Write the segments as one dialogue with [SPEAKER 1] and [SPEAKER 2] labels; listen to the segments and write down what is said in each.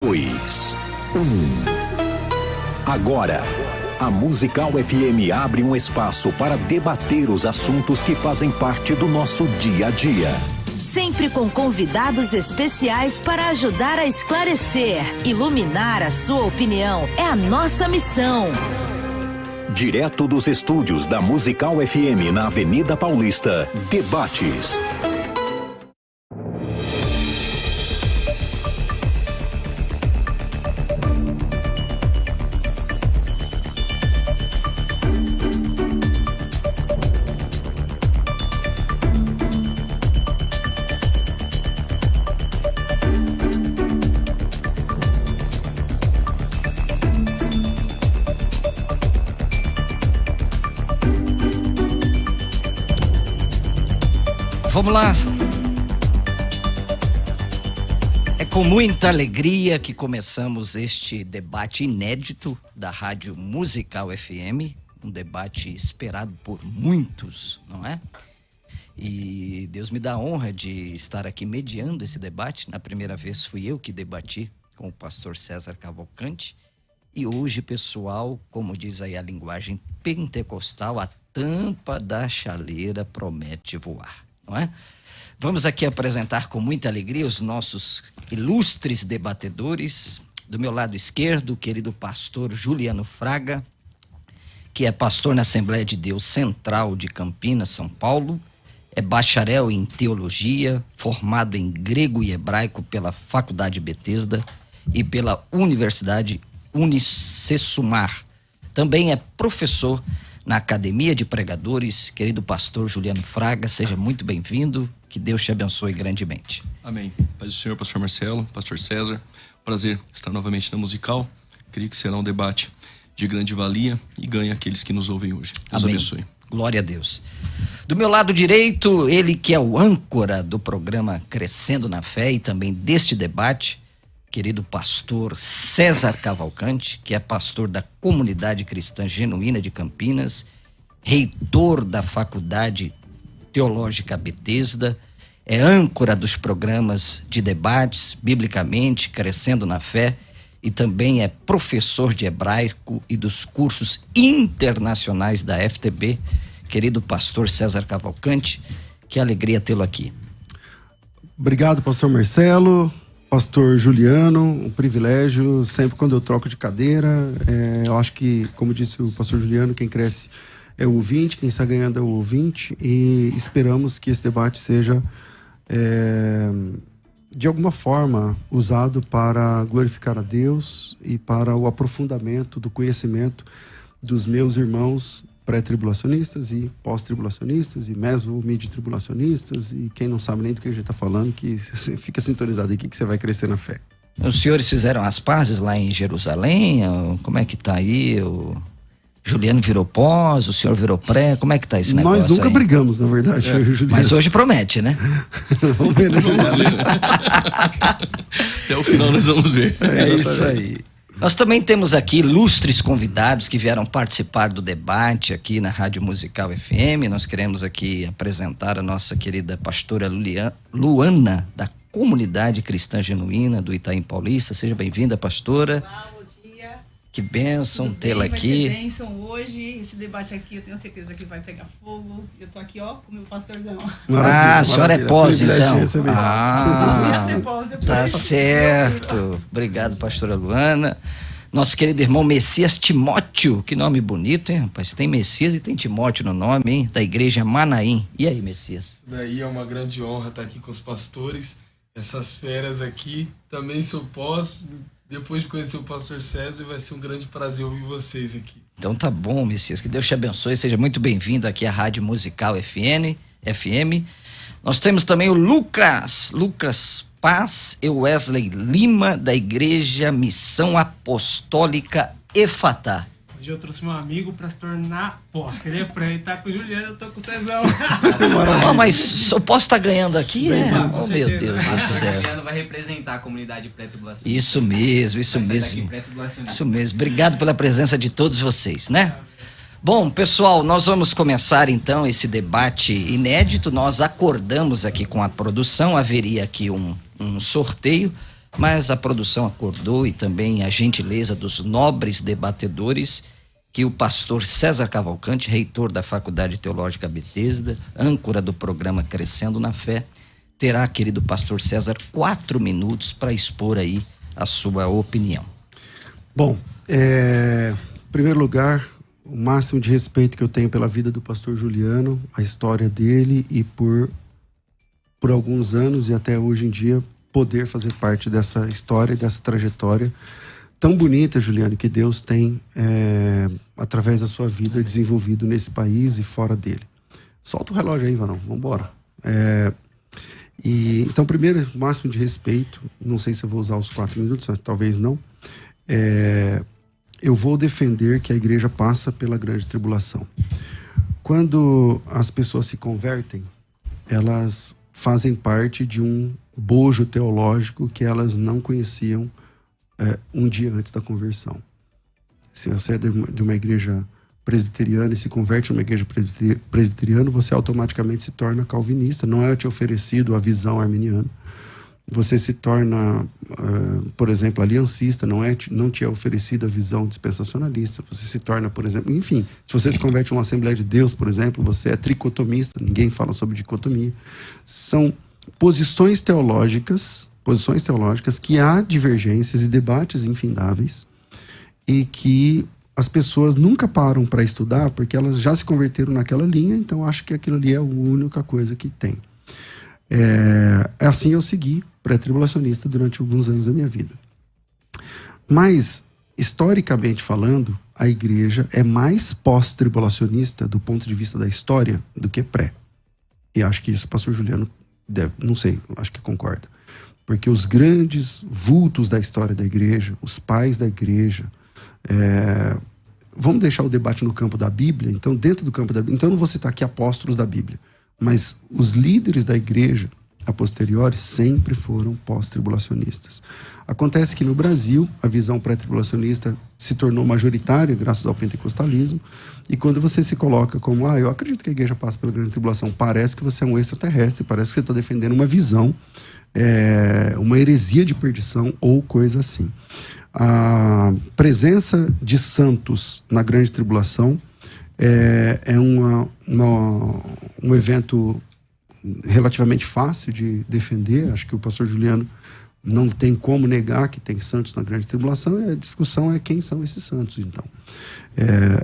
[SPEAKER 1] 2, 1. Agora, a Musical FM abre um espaço para debater os assuntos que fazem parte do nosso dia a dia.
[SPEAKER 2] Sempre com convidados especiais para ajudar a esclarecer, iluminar a sua opinião. É a nossa missão.
[SPEAKER 1] Direto dos estúdios da Musical FM na Avenida Paulista, debates.
[SPEAKER 3] Vamos lá. É com muita alegria que começamos este debate inédito da Rádio Musical FM, um debate esperado por muitos, não é? E Deus me dá a honra de estar aqui mediando esse debate. Na primeira vez fui eu que debati com o pastor César Cavalcante. E hoje, pessoal, como diz aí a linguagem pentecostal, a tampa da chaleira promete voar. Não é? Vamos aqui apresentar com muita alegria os nossos ilustres debatedores. Do meu lado esquerdo, o querido pastor Juliano Fraga, que é pastor na Assembleia de Deus Central de Campinas, São Paulo. É bacharel em teologia, formado em grego e hebraico pela Faculdade Betesda e pela Universidade Unicesumar. Também é professor na Academia de Pregadores. Querido pastor Juliano Fraga, seja muito bem-vindo, que Deus te abençoe grandemente.
[SPEAKER 4] Amém. Paz do Senhor, pastor Marcelo, pastor César, prazer estar novamente na Musical. Creio que será um debate de grande valia e ganhe aqueles que nos ouvem hoje. Deus
[SPEAKER 3] Amém.
[SPEAKER 4] Abençoe.
[SPEAKER 3] Glória a Deus. Do meu lado direito, ele que é o âncora do programa Crescendo na Fé e também deste debate, querido pastor César Cavalcante, que é pastor da Comunidade Cristã Genuína de Campinas, reitor da Faculdade Teológica Betesda, é âncora dos programas de debates, biblicamente, Crescendo na Fé, e também é professor de hebraico e dos cursos internacionais da FTB. Querido pastor César Cavalcante, que alegria tê-lo aqui.
[SPEAKER 5] Obrigado, pastor Marcelo. Pastor Juliano, um privilégio, sempre quando eu troco de cadeira, eu acho que, como disse o pastor Juliano, quem cresce é o ouvinte, quem está ganhando é o ouvinte, e esperamos que esse debate seja, de alguma forma, usado para glorificar a Deus e para o aprofundamento do conhecimento dos meus irmãos pré-tribulacionistas e pós-tribulacionistas e meso-mid-tribulacionistas e quem não sabe nem do que a gente está falando, que fica sintonizado aqui que você vai crescer na fé.
[SPEAKER 3] Os senhores fizeram as pazes lá em Jerusalém? Como é que tá aí? O Juliano virou pós, o senhor virou pré, como é que tá esse negócio?
[SPEAKER 5] Nós nunca
[SPEAKER 3] aí?
[SPEAKER 5] Brigamos, na verdade. Juliano.
[SPEAKER 3] Mas hoje promete, né?
[SPEAKER 5] Vamos ver, né,
[SPEAKER 4] Vamos ver. Até o final nós vamos ver.
[SPEAKER 3] É isso aí. Nós também temos aqui ilustres convidados que vieram participar do debate aqui na Rádio Musical FM. Nós queremos aqui apresentar a nossa querida pastora Luana, da Comunidade Cristã Genuína do Itaim Paulista. Seja bem-vinda, pastora.
[SPEAKER 6] Olá, bom dia.
[SPEAKER 3] Que bênção tê-la aqui.
[SPEAKER 6] Vai ser bênção hoje. Esse debate aqui, eu tenho certeza que vai pegar fogo. Eu tô aqui, ó, com o meu pastorzão.
[SPEAKER 3] A senhora é pós, então?
[SPEAKER 6] Ia ser pós depois.
[SPEAKER 3] Tá certo. Obrigado, pastora Luana. Nosso querido irmão Messias Timóteo. Que nome bonito, hein, rapaz? Tem Messias e tem Timóteo no nome, hein? Da igreja Manaim. E aí, Messias?
[SPEAKER 7] Daí é uma grande honra estar aqui com os pastores, essas feras aqui. Também sou pós. Depois de conhecer o pastor César, vai ser um grande prazer ouvir vocês aqui.
[SPEAKER 3] Então tá bom, Messias. Que Deus te abençoe. Seja muito bem-vindo aqui à Rádio Musical FM. Nós temos também o Lucas Paz e Wesley Lima, da Igreja Missão Apostólica Efatá.
[SPEAKER 8] Hoje eu trouxe meu amigo para se tornar pós. Queria pré e tá com o Juliano, eu tô com o Cezão.
[SPEAKER 3] Mas eu posso estar ganhando aqui? Oh, meu Deus do
[SPEAKER 9] O
[SPEAKER 3] céu.
[SPEAKER 9] Juliano vai representar a comunidade pré-tribulacionista.
[SPEAKER 3] Isso mesmo. Isso mesmo. Obrigado pela presença de todos vocês, né? Bom, pessoal, nós vamos começar então esse debate inédito. Nós acordamos aqui com a produção, haveria aqui um sorteio mas a produção acordou e também a gentileza dos nobres debatedores que o pastor César Cavalcante, reitor da Faculdade Teológica Betesda, âncora do programa Crescendo na Fé, terá, querido pastor César, 4 minutos para expor aí a sua opinião.
[SPEAKER 5] Bom, em primeiro lugar, o máximo de respeito que eu tenho pela vida do pastor Juliano, a história dele e por alguns anos e até hoje em dia poder fazer parte dessa história e dessa trajetória tão bonita, Juliano, que Deus tem através da sua vida desenvolvido nesse país e fora dele. Solta o relógio aí, Vanão, vamos embora. Então, primeiro, o máximo de respeito. Não sei se eu vou usar os 4 minutos, talvez não. Eu vou defender que a igreja passa pela grande tribulação. Quando as pessoas se convertem, elas fazem parte de um bojo teológico que elas não conheciam um dia antes da conversão. Se você é de uma igreja presbiteriana e se converte a uma igreja presbiteriana, você automaticamente se torna calvinista. Não é te oferecido a visão arminiana. Você se torna, por exemplo, aliancista. Não te é oferecida a visão dispensacionalista. Você se torna, por exemplo, enfim, se você se converte a uma Assembleia de Deus, por exemplo, você é tricotomista. Ninguém fala sobre dicotomia. São posições teológicas que há divergências e debates infindáveis e que as pessoas nunca param para estudar porque elas já se converteram naquela linha, então acham que aquilo ali é a única coisa que tem. Assim eu segui pré-tribulacionista durante alguns anos da minha vida. Mas, historicamente falando, a igreja é mais pós-tribulacionista do ponto de vista da história do que pré. E acho que isso o pastor Juliano deve, não sei, acho que concorda. Porque os grandes vultos da história da igreja, os pais da igreja, vamos deixar o debate no campo da Bíblia, então dentro do campo da Bíblia, então eu não vou citar aqui apóstolos da Bíblia, mas os líderes da igreja a posteriori sempre foram pós-tribulacionistas. Acontece que no Brasil a visão pré-tribulacionista se tornou majoritária graças ao pentecostalismo, e quando você se coloca como, eu acredito que a igreja passa pela grande tribulação, parece que você é um extraterrestre, parece que você está defendendo uma visão, uma heresia de perdição ou coisa assim. A presença de santos na grande tribulação é um evento relativamente fácil de defender. Acho que o pastor Juliano não tem como negar que tem santos na grande tribulação, e a discussão é quem são esses santos, então.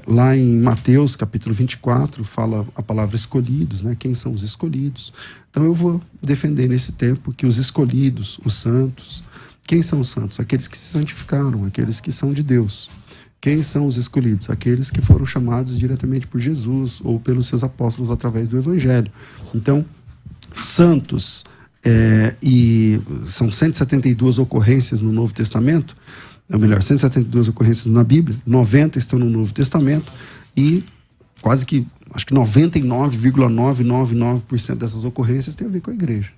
[SPEAKER 5] Lá em Mateus, capítulo 24, fala a palavra escolhidos, né? Quem são os escolhidos? Então eu vou defender nesse tempo que os escolhidos, os santos, quem são os santos? Aqueles que se santificaram, aqueles que são de Deus. Quem são os escolhidos? Aqueles que foram chamados diretamente por Jesus ou pelos seus apóstolos através do Evangelho. Então, santos, e são 172 ocorrências no Novo Testamento, ou melhor, 172 ocorrências na Bíblia, 90 estão no Novo Testamento, e quase que, acho que 99,999% dessas ocorrências tem a ver com a igreja.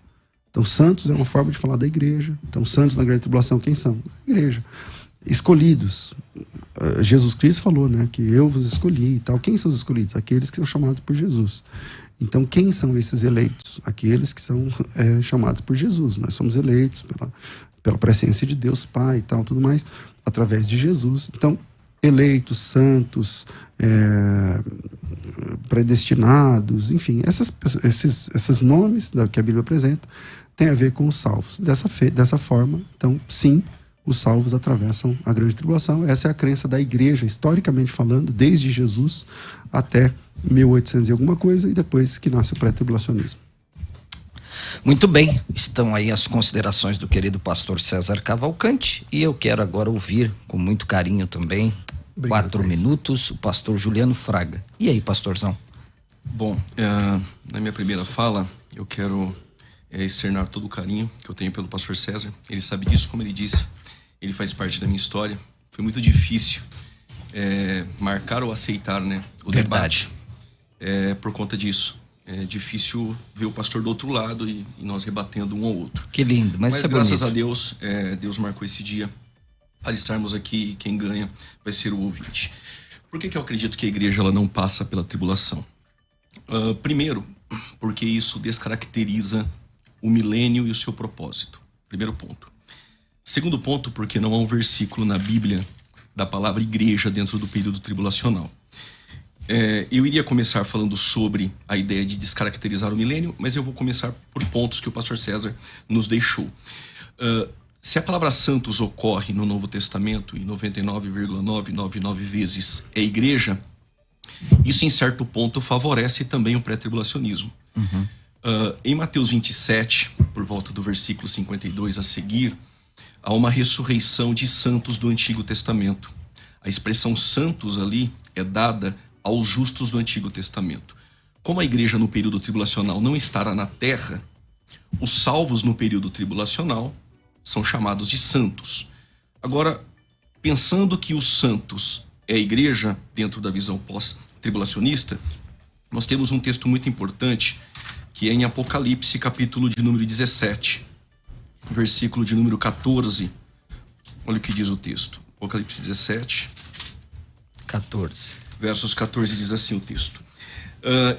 [SPEAKER 5] Então, santos é uma forma de falar da igreja. Então, santos na grande tribulação, quem são? A igreja. Escolhidos. Jesus Cristo falou, né, que eu vos escolhi e tal. Quem são os escolhidos? Aqueles que são chamados por Jesus. Então, quem são esses eleitos? Aqueles que são chamados por Jesus. Nós somos eleitos pela presciência de Deus Pai e tal, tudo mais, através de Jesus. Então, eleitos, santos, predestinados, enfim, esses nomes que a Bíblia apresenta tem a ver com os salvos. Dessa forma, então, sim, os salvos atravessam a grande tribulação. Essa é a crença da igreja, historicamente falando, desde Jesus até 1800 e alguma coisa, e depois que nasce o pré-tribulacionismo.
[SPEAKER 3] Muito bem, estão aí as considerações do querido pastor César Cavalcante, e eu quero agora ouvir, com muito carinho também,
[SPEAKER 5] Obrigado,
[SPEAKER 3] 4 minutos, o pastor Juliano Fraga. E aí, pastorzão?
[SPEAKER 4] Bom, na minha primeira fala, eu quero externar todo o carinho que eu tenho pelo pastor César. Ele sabe disso, como ele disse, ele faz parte da minha história. Foi muito difícil marcar ou aceitar, né, o debate por conta disso. É difícil ver o pastor do outro lado e nós rebatendo um ao outro.
[SPEAKER 3] Que lindo, mas
[SPEAKER 4] graças a Deus, Deus marcou esse dia para estarmos aqui, e quem ganha vai ser o ouvinte. Por que eu acredito que a igreja ela não passa pela tribulação? Primeiro, porque isso descaracteriza o milênio e o seu propósito. Primeiro ponto. Segundo ponto, porque não há um versículo na Bíblia da palavra igreja dentro do período tribulacional. Eu iria começar falando sobre a ideia de descaracterizar o milênio, mas eu vou começar por pontos que o pastor César nos deixou. Se a palavra santos ocorre no Novo Testamento e 99,999 vezes é igreja, isso em certo ponto favorece também o pré-tribulacionismo. Em Mateus 27, por volta do versículo 52 a seguir, há uma ressurreição de santos do Antigo Testamento. A expressão santos ali é dada aos justos do Antigo Testamento. Como a igreja no período tribulacional não estará na terra, os salvos no período tribulacional são chamados de santos. Agora, pensando que os santos é a igreja dentro da visão pós-tribulacionista, nós temos um texto muito importante que é em Apocalipse, capítulo de número 17, versículo de número 14. Olha o que diz o texto. Apocalipse 17,
[SPEAKER 3] 14.
[SPEAKER 4] Versos 14 diz assim o texto.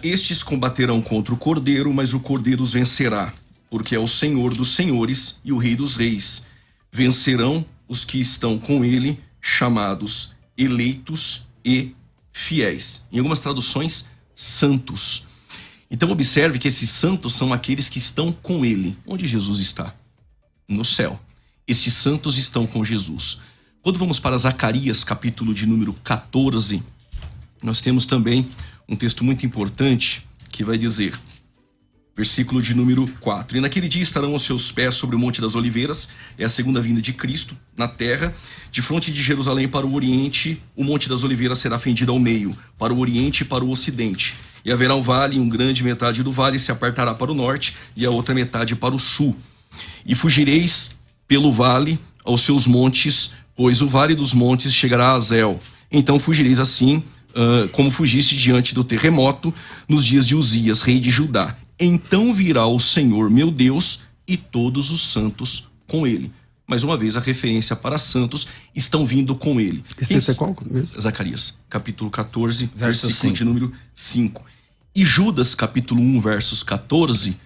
[SPEAKER 4] Estes combaterão contra o Cordeiro, mas o Cordeiro os vencerá, porque é o Senhor dos senhores e o Rei dos reis. Vencerão os que estão com ele, chamados eleitos e fiéis. Em algumas traduções, santos. Então observe que esses santos são aqueles que estão com ele. Onde Jesus está? No céu. Esses santos estão com Jesus. Quando vamos para Zacarias, capítulo de número 14, nós temos também um texto muito importante que vai dizer, versículo de número 4. E naquele dia estarão os seus pés sobre o Monte das Oliveiras, é a segunda vinda de Cristo na terra, de fronte de Jerusalém para o oriente, o Monte das Oliveiras será fendido ao meio, para o oriente e para o ocidente. E haverá um vale, e grande metade do vale se apartará para o norte, e a outra metade para o sul. E fugireis pelo vale aos seus montes, pois o vale dos montes chegará a Azel. Então fugireis assim, como fugiste diante do terremoto nos dias de Uzias, rei de Judá. Então virá o Senhor meu Deus e todos os santos com ele. Mais uma vez a referência para santos estão vindo com ele.
[SPEAKER 5] Esse é qual mesmo?
[SPEAKER 4] Zacarias, capítulo 14, versículo de número 5. E Judas, capítulo 1, versos 14,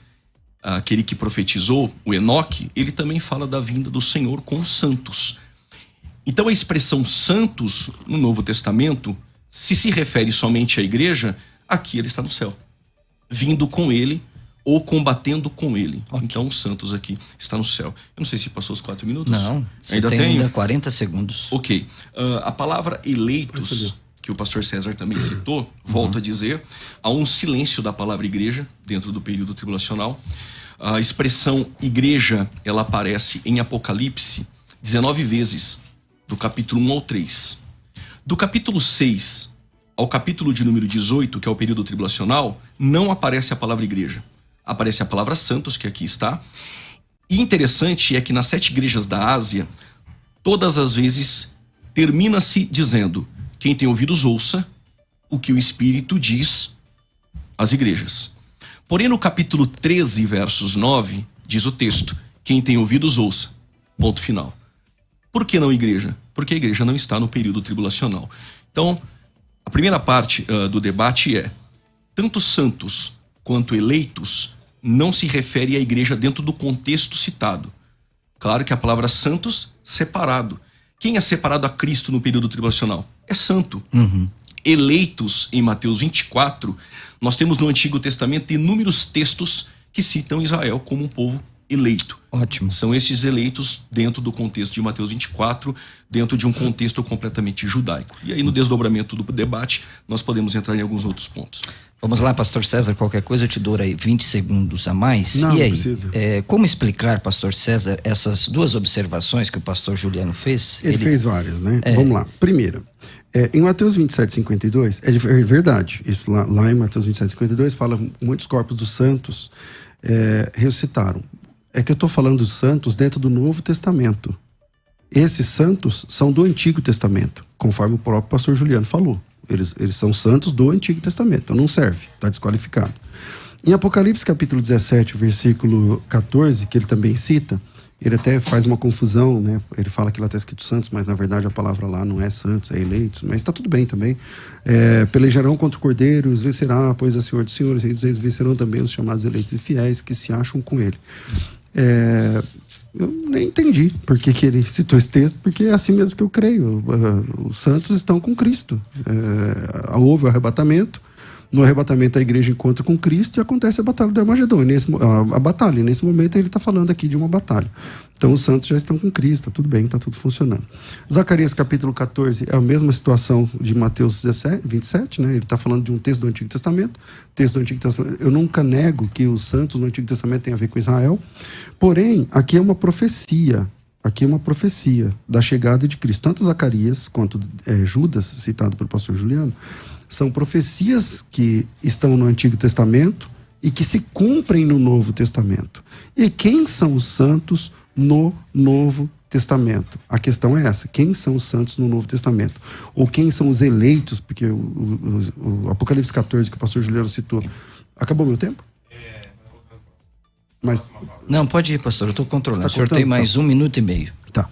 [SPEAKER 4] aquele que profetizou, o Enoque, ele também fala da vinda do Senhor com os santos. Então a expressão santos no Novo Testamento, se refere somente à igreja, aqui ele está no céu, vindo com ele ou combatendo com ele. Okay. Então os santos aqui está no céu. Eu não sei se passou os 4 minutos.
[SPEAKER 3] Não, ainda tem 40 segundos.
[SPEAKER 4] Ok. A palavra eleitos, que o pastor César também citou, volto a dizer, há um silêncio da palavra igreja dentro do período tribulacional. A expressão igreja, ela aparece em Apocalipse 19 vezes, do capítulo 1 ao 3. Do capítulo 6 ao capítulo de número 18, que é o período tribulacional, não aparece a palavra igreja. Aparece a palavra santos, que aqui está. E interessante é que nas 7 igrejas da Ásia, todas as vezes termina-se dizendo: quem tem ouvidos ouça o que o Espírito diz às igrejas. Porém, no capítulo 13, versos 9, diz o texto: quem tem ouvidos ouça. Ponto final. Por que não igreja? Porque a igreja não está no período tribulacional. Então, a primeira parte do debate é: tanto santos quanto eleitos não se refere à igreja dentro do contexto citado. Claro que a palavra santos, separado. Quem é separado a Cristo no período tribulacional? É santo. Eleitos, em Mateus 24, nós temos no Antigo Testamento inúmeros textos que citam Israel como um povo eleito.
[SPEAKER 3] Ótimo.
[SPEAKER 4] São esses eleitos dentro do contexto de Mateus 24, dentro de um contexto completamente judaico. E aí no desdobramento do debate, nós podemos entrar em alguns outros pontos.
[SPEAKER 3] Vamos lá, pastor César, qualquer coisa eu te dou aí 20 segundos a mais.
[SPEAKER 5] Não,
[SPEAKER 3] e aí,
[SPEAKER 5] não precisa.
[SPEAKER 3] Como explicar, pastor César, essas duas observações que o pastor Juliano fez?
[SPEAKER 5] Ele fez várias, né? Vamos lá. Primeira, em Mateus 27, 52, é verdade. Isso lá em Mateus 27, 52, fala muitos corpos dos santos ressuscitaram. É que eu estou falando dos santos dentro do Novo Testamento. Esses santos são do Antigo Testamento, conforme o próprio pastor Juliano falou. Eles são santos do Antigo Testamento, então não serve, está desqualificado. Em Apocalipse capítulo 17, versículo 14, que ele também cita, ele até faz uma confusão, né? Ele fala que lá está escrito santos, mas na verdade a palavra lá não é santos, é eleitos, mas está tudo bem também. Pelejarão contra o Cordeiro, os vencerá, pois é Senhor dos senhores, eles vencerão também os chamados eleitos e fiéis que se acham com ele. Eu nem entendi por que ele citou esse texto, porque é assim mesmo que eu creio. Os santos estão com Cristo. Houve o arrebatamento. No arrebatamento, a igreja encontra com Cristo e acontece a batalha do Armagedon. A batalha, e nesse momento ele está falando aqui de uma batalha. Então os santos já estão com Cristo, está tudo bem, está tudo funcionando. Zacarias capítulo 14 é a mesma situação de Mateus 27, né? Ele está falando de um texto do Antigo Testamento. Texto do Antigo Testamento. Eu nunca nego que os santos no Antigo Testamento têm a ver com Israel, porém, aqui é uma profecia. Aqui é uma profecia da chegada de Cristo. Tanto Zacarias quanto Judas, citado pelo pastor Juliano, são profecias que estão no Antigo Testamento e que se cumprem no Novo Testamento. E quem são os santos no Novo Testamento? A questão é essa: quem são os santos no Novo Testamento? Ou quem são os eleitos? Porque o Apocalipse 14, que o pastor Juliano citou. Acabou meu tempo? Mas...
[SPEAKER 3] Não, pode ir, pastor, eu estou controlando. O senhor
[SPEAKER 5] cortando?
[SPEAKER 3] tem mais 1 minuto e meio.
[SPEAKER 5] Tá.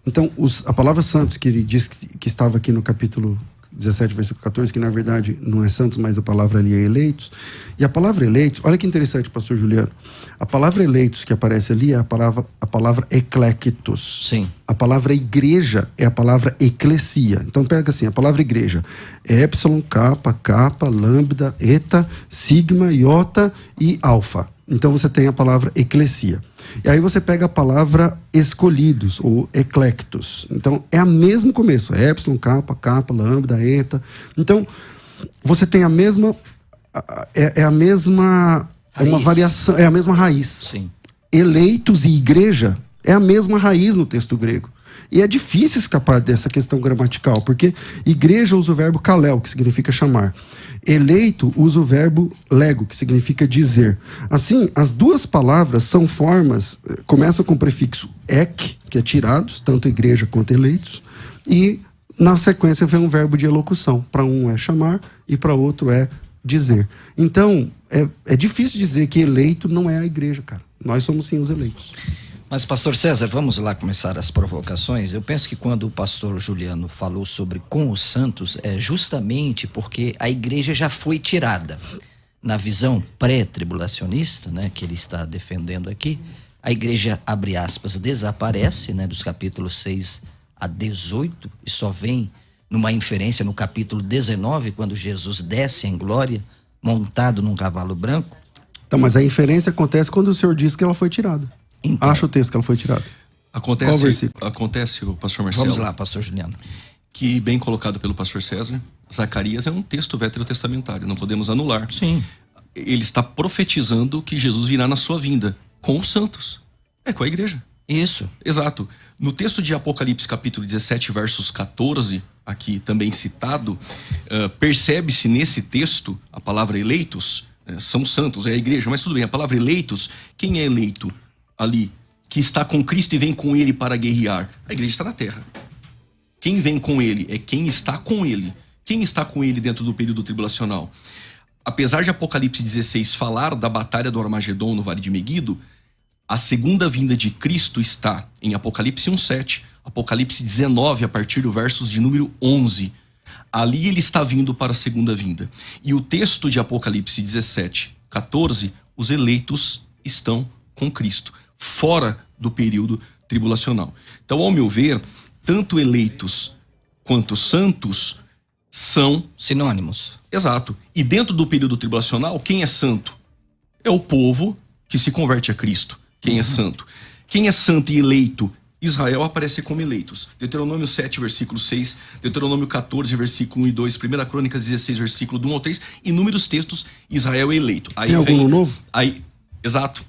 [SPEAKER 5] Então, a palavra santos, que ele diz que estava aqui no capítulo 17, versículo 14, que na verdade não é santos, mas a palavra ali é eleitos. E a palavra eleitos, olha que interessante, pastor Juliano. A palavra eleitos que aparece ali é a palavra eclectos.
[SPEAKER 3] Sim.
[SPEAKER 5] A palavra igreja é a palavra eclesia. Então pega assim, a palavra igreja é epsilon, kappa, lambda, eta, sigma, iota e alfa. Então você tem a palavra eclesia. E aí você pega a palavra escolhidos, ou eclectos. Então é o mesmo começo. É epsilon, kappa, lambda, eta. Então você tem a mesma... É a mesma... É uma variação, é a mesma raiz.
[SPEAKER 3] Sim.
[SPEAKER 5] Eleitos e igreja é a mesma raiz no texto grego. E é difícil escapar dessa questão gramatical, porque igreja usa o verbo kalel, que significa chamar. Eleito usa o verbo lego, que significa dizer. Assim, as duas palavras são formas, começam com o prefixo ek, que é tirados, tanto igreja quanto eleitos, e na sequência vem um verbo de elocução. Para um é chamar e para outro é dizer. Então, é difícil dizer que eleito não é a igreja, cara. Nós somos sim os eleitos.
[SPEAKER 3] Mas, pastor César, vamos lá começar as provocações. Eu penso que quando o pastor Juliano falou sobre com os santos, é justamente porque a igreja já foi tirada. Na visão pré-tribulacionista, né, que ele está defendendo aqui, a igreja, abre aspas, desaparece, né, dos capítulos 6 a 18, e só vem numa inferência no capítulo 19, quando Jesus desce em glória, montado num cavalo branco.
[SPEAKER 5] Então, mas a inferência acontece quando o senhor diz que ela foi tirada.
[SPEAKER 3] Então,
[SPEAKER 5] acha o texto que ela foi tirada.
[SPEAKER 4] Acontece, o pastor Marcelo.
[SPEAKER 3] Vamos lá, pastor Juliano.
[SPEAKER 4] Que, bem colocado pelo pastor César, Zacarias é um texto veterotestamentário, não podemos anular.
[SPEAKER 3] Sim.
[SPEAKER 4] Ele está profetizando que Jesus virá na sua vinda com os santos. É com a igreja.
[SPEAKER 3] Isso.
[SPEAKER 4] Exato. No texto de Apocalipse, capítulo 17, versos 14, aqui também citado, percebe-se nesse texto a palavra eleitos, são santos, é a igreja, mas tudo bem, a palavra eleitos, quem é eleito ali, que está com Cristo e vem com ele para guerrear? A igreja está na terra. Quem vem com ele é quem está com ele. Quem está com ele dentro do período tribulacional? Apesar de Apocalipse 16 falar da batalha do Armagedon no Vale de Meguido, a segunda vinda de Cristo está em Apocalipse 1:7, Apocalipse 19, a partir do versos de número 11. Ali ele está vindo para a segunda vinda. E o texto de Apocalipse 17, 14, os eleitos estão com Cristo, fora do período tribulacional. Então, ao meu ver, tanto eleitos quanto santos são...
[SPEAKER 3] sinônimos.
[SPEAKER 4] Exato. E dentro do período tribulacional, quem é santo? É o povo que se converte a Cristo. Quem é santo? Quem é santo e eleito? Israel aparece como eleitos. Deuteronômio 7, versículo 6, Deuteronômio 14, versículo 1 e 2, 1 Crônicas 16, versículo 1 ao 3, inúmeros textos, Israel é eleito. Aí
[SPEAKER 5] tem algum no novo?
[SPEAKER 4] Exato.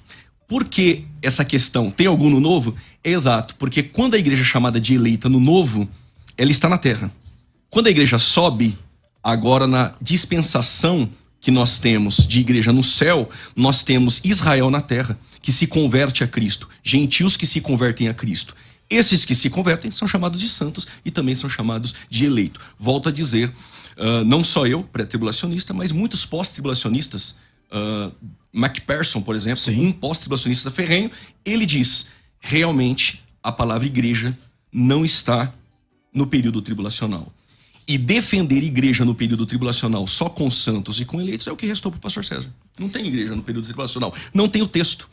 [SPEAKER 4] Por que essa questão? Tem algum no novo? É exato, porque quando a igreja é chamada de eleita no novo, ela está na terra. Quando a igreja sobe, agora na dispensação que nós temos de igreja no céu, nós temos Israel na terra, que se converte a Cristo, gentios que se convertem a Cristo. Esses que se convertem são chamados de santos e também são chamados de eleito. Volto a dizer, não só eu, pré-tribulacionista, mas muitos pós-tribulacionistas, MacPherson, por exemplo,
[SPEAKER 3] sim,
[SPEAKER 4] um pós-tribulacionista ferrenho, ele diz, realmente a palavra igreja não está no período tribulacional. E defender igreja no período tribulacional só com santos e com eleitos é o que restou para o pastor César. Não tem igreja no período tribulacional. Não tem o texto.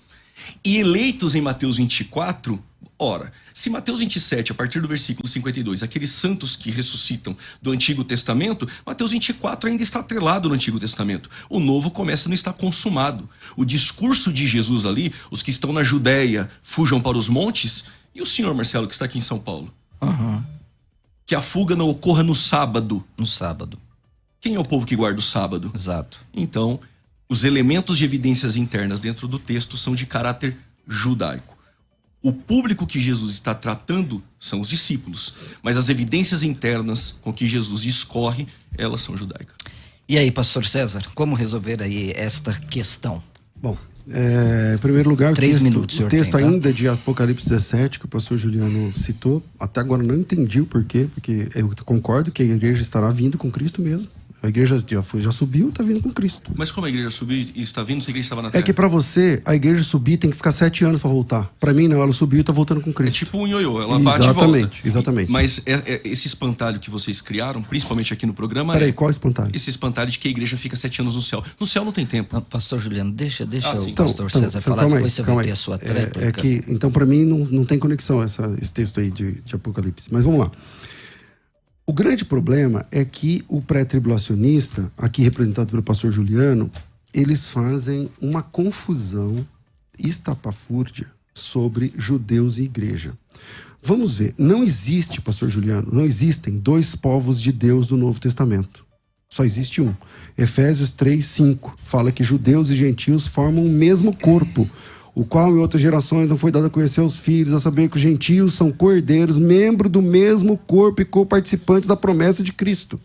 [SPEAKER 4] E eleitos em Mateus 24, ora, se Mateus 27, a partir do versículo 52, aqueles santos que ressuscitam do Antigo Testamento, Mateus 24 ainda está atrelado no Antigo Testamento. O Novo começa a não estar consumado. O discurso de Jesus ali, os que estão na Judéia fujam para os montes, e o senhor Marcelo, que está aqui em São Paulo? Que a fuga não ocorra no sábado.
[SPEAKER 3] No sábado.
[SPEAKER 4] Quem é o povo que guarda o sábado?
[SPEAKER 3] Exato.
[SPEAKER 4] Então, os elementos de evidências internas dentro do texto são de caráter judaico. O público que Jesus está tratando são os discípulos, mas as evidências internas com que Jesus discorre, elas são judaicas.
[SPEAKER 3] E aí, pastor César, como resolver aí esta questão?
[SPEAKER 5] Bom, em primeiro lugar,
[SPEAKER 3] 3 minutos,
[SPEAKER 5] o texto
[SPEAKER 3] tem, tá?
[SPEAKER 5] ainda de Apocalipse 17, que o pastor Juliano citou, até agora não entendi o porquê, porque eu concordo que a igreja estará vindo com Cristo mesmo. A igreja já subiu, está vindo com Cristo.
[SPEAKER 4] Mas como a igreja subiu e está vindo, se a igreja estava na terra?
[SPEAKER 5] É que para você, a igreja subir tem que ficar 7 anos para voltar. Para mim não, ela subiu e está voltando com Cristo.
[SPEAKER 4] É tipo um ioiô, ela bate e volta.
[SPEAKER 5] Exatamente, exatamente.
[SPEAKER 4] Mas esse espantalho que vocês criaram, principalmente aqui no programa...
[SPEAKER 5] Peraí, qual espantalho?
[SPEAKER 4] Esse espantalho de que a igreja fica 7 anos no céu. No céu não tem tempo.
[SPEAKER 3] Não, pastor Juliano, deixa
[SPEAKER 4] sim.
[SPEAKER 3] o pastor César falar, depois você vai ter a sua tréplica.
[SPEAKER 5] Então para mim não tem conexão esse texto aí de Apocalipse. Mas vamos lá. O grande problema é que o pré-tribulacionista, aqui representado pelo pastor Juliano, eles fazem uma confusão estapafúrdia sobre judeus e igreja. Vamos ver, não existe, pastor Juliano, não existem 2 povos de Deus no Novo Testamento. Só existe um. Efésios 3:5 fala que judeus e gentios formam o mesmo corpo, o qual em outras gerações não foi dado a conhecer aos filhos, a saber que os gentios são cordeiros, membros do mesmo corpo e coparticipantes da promessa de Cristo.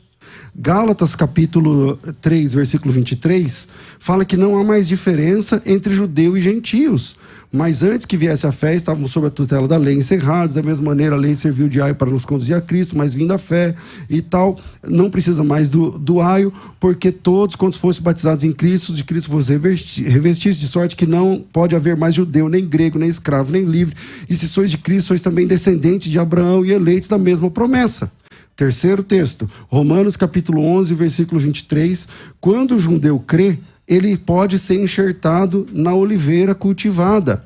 [SPEAKER 5] Gálatas capítulo 3, versículo 23, fala que não há mais diferença entre judeu e gentios. Mas antes que viesse a fé, estavam sob a tutela da lei, encerrados. Da mesma maneira, a lei serviu de aio para nos conduzir a Cristo, mas vindo a fé e tal, não precisa mais do aio, porque todos, quando fossem batizados em Cristo, de Cristo vos revestisse, de sorte que não pode haver mais judeu, nem grego, nem escravo, nem livre. E se sois de Cristo, sois também descendentes de Abraão e eleitos da mesma promessa. Terceiro texto, Romanos capítulo 11, versículo 23. Quando o judeu crê, ele pode ser enxertado na oliveira cultivada.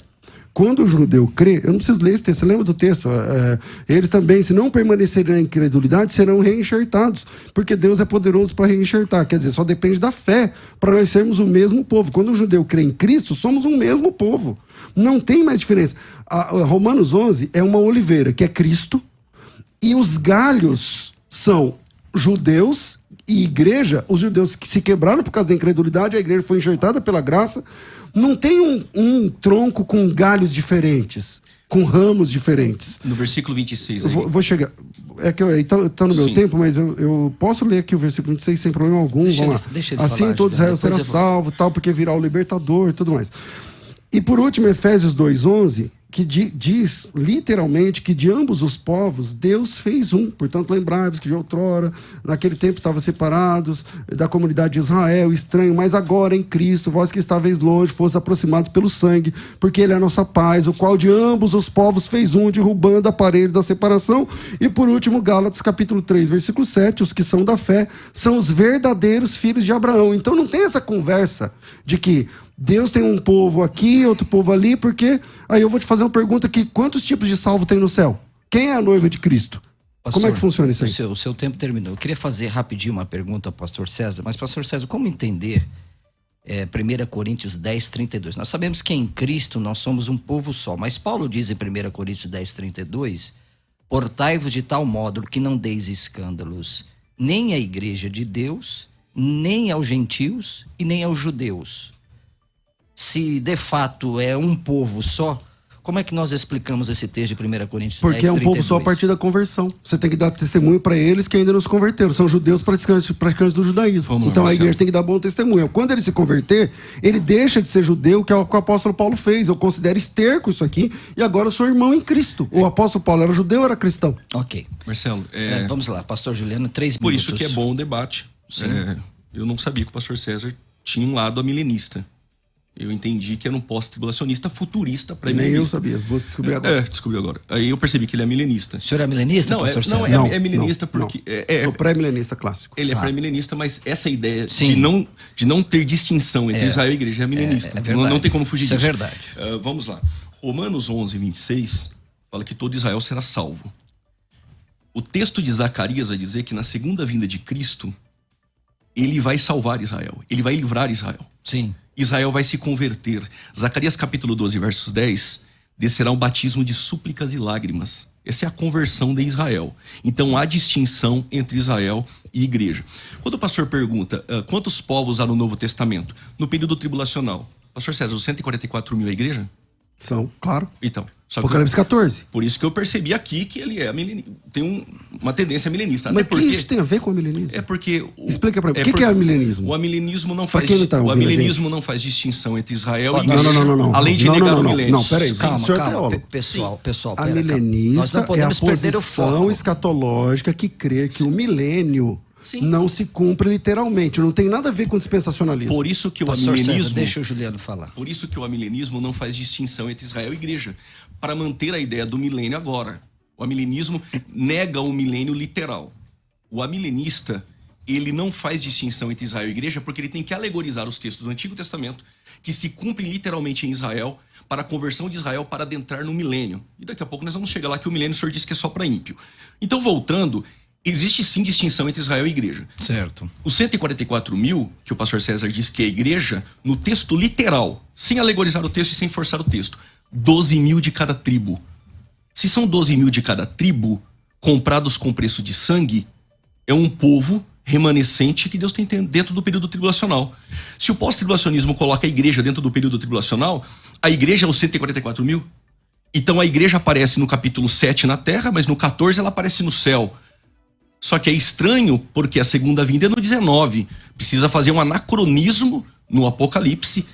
[SPEAKER 5] Quando o judeu crê, eu não preciso ler esse texto, você lembra do texto? Eles também, se não permanecerem na incredulidade, serão reenxertados, porque Deus é poderoso para reenxertar. Quer dizer, só depende da fé para nós sermos o mesmo povo. Quando o judeu crê em Cristo, somos um mesmo povo. Não tem mais diferença. Romanos 11 é uma oliveira, que é Cristo, e os galhos são judeus e igreja. Os judeus que se quebraram por causa da incredulidade, a igreja foi enxertada pela graça. Não tem um tronco com galhos diferentes, com ramos diferentes.
[SPEAKER 4] No versículo 26.
[SPEAKER 5] Eu vou chegar. É que está no meu tempo, mas eu posso ler aqui o versículo 26 sem problema algum. Vamos lá. Assim todo Israel será salvo, tal, porque virá o libertador e tudo mais. E por último, Efésios 2:11, que diz literalmente que de ambos os povos Deus fez um. Portanto, lembrai-vos que de outrora, naquele tempo estavam separados da comunidade de Israel, estranho, mas agora em Cristo, vós que estáveis longe, fosse aproximados pelo sangue, porque Ele é a nossa paz, o qual de ambos os povos fez um, derrubando o aparelho da separação. E por último, Gálatas capítulo 3, versículo 7, os que são da fé são os verdadeiros filhos de Abraão. Então não tem essa conversa de que Deus tem um povo aqui, outro povo ali, porque... Aí eu vou te fazer uma pergunta aqui. Quantos tipos de salvo tem no céu? Quem é a noiva de Cristo? Pastor, como é que funciona isso aí?
[SPEAKER 3] O seu tempo terminou. Eu queria fazer rapidinho uma pergunta ao pastor César. Mas, pastor César, como entender 1 Coríntios 10, 32? Nós sabemos que em Cristo nós somos um povo só. Mas Paulo diz em 1 Coríntios 10, 32... Portai-vos de tal modo que não deis escândalos nem à igreja de Deus, nem aos gentios e nem aos judeus. Se de fato é um povo só, como é que nós explicamos esse texto de 1 Coríntios 10, 32?
[SPEAKER 5] Porque é um povo só a partir da conversão. Você tem que dar testemunho para eles que ainda não se converteram. São judeus praticantes do judaísmo. Então a igreja tem que dar bom testemunho. Quando ele se converter, ele deixa de ser judeu, que é o que o apóstolo Paulo fez. Eu considero esterco isso aqui, e agora eu sou irmão em Cristo. O apóstolo Paulo era judeu ou era cristão?
[SPEAKER 3] Ok.
[SPEAKER 4] Marcelo,
[SPEAKER 3] vamos lá, pastor Juliano, 3 minutos.
[SPEAKER 4] Por isso que é bom o debate. Eu não sabia que o pastor César tinha um lado amilenista. Eu entendi que era um pós-tribulacionista futurista
[SPEAKER 5] Nem
[SPEAKER 4] pré-milenista.
[SPEAKER 5] eu sabia, vou descobrir agora.
[SPEAKER 4] Descobri agora. Aí eu percebi que ele é milenista.
[SPEAKER 3] O senhor é milenista,
[SPEAKER 4] Não,
[SPEAKER 3] pastor César?
[SPEAKER 4] é milenista porque...
[SPEAKER 5] Sou pré-milenista clássico.
[SPEAKER 4] Ele é pré-milenista, mas essa ideia
[SPEAKER 3] Sim.
[SPEAKER 4] de não ter distinção entre Israel e igreja é milenista.
[SPEAKER 3] É verdade.
[SPEAKER 4] Não tem como fugir
[SPEAKER 3] Isso
[SPEAKER 4] disso.
[SPEAKER 3] é verdade.
[SPEAKER 4] Vamos lá. Romanos 11, 26 fala que todo Israel será salvo. O texto de Zacarias vai dizer que na segunda vinda de Cristo, ele vai salvar Israel. Ele vai livrar Israel.
[SPEAKER 3] Sim.
[SPEAKER 4] Israel vai se converter. Zacarias capítulo 12, versos 10, descerá um batismo de súplicas e lágrimas. Essa é a conversão de Israel. Então há distinção entre Israel e igreja. Quando o pastor pergunta quantos povos há no Novo Testamento, no período tribulacional, pastor César, os 144 mil é a igreja?
[SPEAKER 5] São, claro.
[SPEAKER 4] Então, só que
[SPEAKER 5] Apocalipse 14.
[SPEAKER 4] por isso que eu percebi aqui que ele é tem uma tendência milenista.
[SPEAKER 5] Mas
[SPEAKER 4] Até
[SPEAKER 5] o que
[SPEAKER 4] porque
[SPEAKER 5] isso tem a ver com o milenismo?
[SPEAKER 4] é porque
[SPEAKER 5] Explica pra mim, o que é amilenismo?
[SPEAKER 4] O amilenismo não
[SPEAKER 5] Pra
[SPEAKER 4] faz
[SPEAKER 5] quem não tá
[SPEAKER 4] o
[SPEAKER 5] ouvindo a
[SPEAKER 4] amilenismo não faz distinção entre Israel e
[SPEAKER 3] Não,
[SPEAKER 4] igreja,
[SPEAKER 5] não.
[SPEAKER 4] além de
[SPEAKER 5] Não,
[SPEAKER 4] negar
[SPEAKER 5] não,
[SPEAKER 4] o
[SPEAKER 5] não.
[SPEAKER 4] milênio.
[SPEAKER 5] Não, peraí.
[SPEAKER 3] Calma,
[SPEAKER 5] O senhor é
[SPEAKER 3] calma,
[SPEAKER 5] teólogo.
[SPEAKER 3] pessoal,
[SPEAKER 5] A
[SPEAKER 3] pera, calma. Nós
[SPEAKER 5] milenista
[SPEAKER 3] não
[SPEAKER 5] é a
[SPEAKER 3] podemos perder o
[SPEAKER 5] posição
[SPEAKER 3] foco.
[SPEAKER 5] escatológica que crê que o milênio não se cumpre literalmente. Não tem nada a ver com dispensacionalismo.
[SPEAKER 4] Por isso que o
[SPEAKER 3] Pastor César,
[SPEAKER 4] amilenismo,
[SPEAKER 3] deixa o Juliano falar.
[SPEAKER 4] por isso que o amilenismo não faz distinção entre Israel e igreja, para manter a ideia do milênio agora. O amilenismo nega o milênio literal. O amilenista, ele não faz distinção entre Israel e igreja porque ele tem que alegorizar os textos do Antigo Testamento que se cumprem literalmente em Israel para a conversão de Israel para adentrar no milênio. E daqui a pouco nós vamos chegar lá que o milênio o senhor disse que é só para ímpio. Então, voltando, existe sim distinção entre Israel e igreja.
[SPEAKER 3] Certo.
[SPEAKER 4] Os 144 mil, que o pastor César diz que é a igreja, no texto literal, sem alegorizar o texto e sem forçar o texto, 12 mil de cada tribo. Se são 12 mil de cada tribo, comprados com preço de sangue, é um povo remanescente que Deus tem dentro do período tribulacional. Se o pós-tribulacionismo coloca a igreja dentro do período tribulacional, a igreja é os 144 mil. Então a igreja aparece no capítulo 7 na terra, mas no 14 ela aparece no céu. Só que é estranho porque a segunda vinda é no 19. Precisa fazer um anacronismo no Apocalipse.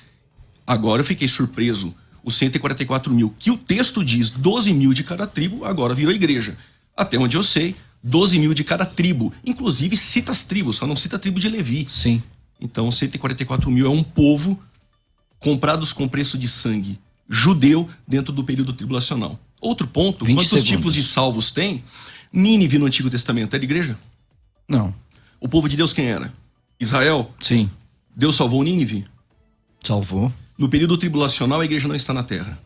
[SPEAKER 4] Agora eu fiquei surpreso. Os 144 mil, que o texto diz 12 mil de cada tribo, agora virou igreja. Até onde eu sei, 12 mil de cada tribo. Inclusive cita as tribos, só não cita a tribo de Levi.
[SPEAKER 3] Sim.
[SPEAKER 4] Então 144 mil é um povo comprados com preço de sangue. Judeu dentro do período tribulacional. Outro ponto,
[SPEAKER 3] 20
[SPEAKER 4] quantos
[SPEAKER 3] segundos.
[SPEAKER 4] tipos de salvos tem? Nínive no Antigo Testamento era igreja?
[SPEAKER 3] Não.
[SPEAKER 4] O povo de Deus quem era? Israel?
[SPEAKER 3] Sim.
[SPEAKER 4] Deus salvou Nínive?
[SPEAKER 3] Salvou.
[SPEAKER 4] No período tribulacional a igreja não está na terra.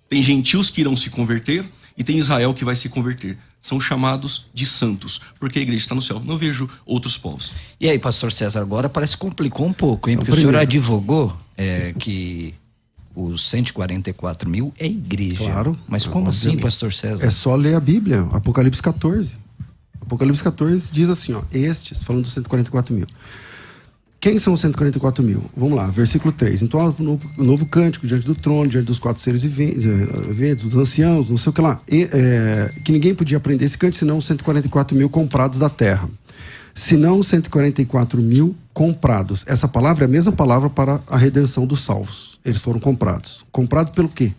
[SPEAKER 4] Tem gentios que irão se converter e tem Israel que vai se converter. São chamados de santos, porque a igreja está no céu. Não vejo outros povos.
[SPEAKER 3] E aí, pastor César, agora parece que complicou um pouco, hein?
[SPEAKER 5] Então,
[SPEAKER 3] Porque o senhor
[SPEAKER 5] primeiro.
[SPEAKER 3] advogou que os 144 mil é igreja.
[SPEAKER 5] Claro.
[SPEAKER 3] Mas como assim,
[SPEAKER 5] Obviamente.
[SPEAKER 3] pastor César?
[SPEAKER 5] É só ler a Bíblia, Apocalipse 14. Apocalipse 14 diz assim, ó, estes, falando dos 144 mil. Quem são os 144 mil? Vamos lá, versículo 3. Então, um novo cântico diante do trono, diante dos 4 seres viventes, dos anciãos, não sei o que lá. Que ninguém podia aprender esse cântico, senão os 144 mil comprados da terra. Senão os 144 mil comprados. Essa palavra é a mesma palavra para a redenção dos salvos. Eles foram comprados. Comprados pelo quê?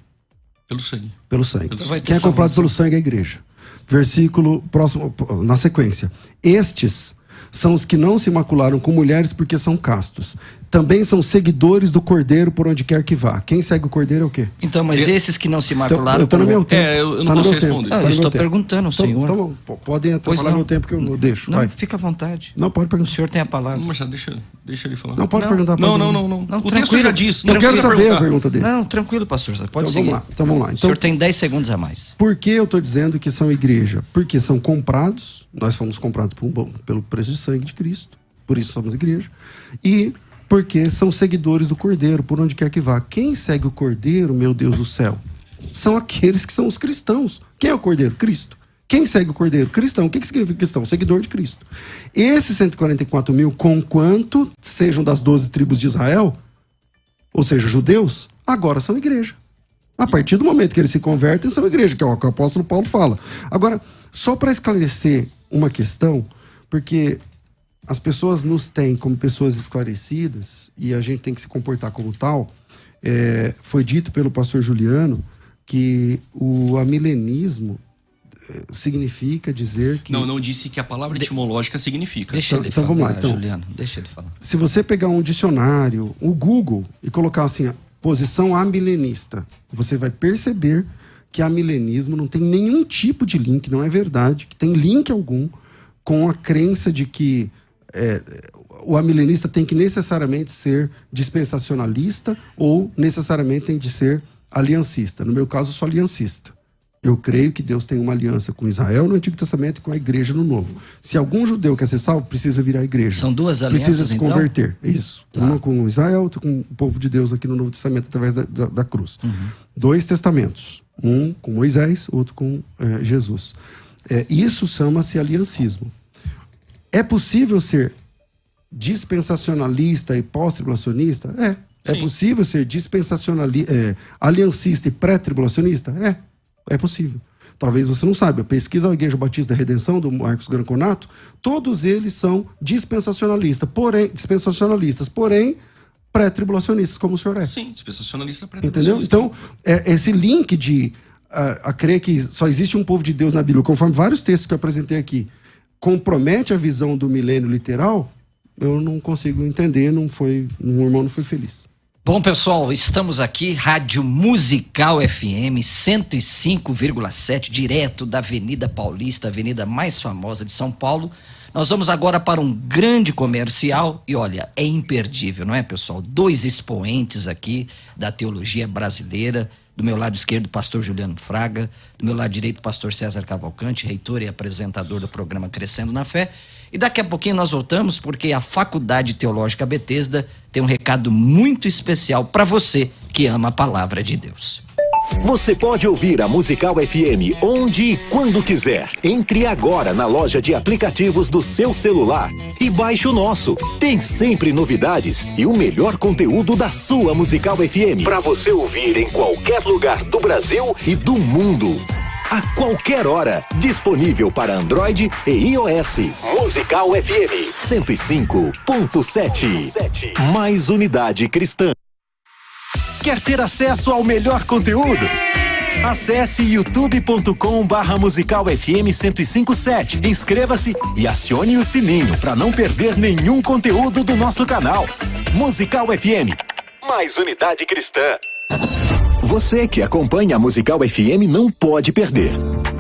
[SPEAKER 4] Pelo sangue.
[SPEAKER 5] Pelo sangue.
[SPEAKER 4] Pelo sangue.
[SPEAKER 5] Quem é comprado pelo sangue é a igreja. Versículo próximo, na sequência. Estes são os que não se macularam com mulheres porque são castos. Também são seguidores do Cordeiro por onde quer que vá. Quem segue o Cordeiro é o quê?
[SPEAKER 3] Então, mas esses que não se
[SPEAKER 5] Então,
[SPEAKER 3] macularam...
[SPEAKER 5] eu tô no meu tempo.
[SPEAKER 4] eu não
[SPEAKER 5] Tá no
[SPEAKER 4] posso
[SPEAKER 5] meu tempo.
[SPEAKER 4] responder.
[SPEAKER 5] Tá no
[SPEAKER 3] eu
[SPEAKER 5] meu
[SPEAKER 3] estou
[SPEAKER 5] tempo.
[SPEAKER 3] perguntando ao senhor.
[SPEAKER 5] Então, podem atrapalhar
[SPEAKER 3] não.
[SPEAKER 5] meu tempo que eu deixo.
[SPEAKER 3] Não,
[SPEAKER 5] Vai.
[SPEAKER 3] fica à vontade.
[SPEAKER 5] Não, pode
[SPEAKER 3] O
[SPEAKER 5] perguntar.
[SPEAKER 3] senhor tem a palavra.
[SPEAKER 4] Marcelo, deixa ele falar.
[SPEAKER 5] Não, pode
[SPEAKER 3] Não.
[SPEAKER 5] perguntar.
[SPEAKER 4] Não.
[SPEAKER 3] Não,
[SPEAKER 4] O texto
[SPEAKER 3] tranquilo.
[SPEAKER 4] já diz.
[SPEAKER 5] Não quero
[SPEAKER 4] precisa
[SPEAKER 5] saber
[SPEAKER 4] perguntar.
[SPEAKER 5] a pergunta dele.
[SPEAKER 3] Não, tranquilo, pastor. Você pode
[SPEAKER 5] Então
[SPEAKER 3] seguir.
[SPEAKER 5] vamos lá.
[SPEAKER 3] O
[SPEAKER 5] Então,
[SPEAKER 3] senhor tem 10 segundos a mais.
[SPEAKER 5] por que eu estou dizendo que são igreja? Porque são comprados, nós fomos comprados pelo preço de sangue de Cristo, por isso somos igreja, e porque são seguidores do Cordeiro, por onde quer que vá. Quem segue o Cordeiro, meu Deus do céu, são aqueles que são os cristãos. Quem é o Cordeiro? Cristo. Quem segue o Cordeiro? Cristão. O que significa cristão? Seguidor de Cristo. Esses 144 mil, conquanto sejam das 12 tribos de Israel, ou seja, judeus, agora são igreja. A partir do momento que eles se convertem, são igreja, que é o que o apóstolo Paulo fala. Agora, só para esclarecer uma questão, porque as pessoas nos têm como pessoas esclarecidas e a gente tem que se comportar como tal, foi dito pelo pastor Juliano que o amilenismo significa dizer que...
[SPEAKER 4] Não disse que a palavra etimológica significa.
[SPEAKER 3] Deixa ele
[SPEAKER 5] então
[SPEAKER 3] falar,
[SPEAKER 5] vamos lá, então.
[SPEAKER 3] Juliano. Deixa ele falar.
[SPEAKER 5] Se você pegar um dicionário, o Google, e colocar assim, posição amilenista. Você vai perceber que amilenismo não tem nenhum tipo de link, não é verdade, que tem link algum com a crença de que o amilenista tem que necessariamente ser dispensacionalista ou necessariamente tem de ser aliancista. No meu caso, eu sou aliancista. Eu creio que Deus tem uma aliança com Israel no Antigo Testamento e com a igreja no Novo. Se algum judeu quer ser salvo, precisa virar a igreja.
[SPEAKER 3] São duas alianças,
[SPEAKER 5] precisa se converter.
[SPEAKER 3] Então?
[SPEAKER 5] Isso. Tá. Uma com Israel, outra com o povo de Deus aqui no Novo Testamento, através da cruz. 2 testamentos. Um com Moisés, outro com Jesus. Isso chama-se aliancismo. É possível ser dispensacionalista e pós-tribulacionista? É possível ser aliancista e pré-tribulacionista? É possível. Talvez você não saiba. Pesquisa a Igreja Batista da Redenção, do Marcos Granconato, todos eles são dispensacionalistas, porém pré-tribulacionistas, como o senhor é.
[SPEAKER 4] Sim, dispensacionalista pré-tribulacionista.
[SPEAKER 5] Entendeu? Então, esse link de a crer que só existe um povo de Deus na Bíblia, conforme vários textos que eu apresentei aqui, compromete a visão do milênio literal, eu não consigo entender, o irmão não foi feliz.
[SPEAKER 3] Bom, pessoal, estamos aqui, Rádio Musical FM 105,7, direto da Avenida Paulista, a avenida mais famosa de São Paulo. Nós vamos agora para um grande comercial e olha, é imperdível, não é, pessoal? 2 expoentes aqui da teologia brasileira. Do meu lado esquerdo, o pastor Juliano Fraga. Do meu lado direito, o pastor César Cavalcante, reitor e apresentador do programa Crescendo na Fé. E daqui a pouquinho nós voltamos porque a Faculdade Teológica Bethesda tem um recado muito especial para você que ama a Palavra de Deus.
[SPEAKER 1] Você pode ouvir a Musical FM onde e quando quiser. Entre agora na loja de aplicativos do seu celular e baixe o nosso. Tem sempre novidades e o melhor conteúdo da sua Musical FM para você ouvir em qualquer lugar do Brasil e do mundo. A qualquer hora, disponível para Android e iOS. Musical FM 105.7. Mais unidade cristã. Quer ter acesso ao melhor conteúdo? Acesse youtube.com/Musical FM 105.7. Inscreva-se e acione o sininho para não perder nenhum conteúdo do nosso canal. Musical FM. Mais unidade cristã. Você que acompanha a Musical FM não pode perder.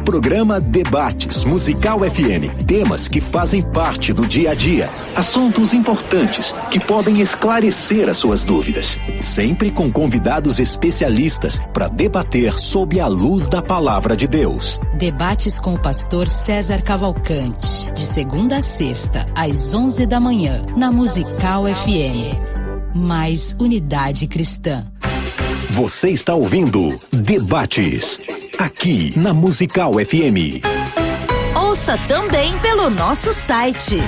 [SPEAKER 1] Programa Debates Musical FM. Temas que fazem parte do dia a dia. Assuntos importantes que podem esclarecer as suas dúvidas. Sempre com convidados especialistas para debater sob a luz da Palavra de Deus.
[SPEAKER 2] Debates com o pastor César Cavalcante. De segunda a sexta, às 11 da manhã, na Musical FM. Mais unidade cristã.
[SPEAKER 1] Você está ouvindo Debates, aqui na Musical FM.
[SPEAKER 2] Ouça também pelo nosso site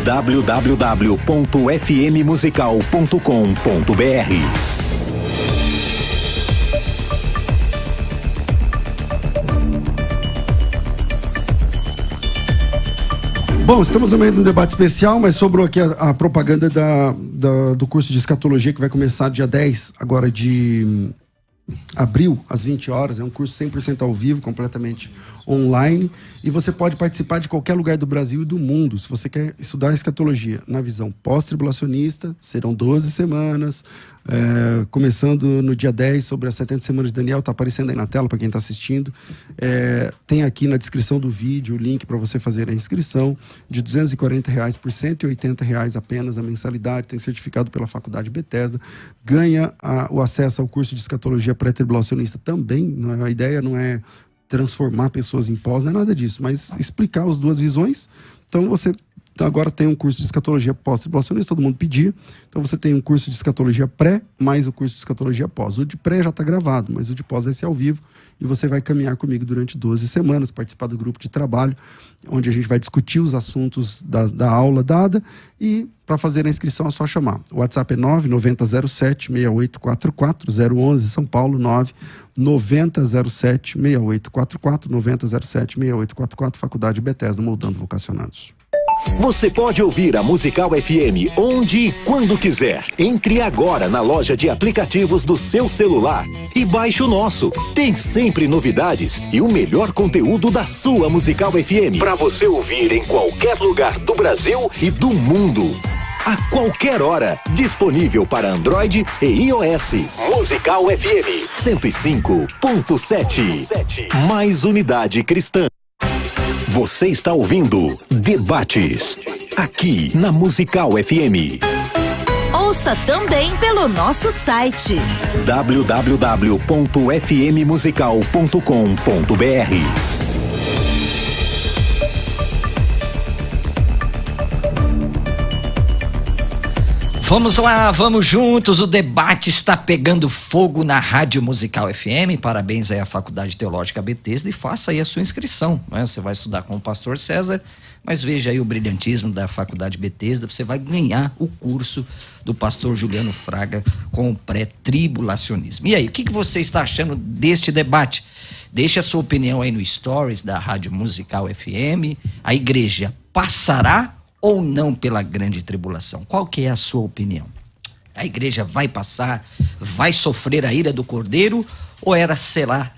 [SPEAKER 1] www.fmmusical.com.br.
[SPEAKER 5] Bom, estamos no meio de um debate especial, mas sobrou aqui a propaganda do curso de escatologia que vai começar dia 10, agora de abril, às 20 horas. É um curso 100% ao vivo, completamente online. E você pode participar de qualquer lugar do Brasil e do mundo. Se você quer estudar escatologia na visão pós-tribulacionista, serão 12 semanas, começando no dia 10, sobre as 70 semanas de Daniel. Está aparecendo aí na tela para quem está assistindo. Tem aqui na descrição do vídeo o link para você fazer a inscrição de R$240 por R$180 apenas a mensalidade. Tem certificado pela Faculdade Bethesda. Ganha o acesso ao curso de escatologia pré-tribulacionista também. A ideia não é transformar pessoas em pós, não é nada disso, mas explicar as duas visões. Então você agora tem um curso de escatologia pós-tribulacionista, todo mundo pedia. Então você tem um curso de escatologia pré, mais o curso de escatologia pós. O de pré já está gravado, mas o de pós vai ser ao vivo. E você vai caminhar comigo durante 12 semanas, participar do grupo de trabalho, onde a gente vai discutir os assuntos da aula dada. E para fazer a inscrição é só chamar. O WhatsApp é 99007-6844, 011 São Paulo, 99007-6844, 9007-6844, Faculdade Bethesda, moldando vocacionados.
[SPEAKER 1] Você pode ouvir a Musical FM onde e quando quiser. Entre agora na loja de aplicativos do seu celular e baixe o nosso. Tem sempre novidades e o melhor conteúdo da sua Musical FM para você ouvir em qualquer lugar do Brasil e do mundo. a qualquer hora. Disponível para Android e iOS. Musical FM 105.7. Mais unidade cristã. Você está ouvindo Debates, aqui na Musical FM.
[SPEAKER 10] Ouça também pelo nosso site
[SPEAKER 1] www.fmmusical.com.br.
[SPEAKER 3] Vamos lá, vamos juntos, o debate está pegando fogo na Rádio Musical FM. Parabéns aí à Faculdade Teológica Bethesda e faça aí a sua inscrição, né? Você vai estudar com o pastor César, mas veja aí o brilhantismo da Faculdade Bethesda, você vai ganhar o curso do pastor Juliano Fraga com o pré-tribulacionismo. E aí, o que você está achando deste debate? Deixe a sua opinião aí no Stories da Rádio Musical FM. A igreja passará ou não pela grande tribulação? Qual que é a sua opinião? A igreja vai passar, vai sofrer a ira do Cordeiro, ou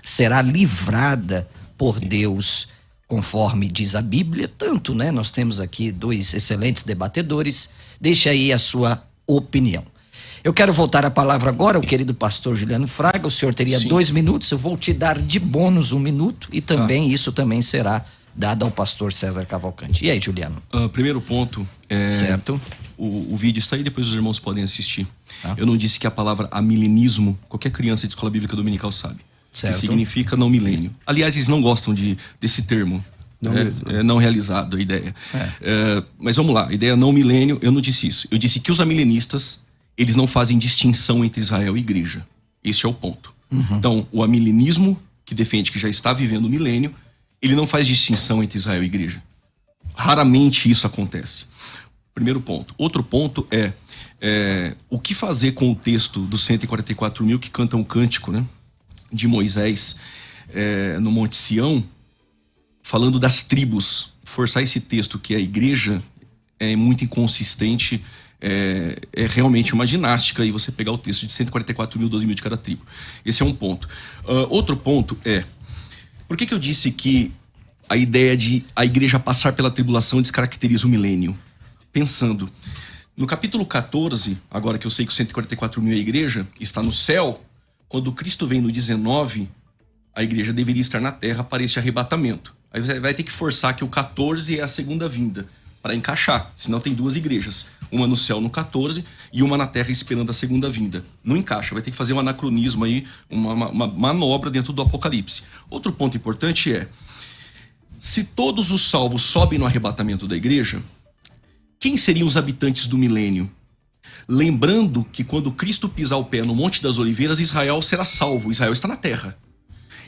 [SPEAKER 3] será livrada por Deus, conforme diz a Bíblia? Tanto, né? Nós temos aqui dois excelentes debatedores. Deixa aí a sua opinião. Eu quero voltar a palavra agora ao querido pastor Juliano Fraga. O senhor teria 2 minutos, eu vou te dar de bônus 1 minuto e também isso também será dado ao pastor César Cavalcante. E aí, Juliano?
[SPEAKER 4] Primeiro ponto,
[SPEAKER 3] certo.
[SPEAKER 4] O vídeo está aí, depois os irmãos podem assistir. Eu não disse que a palavra amilenismo, qualquer criança de escola bíblica dominical sabe.
[SPEAKER 3] Certo.
[SPEAKER 4] Que significa não milênio. Aliás, eles não gostam desse termo. Não realizado, a ideia. Mas vamos lá, a ideia não milênio, eu não disse isso. Eu disse que os amilenistas, eles não fazem distinção entre Israel e igreja. Esse é o ponto. Então, o amilenismo, que defende que já está vivendo o milênio, ele não faz distinção entre Israel e igreja. Raramente isso acontece. Primeiro ponto. Outro ponto é o que fazer com o texto dos 144 mil que cantam um cântico, né, de Moisés no Monte Sião, falando das tribos. Forçar esse texto, que é a igreja, é muito inconsistente, é realmente uma ginástica, e você pegar o texto de 144 mil, 12 mil de cada tribo. Esse é um ponto. Outro ponto é, por que eu disse que a ideia de a igreja passar pela tribulação descaracteriza o milênio? Pensando, no capítulo 14, agora que eu sei que os 144 mil é a igreja, está no céu, quando Cristo vem no 19, a igreja deveria estar na terra para esse arrebatamento. Aí você vai ter que forçar que o 14 é a segunda vinda, para encaixar, senão tem 2 igrejas, uma no céu no 14 e uma na terra esperando a segunda vinda. Não encaixa, vai ter que fazer um anacronismo aí, uma manobra dentro do Apocalipse. Outro ponto importante é, se todos os salvos sobem no arrebatamento da igreja, quem seriam os habitantes do milênio? Lembrando que quando Cristo pisar o pé no Monte das Oliveiras, Israel será salvo, Israel está na terra.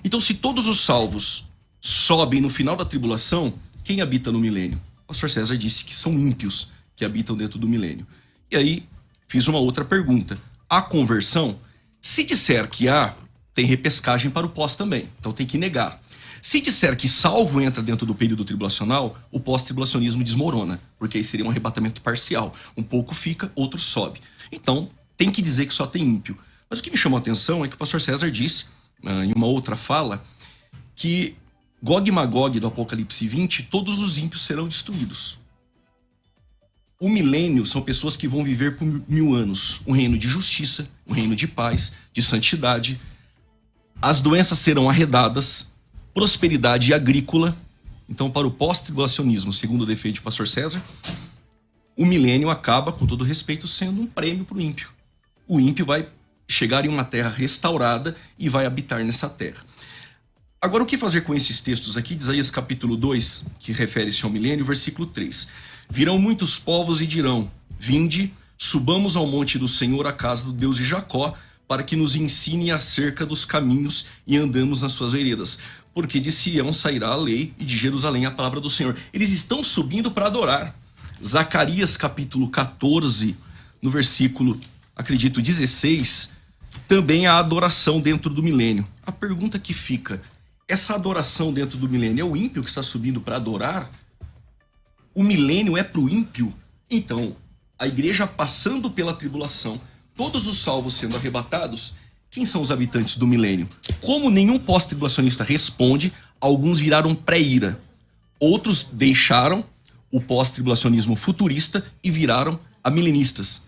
[SPEAKER 4] Então, se todos os salvos sobem no final da tribulação, quem habita no milênio? O pastor César disse que são ímpios que habitam dentro do milênio. E aí, fiz uma outra pergunta. A conversão, se disser que há, tem repescagem para o pós também. Então tem que negar. Se disser que salvo entra dentro do período tribulacional, o pós-tribulacionismo desmorona, porque aí seria um arrebatamento parcial. Um pouco fica, outro sobe. Então, tem que dizer que só tem ímpio. Mas o que me chamou a atenção é que o pastor César disse, em uma outra fala, que Gog e Magog do Apocalipse 20, todos os ímpios serão destruídos. O milênio são pessoas que vão viver por 1000 anos. Um reino de justiça, um reino de paz, de santidade. As doenças serão arredadas, prosperidade agrícola. Então, para o pós-tribulacionismo, segundo o defeito de pastor César, o milênio acaba, com todo respeito, sendo um prêmio para o ímpio. O ímpio vai chegar em uma terra restaurada e vai habitar nessa terra. Agora, o que fazer com esses textos aqui? De Isaías capítulo 2, que refere-se ao milênio, versículo 3. Virão muitos povos e dirão, vinde, subamos ao monte do Senhor, a casa do Deus de Jacó, para que nos ensine acerca dos caminhos e andamos nas suas veredas. Porque de Sião sairá a lei e de Jerusalém a palavra do Senhor. Eles estão subindo para adorar. Zacarias capítulo 14, no versículo, acredito, 16, também há adoração dentro do milênio. A pergunta que fica, essa adoração dentro do milênio é o ímpio que está subindo para adorar? O milênio é para o ímpio? Então, a igreja passando pela tribulação, todos os salvos sendo arrebatados, quem são os habitantes do milênio? Como nenhum pós-tribulacionista responde, alguns viraram pré-ira. Outros deixaram o pós-tribulacionismo futurista e viraram a milenistas.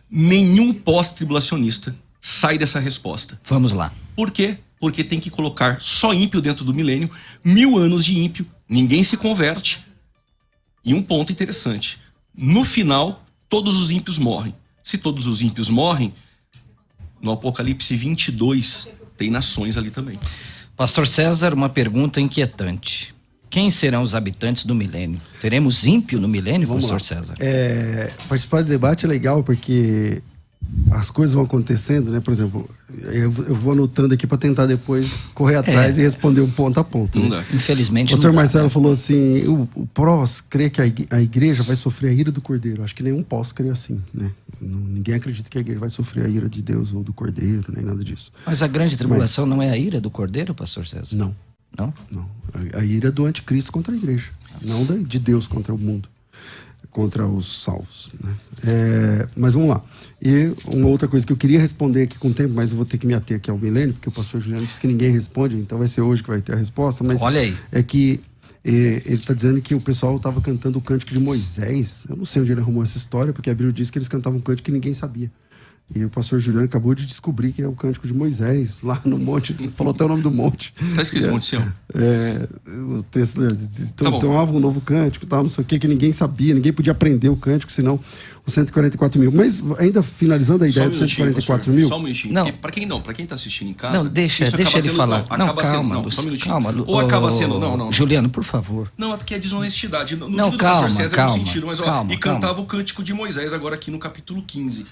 [SPEAKER 4] Nenhum pós-tribulacionista sai dessa resposta.
[SPEAKER 3] Vamos lá.
[SPEAKER 4] Por quê? Porque tem que colocar só ímpio dentro do milênio, 1000 anos de ímpio, ninguém se converte. E um ponto interessante, no final, todos os ímpios morrem. Se todos os ímpios morrem, no Apocalipse 22, tem nações ali também.
[SPEAKER 3] Pastor César, uma pergunta inquietante. Quem serão os habitantes do milênio? Teremos ímpio no milênio,
[SPEAKER 5] Vamos
[SPEAKER 3] pastor
[SPEAKER 5] lá.
[SPEAKER 3] César?
[SPEAKER 5] Participar do debate é legal porque as coisas vão acontecendo, né? Por exemplo, eu vou anotando aqui para tentar depois correr atrás e responder um ponto a ponto.
[SPEAKER 4] Não
[SPEAKER 5] né?
[SPEAKER 4] dá.
[SPEAKER 3] Infelizmente
[SPEAKER 5] O pastor
[SPEAKER 3] não dá,
[SPEAKER 5] Marcelo
[SPEAKER 3] né?
[SPEAKER 5] falou assim, o prós crê que a igreja vai sofrer a ira do cordeiro. Acho que nenhum pós crê assim, né? Ninguém acredita que a igreja vai sofrer a ira de Deus ou do cordeiro, nem nada disso.
[SPEAKER 3] Mas a grande tribulação não é a ira do cordeiro, pastor César?
[SPEAKER 5] Não.
[SPEAKER 3] Não?
[SPEAKER 5] Não. A ira do anticristo contra a igreja. Não de Deus contra o mundo. Contra os salvos. Né? Mas vamos lá. E uma outra coisa que eu queria responder aqui com o tempo, mas eu vou ter que me ater aqui ao milênio, porque o pastor Juliano disse que ninguém responde, então vai ser hoje que vai ter a resposta. Mas
[SPEAKER 3] olha aí.
[SPEAKER 5] É que ele está dizendo que o pessoal estava cantando o cântico de Moisés. Eu não sei onde ele arrumou essa história, porque a Bíblia diz que eles cantavam um cântico que ninguém sabia. E o pastor Juliano acabou de descobrir que é o cântico de Moisés, lá no monte. Falou até o nome do monte.
[SPEAKER 4] Tá escrito Monte Sião.
[SPEAKER 5] O texto tomavam um novo cântico, tal, não sei o que ninguém sabia, ninguém podia aprender o cântico, senão os 144 mil. Mas ainda finalizando a ideia dos 144 mil.
[SPEAKER 4] Só um minutinho.
[SPEAKER 3] Não.
[SPEAKER 4] Pra quem tá assistindo em casa.
[SPEAKER 3] Não, deixa
[SPEAKER 4] isso
[SPEAKER 3] ele
[SPEAKER 4] acaba sendo,
[SPEAKER 3] falar.
[SPEAKER 4] Não, acaba sendo,
[SPEAKER 3] calma,
[SPEAKER 4] não, só um minutinho.
[SPEAKER 3] calma,
[SPEAKER 4] Ou acaba sendo. Não.
[SPEAKER 3] Juliano, por favor.
[SPEAKER 4] Não, é porque é desonestidade. Não
[SPEAKER 3] Não,
[SPEAKER 4] digo do
[SPEAKER 3] calma,
[SPEAKER 4] pastor César
[SPEAKER 3] calma,
[SPEAKER 4] no sentido, mas
[SPEAKER 3] calma,
[SPEAKER 4] cantava o cântico de Moisés agora aqui no capítulo 15.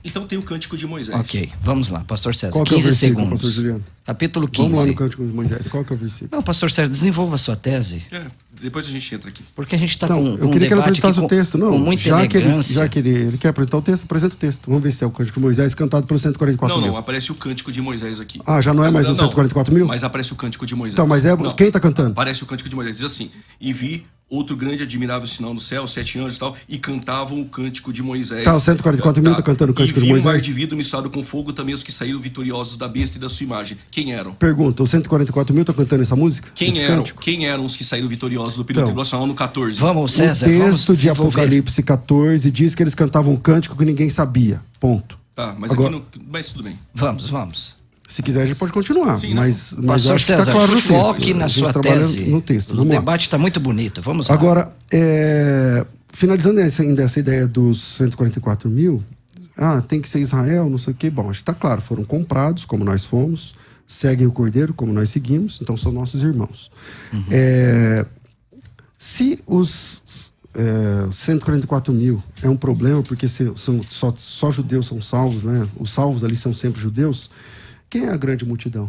[SPEAKER 4] Então tem o cântico de Moisés.
[SPEAKER 3] Ok, vamos lá, pastor César.
[SPEAKER 5] Qual que é o
[SPEAKER 3] 15
[SPEAKER 5] versículo,
[SPEAKER 3] segundos.
[SPEAKER 5] pastor Juliano?
[SPEAKER 3] Capítulo 15.
[SPEAKER 5] Vamos lá no cântico de Moisés. Qual que é o versículo?
[SPEAKER 3] Não, pastor César, desenvolva a sua tese.
[SPEAKER 4] Depois a gente entra aqui.
[SPEAKER 3] Porque a gente está
[SPEAKER 5] Não,
[SPEAKER 3] com
[SPEAKER 5] eu queria que ele
[SPEAKER 3] debate
[SPEAKER 5] apresentasse
[SPEAKER 3] aqui
[SPEAKER 5] o texto. Não,
[SPEAKER 3] com muita
[SPEAKER 5] já que
[SPEAKER 3] elegância.
[SPEAKER 5] ele quer apresentar o texto, apresenta o texto. Vamos ver se é o cântico de Moisés cantado pelos 144 mil.
[SPEAKER 4] Não, aparece o cântico de Moisés aqui.
[SPEAKER 5] Ah, já não é mais os 144 mil?
[SPEAKER 4] Mas aparece o cântico de Moisés.
[SPEAKER 5] Então, mas quem está cantando?
[SPEAKER 4] Aparece o cântico de Moisés. Diz assim, e vi outro grande e admirável sinal no céu, 7 anjos e tal, e cantavam o cântico de Moisés.
[SPEAKER 5] Tá, os 144 mil tá cantando o cântico de Moisés?
[SPEAKER 4] E vi um mar de vidro misturado com fogo, também os que saíram vitoriosos da besta e da sua imagem. Quem eram?
[SPEAKER 5] Pergunta, os 144 mil estão cantando essa música? Esse cântico?
[SPEAKER 4] Quem eram os que saíram vitoriosos do período tribulacional no 14?
[SPEAKER 3] Vamos, César,
[SPEAKER 5] o texto
[SPEAKER 3] vamos
[SPEAKER 5] de Apocalipse 14 diz que eles cantavam um cântico que ninguém sabia. Ponto.
[SPEAKER 4] Tá, mas
[SPEAKER 5] agora,
[SPEAKER 4] aqui mas tudo bem.
[SPEAKER 3] Vamos.
[SPEAKER 5] Se quiser, a gente pode continuar.
[SPEAKER 4] Sim,
[SPEAKER 5] mas
[SPEAKER 3] pastor
[SPEAKER 5] acho que
[SPEAKER 3] César,
[SPEAKER 5] está claro no texto.
[SPEAKER 3] foque na sua tese.
[SPEAKER 5] No texto.
[SPEAKER 3] O debate está muito bonito. Vamos lá.
[SPEAKER 5] Agora, finalizando ainda essa ideia dos 144 mil, tem que ser Israel, não sei o quê. Bom, acho que está claro. Foram comprados, como nós fomos, seguem o Cordeiro, como nós seguimos, então são nossos irmãos.
[SPEAKER 3] Uhum.
[SPEAKER 5] Se os 144 mil é um problema, porque só judeus são salvos, né? Os salvos ali são sempre judeus. Quem é a grande multidão?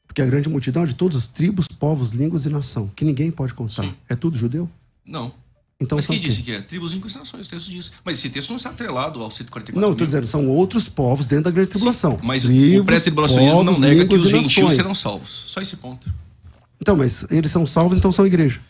[SPEAKER 5] Porque a grande multidão é de todas as tribos, povos, línguas e nação, que ninguém pode contar.
[SPEAKER 4] Sim.
[SPEAKER 5] É tudo judeu?
[SPEAKER 4] Não.
[SPEAKER 5] Então,
[SPEAKER 4] mas
[SPEAKER 5] são
[SPEAKER 4] quem
[SPEAKER 5] quê?
[SPEAKER 4] disse que é? Tribos, línguas e nações, o texto diz. Mas esse texto não está atrelado ao 144
[SPEAKER 5] Não,
[SPEAKER 4] mil.
[SPEAKER 5] estou dizendo, são outros povos dentro da grande tribulação.
[SPEAKER 4] Sim, mas
[SPEAKER 5] tribos,
[SPEAKER 4] o pré-tribulacionismo não nega que
[SPEAKER 5] línguas
[SPEAKER 4] os
[SPEAKER 5] e
[SPEAKER 4] gentios
[SPEAKER 5] nações.
[SPEAKER 4] serão salvos. Só esse ponto.
[SPEAKER 5] Então, mas eles são salvos, então são igreja.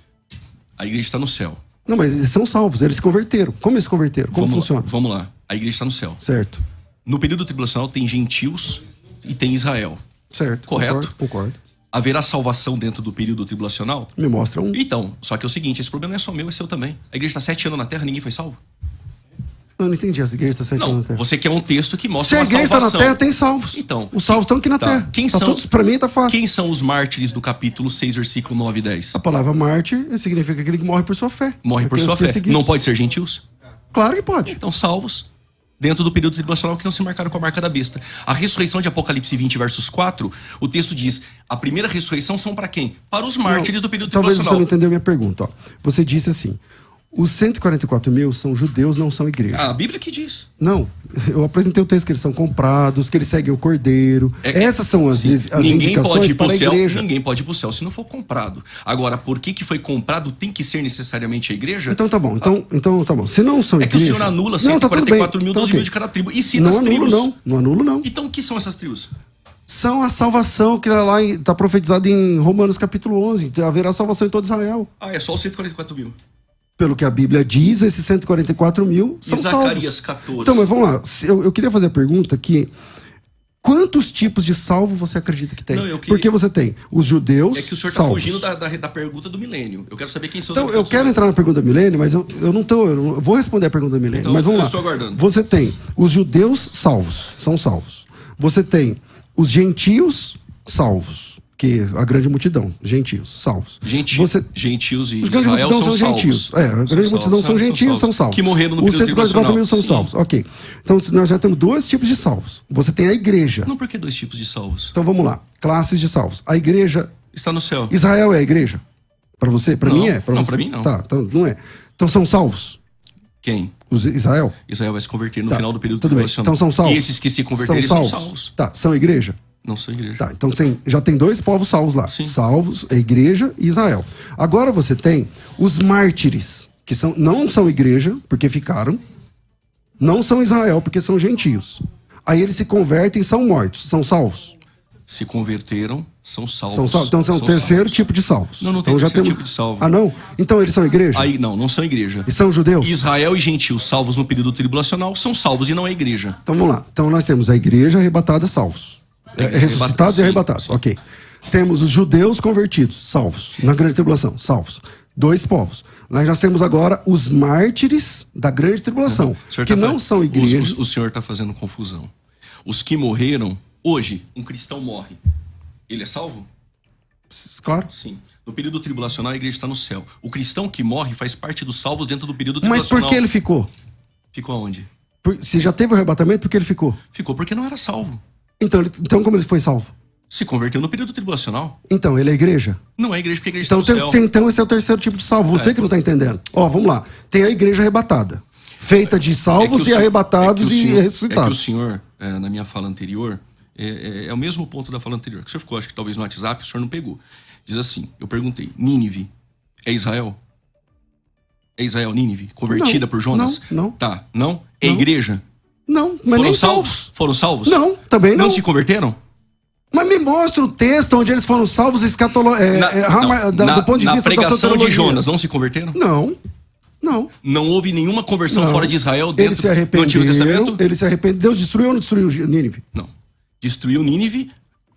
[SPEAKER 4] A igreja está no céu.
[SPEAKER 5] Não, mas eles são salvos, eles se converteram. Como eles se converteram? Como funciona?
[SPEAKER 4] Vamos lá. A igreja está no céu.
[SPEAKER 5] Certo.
[SPEAKER 4] No período tribulacional tem gentios e tem Israel.
[SPEAKER 5] Certo.
[SPEAKER 4] Correto?
[SPEAKER 5] Concordo.
[SPEAKER 4] Haverá salvação dentro do período tribulacional?
[SPEAKER 5] Me mostra um.
[SPEAKER 4] Então, só que é o seguinte, esse problema não é só meu, é seu também. A igreja está 7 anos na Terra, ninguém foi salvo?
[SPEAKER 5] Eu não entendi, as igrejas estão 7 anos na Terra.
[SPEAKER 4] Você quer um texto que
[SPEAKER 5] Se
[SPEAKER 4] mostra
[SPEAKER 5] a
[SPEAKER 4] uma
[SPEAKER 5] igreja está
[SPEAKER 4] salvação.
[SPEAKER 5] na Terra, tem salvos.
[SPEAKER 4] Então,
[SPEAKER 5] os salvos estão aqui na Terra.
[SPEAKER 4] Quem
[SPEAKER 5] tá
[SPEAKER 4] são?
[SPEAKER 5] Todos, pra mim tá fácil.
[SPEAKER 4] Quem são os mártires do capítulo 6, versículo 9 e 10?
[SPEAKER 5] A palavra mártir significa aquele que morre por sua fé.
[SPEAKER 4] Morre por sua fé. Não pode ser gentios?
[SPEAKER 5] Claro que pode.
[SPEAKER 4] Então, salvos dentro do período tribulacional que não se marcaram com a marca da besta. A ressurreição de Apocalipse 20, versos 4, o texto diz, a primeira ressurreição são para quem? Para os mártires do período
[SPEAKER 5] Talvez
[SPEAKER 4] tribulacional.
[SPEAKER 5] você não entendeu minha pergunta. Ó. Você disse assim, os 144 mil são judeus, não são igreja.
[SPEAKER 4] A Bíblia que diz.
[SPEAKER 5] Não, eu apresentei o texto que eles são comprados, que eles seguem o Cordeiro. Essas são as indicações para a igreja.
[SPEAKER 4] Ninguém pode ir para o céu se não for comprado. Agora, por que foi comprado tem que ser necessariamente a igreja?
[SPEAKER 5] Então tá bom, então tá bom. Se não são igreja...
[SPEAKER 4] É que o senhor anula 144 mil, 12 mil de cada tribo e cita as tribos.
[SPEAKER 5] Não anulo não.
[SPEAKER 4] Então o que são essas tribos?
[SPEAKER 5] São a salvação que lá está profetizada em Romanos capítulo 11. Haverá salvação em todo Israel.
[SPEAKER 4] É só os 144 mil.
[SPEAKER 5] Pelo que a Bíblia diz, esses 144 mil são salvos.
[SPEAKER 4] Zacarias 14.
[SPEAKER 5] Então, mas vamos lá. Eu queria fazer a pergunta que quantos tipos de salvo você acredita que tem?
[SPEAKER 4] Não, eu queria-
[SPEAKER 5] Porque você tem os judeus
[SPEAKER 4] É que o senhor está
[SPEAKER 5] salvos.
[SPEAKER 4] fugindo da pergunta do milênio. Eu quero saber quem são os
[SPEAKER 5] Então, eu
[SPEAKER 4] habitantes
[SPEAKER 5] quero
[SPEAKER 4] do
[SPEAKER 5] entrar na pergunta do milênio, mas eu não vou responder a pergunta do milênio.
[SPEAKER 4] Então,
[SPEAKER 5] mas vamos
[SPEAKER 4] eu
[SPEAKER 5] lá.
[SPEAKER 4] estou aguardando.
[SPEAKER 5] Você tem os judeus salvos, são salvos. Você tem os gentios salvos, que é a grande multidão, gentios, salvos.
[SPEAKER 4] Gentios e
[SPEAKER 5] Os grandes
[SPEAKER 4] Israel
[SPEAKER 5] multidão
[SPEAKER 4] são
[SPEAKER 5] são gentios.
[SPEAKER 4] salvos.
[SPEAKER 5] A grande multidão são gentios, são salvos.
[SPEAKER 4] Que morreram no
[SPEAKER 5] Os
[SPEAKER 4] período
[SPEAKER 5] 144 mil são
[SPEAKER 4] tribulacional.
[SPEAKER 5] salvos. Ok. Então, nós já temos dois tipos de salvos. Você tem a igreja.
[SPEAKER 4] Não, por que dois tipos de salvos?
[SPEAKER 5] Então, vamos lá. Classes de salvos. A igreja...
[SPEAKER 4] Está no céu.
[SPEAKER 5] É a igreja? Para você? Para
[SPEAKER 4] Não.
[SPEAKER 5] mim é?
[SPEAKER 4] Não,
[SPEAKER 5] você?
[SPEAKER 4] pra mim não.
[SPEAKER 5] Tá, então não é. Então são salvos?
[SPEAKER 4] Quem?
[SPEAKER 5] Os Israel?
[SPEAKER 4] Israel vai se converter no
[SPEAKER 5] Tá,
[SPEAKER 4] final do período
[SPEAKER 5] tudo bem.
[SPEAKER 4] tribulacional.
[SPEAKER 5] Então são salvos?
[SPEAKER 4] E esses que se converterem são salvos.
[SPEAKER 5] Tá, são igreja?
[SPEAKER 4] Não são igreja.
[SPEAKER 5] Tá, então já tem dois povos salvos lá.
[SPEAKER 4] Sim.
[SPEAKER 5] Salvos, a igreja e Israel. Agora você tem os mártires, que não são igreja, porque ficaram. Não são Israel, porque são gentios. Aí eles se convertem e são mortos. São salvos?
[SPEAKER 4] Se converteram, são salvos.
[SPEAKER 5] São salvos. Então são o terceiro tipo de salvos.
[SPEAKER 4] Não
[SPEAKER 5] então
[SPEAKER 4] tem
[SPEAKER 5] já
[SPEAKER 4] terceiro
[SPEAKER 5] temos...
[SPEAKER 4] tipo de salvo.
[SPEAKER 5] Ah, não? Então eles são igreja?
[SPEAKER 4] Aí não são igreja.
[SPEAKER 5] E são judeus?
[SPEAKER 4] Israel e gentios salvos no período tribulacional são salvos e não é igreja.
[SPEAKER 5] Então vamos lá. Então nós temos a igreja arrebatada, salvos. Ressuscitados e arrebatados.
[SPEAKER 4] Sim.
[SPEAKER 5] Ok. Temos os judeus convertidos, salvos. Na grande tribulação, salvos. Dois povos. Nós temos agora os mártires da grande tribulação, que não são igrejas.
[SPEAKER 4] O senhor está fazendo confusão. Os que morreram, hoje, um cristão morre. Ele é salvo?
[SPEAKER 5] Claro.
[SPEAKER 4] Sim. No período tribulacional, a igreja está no céu. O cristão que morre faz parte dos salvos dentro do período
[SPEAKER 5] Mas
[SPEAKER 4] tribulacional.
[SPEAKER 5] por que ele ficou?
[SPEAKER 4] Ficou aonde?
[SPEAKER 5] Se já teve o arrebatamento, por que ele ficou?
[SPEAKER 4] Ficou porque não era salvo.
[SPEAKER 5] Então como ele foi salvo?
[SPEAKER 4] Se converteu no período tribulacional.
[SPEAKER 5] Então, ele é igreja?
[SPEAKER 4] Não é igreja, porque a igreja
[SPEAKER 5] Então,
[SPEAKER 4] está no céu.
[SPEAKER 5] então esse é o terceiro tipo de salvo. Você que não está entendendo. Ó, vamos lá. Tem a igreja arrebatada. Feita de salvos e arrebatados e ressuscitados.
[SPEAKER 4] É que o senhor, na minha fala anterior, é o mesmo ponto da fala anterior. Que o senhor ficou, acho que talvez no WhatsApp, o senhor não pegou. Diz assim, eu perguntei, Nínive é Israel? É Israel, Nínive, convertida por Jonas?
[SPEAKER 5] Não.
[SPEAKER 4] Tá, não? É igreja?
[SPEAKER 5] Não, mas nem salvos.
[SPEAKER 4] Foram salvos?
[SPEAKER 5] Não, também não.
[SPEAKER 4] Não se converteram?
[SPEAKER 5] Mas me mostra o texto onde eles foram salvos do ponto de vista da
[SPEAKER 4] pregação de
[SPEAKER 5] soteriologia.
[SPEAKER 4] Jonas, não se converteram?
[SPEAKER 5] Não.
[SPEAKER 4] Não houve nenhuma conversão fora de Israel dentro
[SPEAKER 5] Eles se
[SPEAKER 4] do Antigo Testamento?
[SPEAKER 5] Eles se arrependeram. Deus destruiu ou não destruiu Nínive?
[SPEAKER 4] Não. Destruiu Nínive,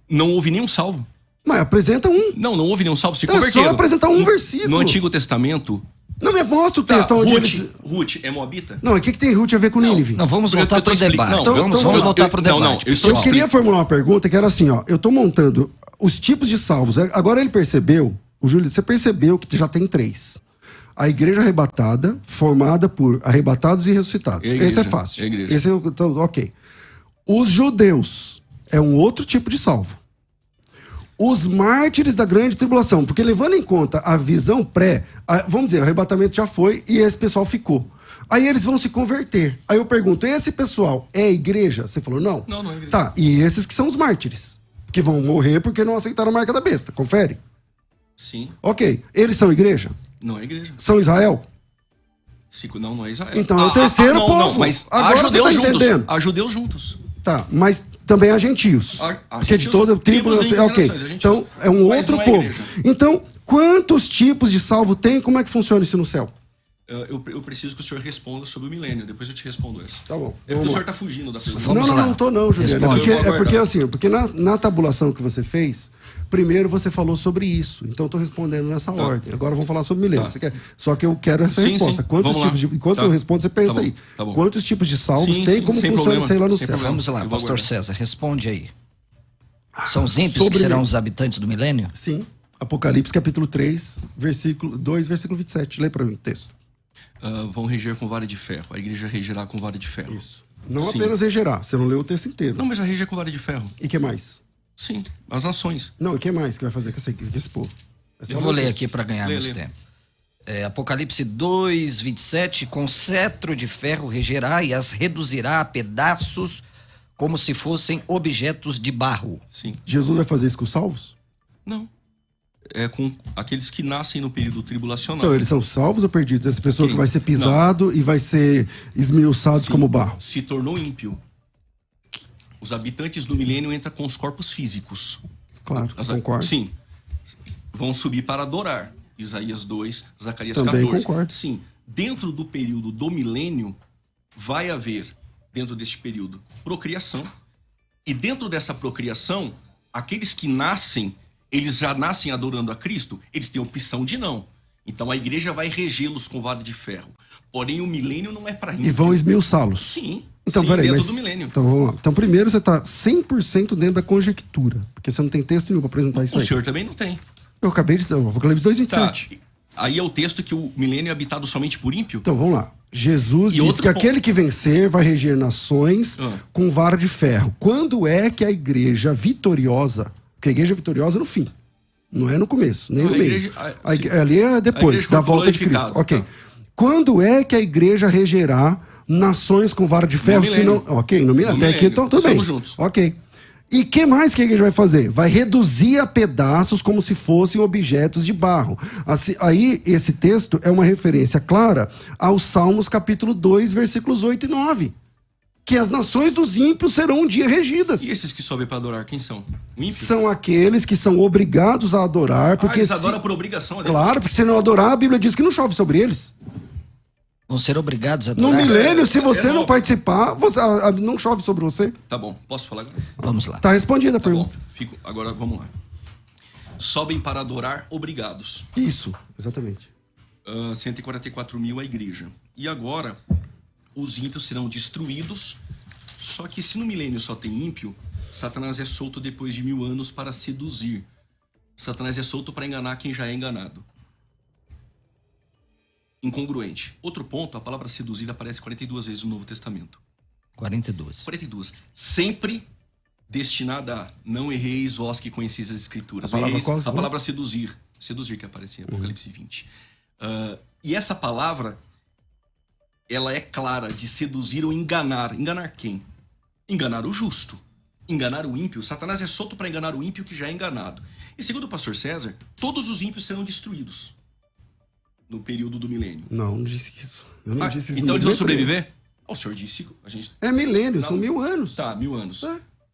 [SPEAKER 4] não houve nenhum salvo.
[SPEAKER 5] Mas apresenta um.
[SPEAKER 4] Não houve nenhum salvo, se
[SPEAKER 5] Então
[SPEAKER 4] converteram.
[SPEAKER 5] É só apresentar um versículo.
[SPEAKER 4] No Antigo Testamento...
[SPEAKER 5] Não me mostra o texto onde
[SPEAKER 4] Ruth é moabita?
[SPEAKER 5] Não, o que tem Ruth a ver com Nínive?
[SPEAKER 3] Não, vamos voltar para o debate. Vamos voltar para o debate.
[SPEAKER 5] Eu queria formular uma pergunta que era assim, ó. Eu estou montando os tipos de salvos. Agora ele percebeu, o Júlio, você percebeu que já tem 3. A igreja arrebatada, formada por arrebatados e ressuscitados. Esse é fácil. Esse é ok. Os judeus é um outro tipo de salvo. Os mártires da grande tribulação, porque levando em conta a visão vamos dizer, o arrebatamento já foi e esse pessoal ficou. Aí eles vão se converter. Aí eu pergunto, esse pessoal é igreja? Você falou, não.
[SPEAKER 4] Não é igreja.
[SPEAKER 5] Tá, e esses que são os mártires, que vão morrer porque não aceitaram a marca da besta. Confere?
[SPEAKER 4] Sim.
[SPEAKER 5] Ok. Eles são igreja?
[SPEAKER 4] Não é igreja.
[SPEAKER 5] São Israel?
[SPEAKER 4] Não é Israel.
[SPEAKER 5] Então é o terceiro povo.
[SPEAKER 4] Não, mas
[SPEAKER 5] agora
[SPEAKER 4] há judeus
[SPEAKER 5] você tá
[SPEAKER 4] juntos.
[SPEAKER 5] entendendo.
[SPEAKER 4] Há judeus juntos.
[SPEAKER 5] Tá, mas também há gentios. Porque de toda tribo... Ok, então é um outro povo. Então, quantos tipos de salvo tem? Como é que funciona isso no céu?
[SPEAKER 4] Eu preciso que o senhor responda sobre o milênio. Depois eu te respondo essa.
[SPEAKER 5] Tá bom.
[SPEAKER 4] É porque o senhor está fugindo da pergunta.
[SPEAKER 5] Não tô não, Juliano. Porque na tabulação que você fez, primeiro você falou sobre isso. Então eu tô respondendo nessa ordem. Agora vamos falar sobre o milênio. Você quer? Só que eu quero essa resposta. Quantos tipos de... Enquanto eu respondo, você pensa aí. Quantos tipos de salvos tem? Como funciona isso aí lá no céu?
[SPEAKER 3] Vamos lá, pastor César, responde aí. São os ímpios que serão os habitantes do milênio?
[SPEAKER 5] Sim. Apocalipse capítulo 3, versículo 2, versículo 27. Lê para mim o texto.
[SPEAKER 4] Vão reger com vara de ferro. A igreja regerá com vara de ferro.
[SPEAKER 5] Isso. Não apenas regerá. Você não leu o texto inteiro.
[SPEAKER 4] Não, mas a reger com vara de ferro.
[SPEAKER 5] E que mais?
[SPEAKER 4] Sim, as nações.
[SPEAKER 5] Não, e que mais que vai fazer com esse povo?
[SPEAKER 3] Eu vou ler aqui para ganharmos tempo. Apocalipse 2, 27. Com cetro de ferro regerá e as reduzirá a pedaços como se fossem objetos de barro.
[SPEAKER 4] Sim.
[SPEAKER 5] Jesus vai fazer isso com os salvos?
[SPEAKER 4] Não. É com aqueles que nascem no período tribulacional.
[SPEAKER 5] Então, eles são salvos ou perdidos? Essa pessoa que vai ser pisado e vai ser esmiuçado como barro.
[SPEAKER 4] Se tornou ímpio. Os habitantes do milênio entram com os corpos físicos.
[SPEAKER 5] Claro, concordo.
[SPEAKER 4] Sim. Vão subir para adorar. Isaías 2, Zacarias
[SPEAKER 5] Também
[SPEAKER 4] 14.
[SPEAKER 5] Concordo.
[SPEAKER 4] Sim. Dentro do período do milênio, vai haver, dentro deste período, procriação. E dentro dessa procriação, aqueles que nascem, eles já nascem adorando a Cristo, eles têm a opção de não. Então a igreja vai regê-los com vara de ferro. Porém, o milênio não é para ímpio.
[SPEAKER 5] E vão esmiuçá-los.
[SPEAKER 4] Sim,
[SPEAKER 5] então,
[SPEAKER 4] sim,
[SPEAKER 5] peraí,
[SPEAKER 4] dentro
[SPEAKER 5] mas,
[SPEAKER 4] do milênio.
[SPEAKER 5] Então, vamos lá. Então, primeiro você está 100% dentro da conjectura. Porque você não tem texto nenhum para apresentar isso
[SPEAKER 4] O
[SPEAKER 5] aí.
[SPEAKER 4] senhor também não tem.
[SPEAKER 5] Eu acabei de... Apocalipse 2:27.
[SPEAKER 4] Tá. Aí é o texto que o milênio é habitado somente por ímpio?
[SPEAKER 5] Então, vamos lá. Jesus diz que aquele que vencer vai reger nações com vara de ferro. Quando é que a igreja vitoriosa... Porque a igreja é vitoriosa no fim. Não é no começo, nem no meio. Ali é depois, da volta de Cristo. Ok. Tá. Quando é que a igreja regerá nações com vara de ferro? Se não... Ok, no milênio. Até aqui, então, tudo bem.
[SPEAKER 4] Juntos.
[SPEAKER 5] Ok. E que mais que a igreja vai fazer? Vai reduzir a pedaços como se fossem objetos de barro. Assim, aí, esse texto é uma referência clara aos Salmos capítulo 2, versículos 8 e 9. Que as nações dos ímpios serão um dia regidas.
[SPEAKER 4] E esses que sobem para adorar, quem são? Ímpios?
[SPEAKER 5] São aqueles que são obrigados a adorar. Porque
[SPEAKER 4] eles adoram por obrigação.
[SPEAKER 5] Claro, porque se não adorar, a Bíblia diz que não chove sobre eles.
[SPEAKER 3] Vão ser obrigados a adorar.
[SPEAKER 5] No milênio, se você não participar, não chove sobre você.
[SPEAKER 4] Tá bom, posso falar agora?
[SPEAKER 3] Vamos lá.
[SPEAKER 5] Tá respondida a pergunta.
[SPEAKER 4] Agora, vamos lá. Sobem para adorar obrigados.
[SPEAKER 5] Isso, exatamente.
[SPEAKER 4] 144 mil a igreja. E agora, os ímpios serão destruídos. Só que se no milênio só tem ímpio, Satanás é solto depois de 1000 anos para seduzir. Satanás é solto para enganar quem já é enganado. Incongruente. Outro ponto, a palavra seduzir aparece 42 vezes no Novo Testamento. 42. Sempre destinada a não erreis vós que conheceis as Escrituras. A palavra seduzir. Seduzir que aparece em Apocalipse 20. E essa palavra, ela é clara de seduzir ou enganar. Enganar quem? Enganar o justo. Enganar o ímpio. Satanás é solto para enganar o ímpio que já é enganado. E segundo o pastor César, todos os ímpios serão destruídos no período do milênio.
[SPEAKER 5] Não disse isso. Eu não disse isso.
[SPEAKER 4] Então eles vão sobreviver? O senhor disse...
[SPEAKER 5] É milênio, são 1000 anos.
[SPEAKER 4] Tá, 1000 anos.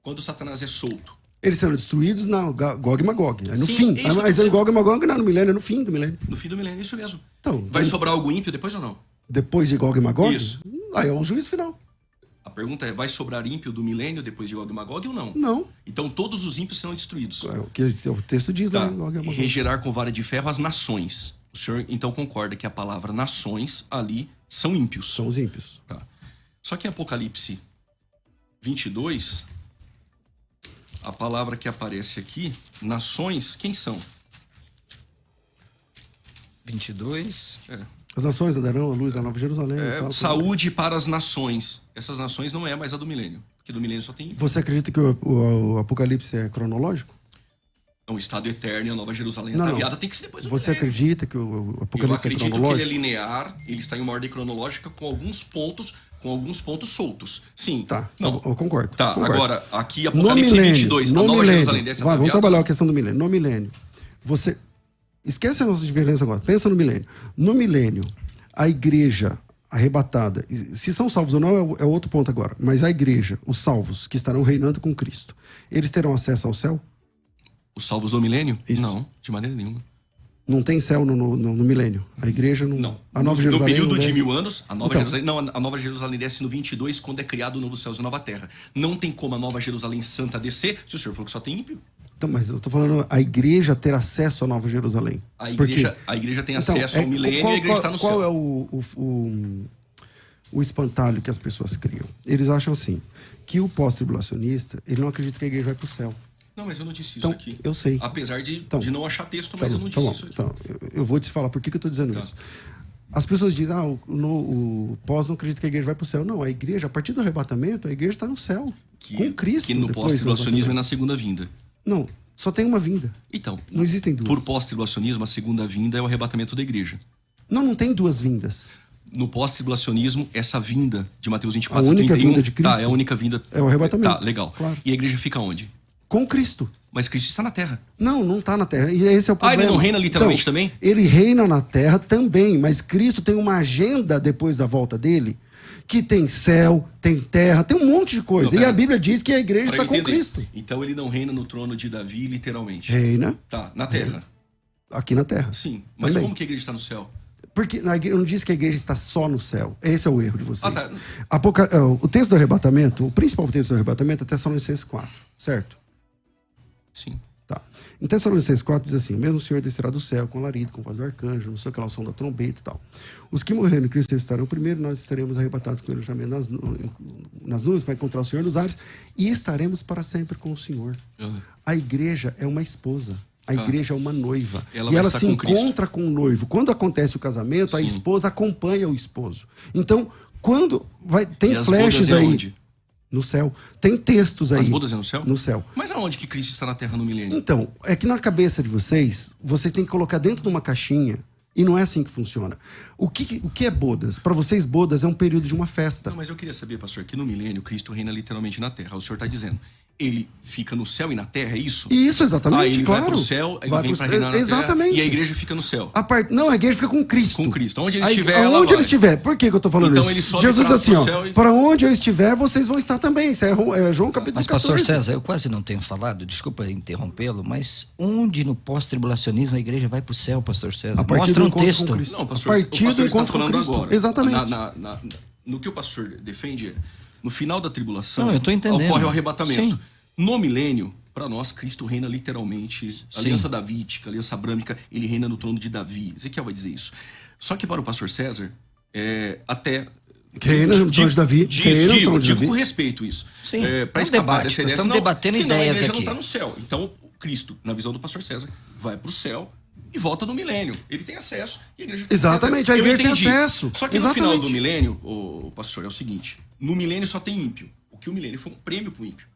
[SPEAKER 4] Quando Satanás é solto.
[SPEAKER 5] Eles serão destruídos na Gog e Magog. É no
[SPEAKER 4] Sim,
[SPEAKER 5] fim. Mas Gog e Magog não é no milênio, é no fim do milênio.
[SPEAKER 4] No fim do milênio, isso mesmo.
[SPEAKER 5] Então,
[SPEAKER 4] vai sobrar algo ímpio depois ou não?
[SPEAKER 5] Depois de Gog e Magog?
[SPEAKER 4] Isso.
[SPEAKER 5] Aí é o juízo final.
[SPEAKER 4] A pergunta é, vai sobrar ímpio do milênio depois de Gog e Magog ou não?
[SPEAKER 5] Não.
[SPEAKER 4] Então todos os ímpios serão destruídos.
[SPEAKER 5] É o que o texto diz lá. Gog e Magog.
[SPEAKER 4] Regerar com vara de ferro as nações. O senhor então concorda que a palavra nações ali são ímpios.
[SPEAKER 5] São os ímpios.
[SPEAKER 4] Tá. Só que em Apocalipse 22, a palavra que aparece aqui, nações, quem são?
[SPEAKER 3] 22.
[SPEAKER 5] As nações darão a luz da Nova Jerusalém.
[SPEAKER 4] Saúde para as nações. Essas nações não é mais a do milênio, porque do milênio só tem ímpio.
[SPEAKER 5] Você acredita que o Apocalipse é cronológico?
[SPEAKER 4] É um estado eterno e a Nova Jerusalém ataviada tem que ser depois do
[SPEAKER 5] Você
[SPEAKER 4] milênio.
[SPEAKER 5] acredita que o Apocalipse é cronológico?
[SPEAKER 4] Eu acredito que ele é linear, ele está em uma ordem cronológica com alguns pontos soltos. Sim.
[SPEAKER 5] Tá, não. Eu concordo.
[SPEAKER 4] Tá,
[SPEAKER 5] concordo.
[SPEAKER 4] Agora, aqui Apocalipse 22, a Nova Jerusalém desce ataviada.
[SPEAKER 5] Vamos trabalhar a questão do milênio. No milênio, você... Esquece a nossa diferença agora, pensa no milênio. No milênio, a igreja arrebatada, se são salvos ou não é outro ponto agora, mas a igreja, os salvos que estarão reinando com Cristo, eles terão acesso ao céu?
[SPEAKER 4] Os salvos do milênio?
[SPEAKER 5] Isso.
[SPEAKER 4] Não, de maneira nenhuma.
[SPEAKER 5] Não tem céu no milênio? A igreja não...
[SPEAKER 4] Não.
[SPEAKER 5] A Nova Jerusalém
[SPEAKER 4] no período
[SPEAKER 5] não
[SPEAKER 4] de
[SPEAKER 5] desce?
[SPEAKER 4] 1000 anos, a Nova Jerusalém desce no 22, quando é criado o novo céu e a nova terra. Não tem como a Nova Jerusalém Santa descer, se o senhor falou que só tem ímpio.
[SPEAKER 5] Então, mas eu tô falando a igreja ter acesso à Nova Jerusalém.
[SPEAKER 4] A igreja tem acesso ao milênio e a igreja está no céu.
[SPEAKER 5] Qual é o espantalho que as pessoas criam? Eles acham assim, que o pós-tribulacionista, ele não acredita que a igreja vai para o céu.
[SPEAKER 4] Não, mas eu não disse isso
[SPEAKER 5] então,
[SPEAKER 4] aqui.
[SPEAKER 5] Eu sei.
[SPEAKER 4] Apesar de não achar texto, mas eu não disse isso aqui.
[SPEAKER 5] Então, eu vou te falar por que eu estou dizendo isso. As pessoas dizem, o pós não acredita que a igreja vai para o céu. Não, a igreja, a partir do arrebatamento, a igreja está no céu. Com Cristo.
[SPEAKER 4] Que no pós-tribulacionismo é na segunda vinda.
[SPEAKER 5] Não, só tem uma vinda.
[SPEAKER 4] Então,
[SPEAKER 5] não existem duas.
[SPEAKER 4] Por pós-tribulacionismo, a segunda vinda é o arrebatamento da igreja.
[SPEAKER 5] Não tem duas vindas.
[SPEAKER 4] No pós-tribulacionismo, essa vinda de Mateus 24,
[SPEAKER 5] a única
[SPEAKER 4] 31,
[SPEAKER 5] vinda de Cristo.
[SPEAKER 4] Tá, é a única vinda.
[SPEAKER 5] É o arrebatamento.
[SPEAKER 4] Tá, legal.
[SPEAKER 5] Claro.
[SPEAKER 4] E a igreja fica onde?
[SPEAKER 5] Com Cristo.
[SPEAKER 4] Mas Cristo está na Terra.
[SPEAKER 5] Não está na Terra. E esse é o problema.
[SPEAKER 4] Ele não reina literalmente também?
[SPEAKER 5] Ele reina na Terra também, mas Cristo tem uma agenda depois da volta dele, que tem céu, tem terra, tem um monte de coisa. E a Bíblia diz que a igreja está com Cristo.
[SPEAKER 4] Então ele não reina no trono de Davi, literalmente.
[SPEAKER 5] Reina.
[SPEAKER 4] Tá, na Terra.
[SPEAKER 5] Aqui na Terra.
[SPEAKER 4] Sim, mas
[SPEAKER 5] também.
[SPEAKER 4] Como que a igreja está no céu?
[SPEAKER 5] Porque eu não disse que a igreja está só no céu. Esse é o erro de vocês.
[SPEAKER 4] Tá.
[SPEAKER 5] O texto do arrebatamento, o principal texto do arrebatamento é Tessalonicenses 4, certo?
[SPEAKER 4] Sim.
[SPEAKER 5] Tá. Em Tessalonicenses 4 diz assim: o mesmo Senhor descerá do céu com alarido, com voz do arcanjo, não sei o que lá, o som da trombeta e tal. Os que morreram em Cristo ressuscitarão primeiro, nós estaremos arrebatados com ele também nas nuvens para encontrar o Senhor nos ares e estaremos para sempre com o Senhor. A igreja é uma esposa. A igreja é uma noiva. E ela se encontra com o noivo. Quando acontece o casamento, a esposa acompanha o esposo. Então, quando tem flashes aí...
[SPEAKER 4] Onde?
[SPEAKER 5] No céu. Tem textos aí.
[SPEAKER 4] As bodas é no céu?
[SPEAKER 5] No céu.
[SPEAKER 4] Mas aonde que Cristo está na Terra no milênio?
[SPEAKER 5] Então, é que na cabeça de vocês têm que colocar dentro de uma caixinha e não é assim que funciona. O que é bodas? Para vocês, bodas é um período de uma festa.
[SPEAKER 4] Não, mas eu queria saber, pastor, que no milênio Cristo reina literalmente na Terra. O senhor está dizendo, ele fica no céu e na Terra, é isso?
[SPEAKER 5] Isso, exatamente,
[SPEAKER 4] ele
[SPEAKER 5] claro.
[SPEAKER 4] vai pro céu, ele vem para reinar na
[SPEAKER 5] exatamente.
[SPEAKER 4] Terra, e a igreja fica no céu.
[SPEAKER 5] Não, a igreja fica com Cristo.
[SPEAKER 4] Com Cristo. Onde ele estiver,
[SPEAKER 5] aonde ele estiver. Por que eu tô falando
[SPEAKER 4] então,
[SPEAKER 5] isso?
[SPEAKER 4] Ele sobe
[SPEAKER 5] Jesus diz assim,
[SPEAKER 4] ó,
[SPEAKER 5] para onde eu estiver, vocês vão estar também. Isso é João capítulo 14.
[SPEAKER 3] Mas, pastor César, eu quase não tenho falado, desculpa interrompê-lo, mas onde no pós-tribulacionismo a igreja vai pro céu, pastor César? Mostra um texto.
[SPEAKER 4] Não, pastor, o pastor está falando agora.
[SPEAKER 5] Exatamente.
[SPEAKER 4] No que o pastor defende, no final da tribulação,
[SPEAKER 3] eu tô entendendo.
[SPEAKER 4] Ocorre o arrebatamento.
[SPEAKER 3] Sim.
[SPEAKER 4] No milênio, para nós, Cristo reina literalmente. A aliança davídica, a aliança abrâmica, ele reina no trono de Davi. Ezequiel vai dizer isso. Só que para o pastor César, até...
[SPEAKER 5] Reina no trono de Davi.
[SPEAKER 4] Digo com respeito isso.
[SPEAKER 3] Sim,
[SPEAKER 4] para escapar dessa ideia.
[SPEAKER 3] Estamos debatendo
[SPEAKER 4] senão
[SPEAKER 3] ideias
[SPEAKER 4] a igreja
[SPEAKER 3] aqui.
[SPEAKER 4] não está no céu. Então, Cristo, na visão do pastor César, vai para o céu e volta no milênio. Ele tem acesso e a igreja tem
[SPEAKER 5] Exatamente,
[SPEAKER 4] acesso.
[SPEAKER 5] a igreja tem acesso.
[SPEAKER 4] Só que no final do milênio, o pastor, é o seguinte: no milênio só tem ímpio. O que o milênio foi um prêmio para o ímpio.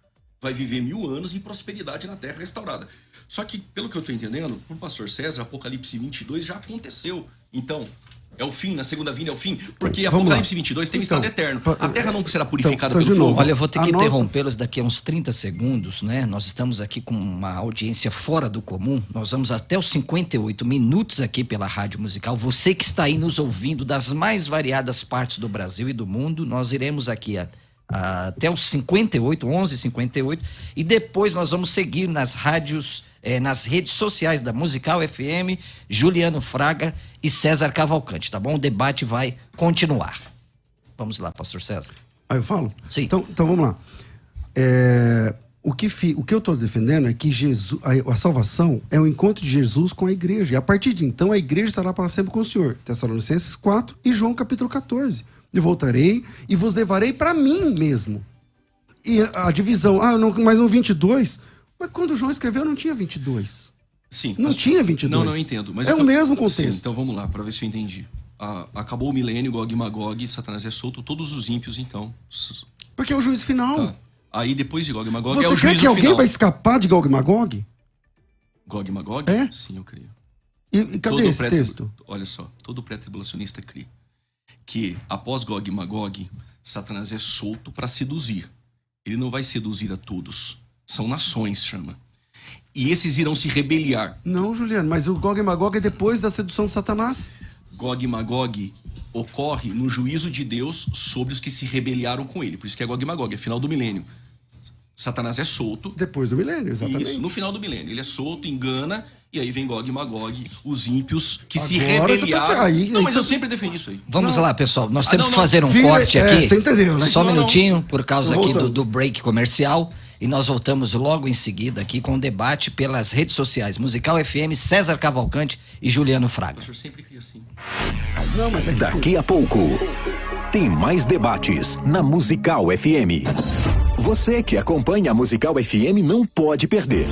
[SPEAKER 4] Vai viver 1000 anos em prosperidade na terra restaurada. Só que, pelo que eu estou entendendo, para o pastor César, Apocalipse 22 já aconteceu. Então, é o fim, na segunda vinda é o fim. Porque Apocalipse 22 tem um estado eterno. A terra não será purificada pelo fogo.
[SPEAKER 3] Olha, eu vou ter que interrompê-los daqui a uns 30 segundos, né? Nós estamos aqui com uma audiência fora do comum. Nós vamos até os 58 minutos aqui pela Rádio Musical. Você que está aí nos ouvindo das mais variadas partes do Brasil e do mundo, nós iremos aqui até os 58, 11h58, e depois nós vamos seguir nas rádios, nas redes sociais da Musical FM, Juliano Fraga e César Cavalcante, tá bom? O debate vai continuar. Vamos lá, pastor César.
[SPEAKER 5] Eu falo?
[SPEAKER 3] Sim.
[SPEAKER 5] Então vamos lá. O que eu estou defendendo é que a salvação é o encontro de Jesus com a igreja, e a partir de então a igreja estará para sempre com o Senhor. Tessalonicenses 4 e João capítulo 14. E voltarei e vos levarei para mim mesmo. E a divisão, mas no 22... Mas quando João escreveu não tinha 22.
[SPEAKER 4] Sim.
[SPEAKER 5] Não tinha 22.
[SPEAKER 4] Não, eu entendo. Mas
[SPEAKER 5] o mesmo contexto.
[SPEAKER 4] Sim, então vamos lá, para ver se eu entendi. Acabou o milênio, Gog e Magog, Satanás é solto, todos os ímpios, então...
[SPEAKER 5] Porque é o juízo final.
[SPEAKER 4] Tá. Aí depois de Gog e Magog é o
[SPEAKER 5] juízo final. Você crê que alguém vai escapar de Gog e Magog?
[SPEAKER 4] Gog e Magog?
[SPEAKER 5] É?
[SPEAKER 4] Sim, eu creio.
[SPEAKER 5] E cadê esse texto?
[SPEAKER 4] Olha só, todo pré-tribulacionista crê que após Gog e Magog, Satanás é solto para seduzir. Ele não vai seduzir a todos. São nações, chama. E esses irão se rebeliar.
[SPEAKER 5] Não, Juliano, mas o Gog e Magog é depois da sedução de Satanás.
[SPEAKER 4] Gog e Magog ocorre no juízo de Deus sobre os que se rebeliaram com ele. Por isso que é Gog e Magog, é final do milênio. Satanás é solto.
[SPEAKER 5] Depois do milênio, exatamente.
[SPEAKER 4] Isso, no final do milênio. Ele é solto, engana, e aí vem Gog e Magog, os ímpios que se rebeliaram. Não, mas eu sempre defendi isso aí.
[SPEAKER 3] Vamos lá, pessoal. Nós temos que fazer um corte aqui.
[SPEAKER 5] Você entendeu, né?
[SPEAKER 3] Só um minutinho, por causa aqui do break comercial. E nós voltamos logo em seguida aqui com o debate pelas redes sociais. Musical FM, César Cavalcante e Juliano Fraga.
[SPEAKER 4] O senhor sempre cria assim.
[SPEAKER 5] Não, mas
[SPEAKER 1] Daqui a pouco, tem mais debates na Musical FM. Você que acompanha a Musical FM não pode perder.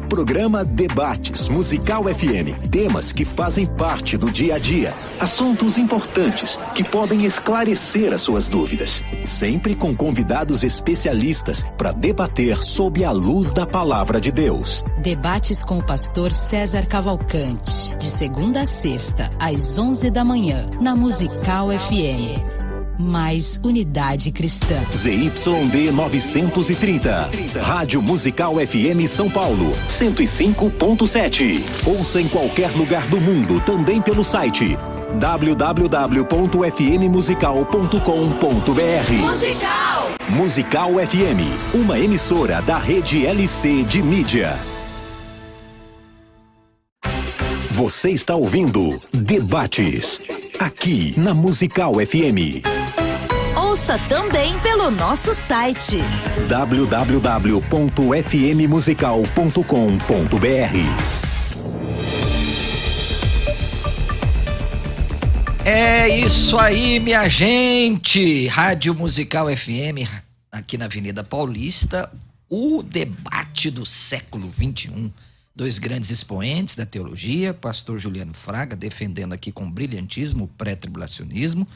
[SPEAKER 1] Programa Debates Musical FM. Temas que fazem parte do dia a dia. Assuntos importantes que podem esclarecer as suas dúvidas. Sempre com convidados especialistas para debater sob a luz da palavra de Deus.
[SPEAKER 2] Debates com o pastor César Cavalcante. De segunda a sexta, às 11 da manhã, na Musical FM. Mais unidade cristã.
[SPEAKER 1] ZYD 930. Rádio Musical FM São Paulo, 105.7. Ouça em qualquer lugar do mundo, também pelo site www.fmmusical.com.br.
[SPEAKER 10] Musical!
[SPEAKER 1] Musical FM, uma emissora da rede LC de mídia. Você está ouvindo Debates. aqui na Musical FM.
[SPEAKER 10] Ouça também pelo nosso site
[SPEAKER 1] www.fmmusical.com.br.
[SPEAKER 3] É isso aí, minha gente! Rádio Musical FM, aqui na Avenida Paulista, o debate do século XXI. Dois grandes expoentes da teologia, pastor Juliano Fraga, defendendo aqui com brilhantismo o pré-tribulacionismo,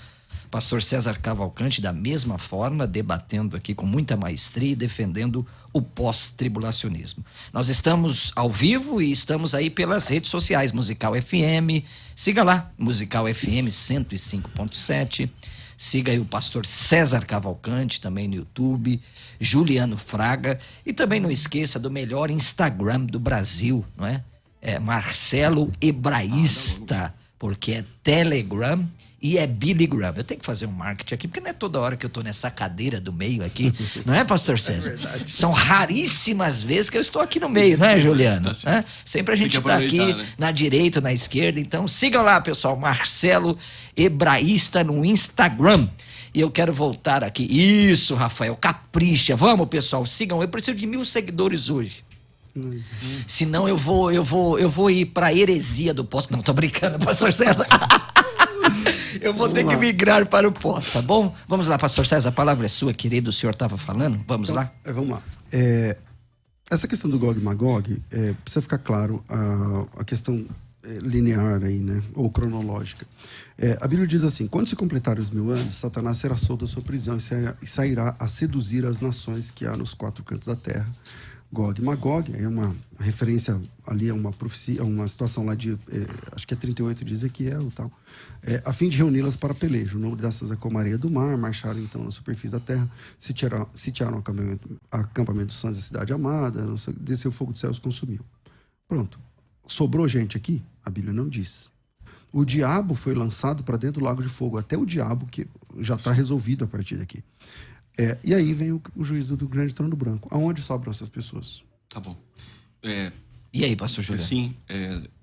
[SPEAKER 3] pastor César Cavalcante, da mesma forma, debatendo aqui com muita maestria e defendendo o pós-tribulacionismo. Nós estamos ao vivo e estamos aí pelas redes sociais, Musical FM, siga lá, Musical FM 105.7, siga aí o pastor César Cavalcante, também no YouTube, Juliano Fraga, e também não esqueça do melhor Instagram do Brasil, não é? É Marcelo Hebraísta, porque é Telegram e é Billy Graham. Eu tenho que fazer um marketing aqui, porque não é toda hora que eu tô nessa cadeira do meio aqui, não é, pastor César? É verdade. São raríssimas vezes que eu estou aqui no meio, não é, Juliano? Tá, sempre a gente está aqui, né? Na direita ou na esquerda. Então sigam lá, pessoal, Marcelo Hebraísta no Instagram. E eu quero voltar aqui. Isso, Rafael, capricha. Vamos, pessoal, sigam. Eu preciso de 1000 seguidores hoje. Senão eu vou ir pra heresia do posto. Não, tô brincando, pastor César. Eu vou ter que migrar para o pós, tá bom? Vamos lá, pastor César, a palavra é sua, querido, o senhor estava falando? Vamos lá?
[SPEAKER 5] Vamos lá. Essa questão do Gog e Magog, precisa ficar claro a questão linear aí, né? Ou cronológica. A Bíblia diz assim, quando se completarem os 1000 anos, Satanás será solto da sua prisão e sairá a seduzir as nações que há nos 4 cantos da terra. Gog e Magog, é uma referência ali, é uma profecia, uma situação lá de, acho que é 38 de Ezequiel e tal, a fim de reuni-las para pelejo. O nome dessas é como a areia do mar, marcharam então na superfície da terra, sitiaram o acampamento dos santos da cidade amada, desceu o fogo do céu e os consumiu. Pronto. Sobrou gente aqui? A Bíblia não diz. O diabo foi lançado para dentro do lago de fogo, até o diabo, que já está resolvido a partir daqui. E aí vem o juízo do grande trono branco. Aonde sobram essas pessoas?
[SPEAKER 4] Tá bom.
[SPEAKER 3] E aí, pastor Juliano?
[SPEAKER 4] Sim,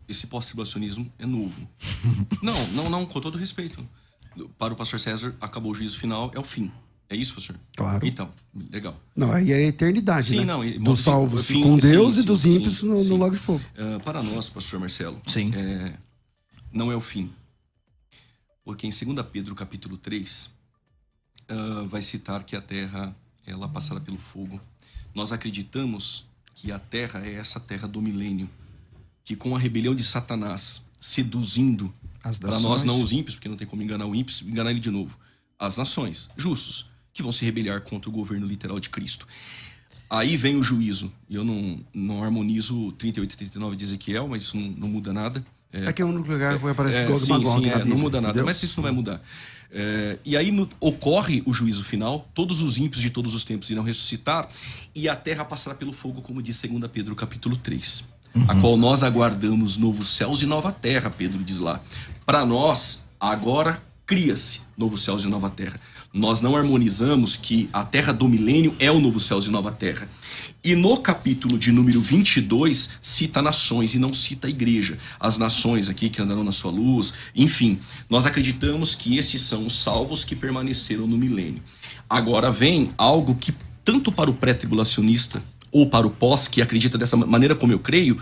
[SPEAKER 4] esse pós-tribulacionismo é novo. Não, com todo respeito. Para o pastor César, acabou o juízo final, é o fim. É isso, pastor?
[SPEAKER 5] Claro.
[SPEAKER 4] Então, legal.
[SPEAKER 5] Não, aí é a eternidade,
[SPEAKER 4] sim,
[SPEAKER 5] né?
[SPEAKER 4] Não,
[SPEAKER 5] dos salvos com Deus e dos ímpios no lago de fogo.
[SPEAKER 4] Para nós, pastor Marcelo, não é o fim. Porque em 2 Pedro, capítulo 3... vai citar que a terra ela passará pelo fogo. Nós acreditamos que a terra é essa terra do milênio, que com a rebelião de Satanás seduzindo, para nós não os ímpios, porque não tem como enganar o ímpio, enganar ele de novo, as nações justos, que vão se rebeliar contra o governo literal de Cristo. Aí vem o juízo, e eu não harmonizo 38 e 39 de Ezequiel, mas isso não muda nada.
[SPEAKER 5] É o único lugar que aparece Gog e Magog na Bíblia,
[SPEAKER 4] não muda nada,
[SPEAKER 5] entendeu?
[SPEAKER 4] mas isso não vai mudar. E aí ocorre o juízo final, todos os ímpios de todos os tempos irão ressuscitar, e a terra passará pelo fogo, como diz 2 Pedro capítulo 3, a qual nós aguardamos novos céus e nova terra, Pedro diz lá. Para nós, agora cria-se novos céus e nova terra. Nós não harmonizamos que a terra do milênio é o novo céus e nova terra. E no capítulo de número 22, cita nações e não cita a igreja. As nações aqui que andarão na sua luz, enfim. Nós acreditamos que esses são os salvos que permaneceram no milênio. Agora vem algo que, tanto para o pré-tribulacionista ou para o pós, que acredita dessa maneira como eu creio,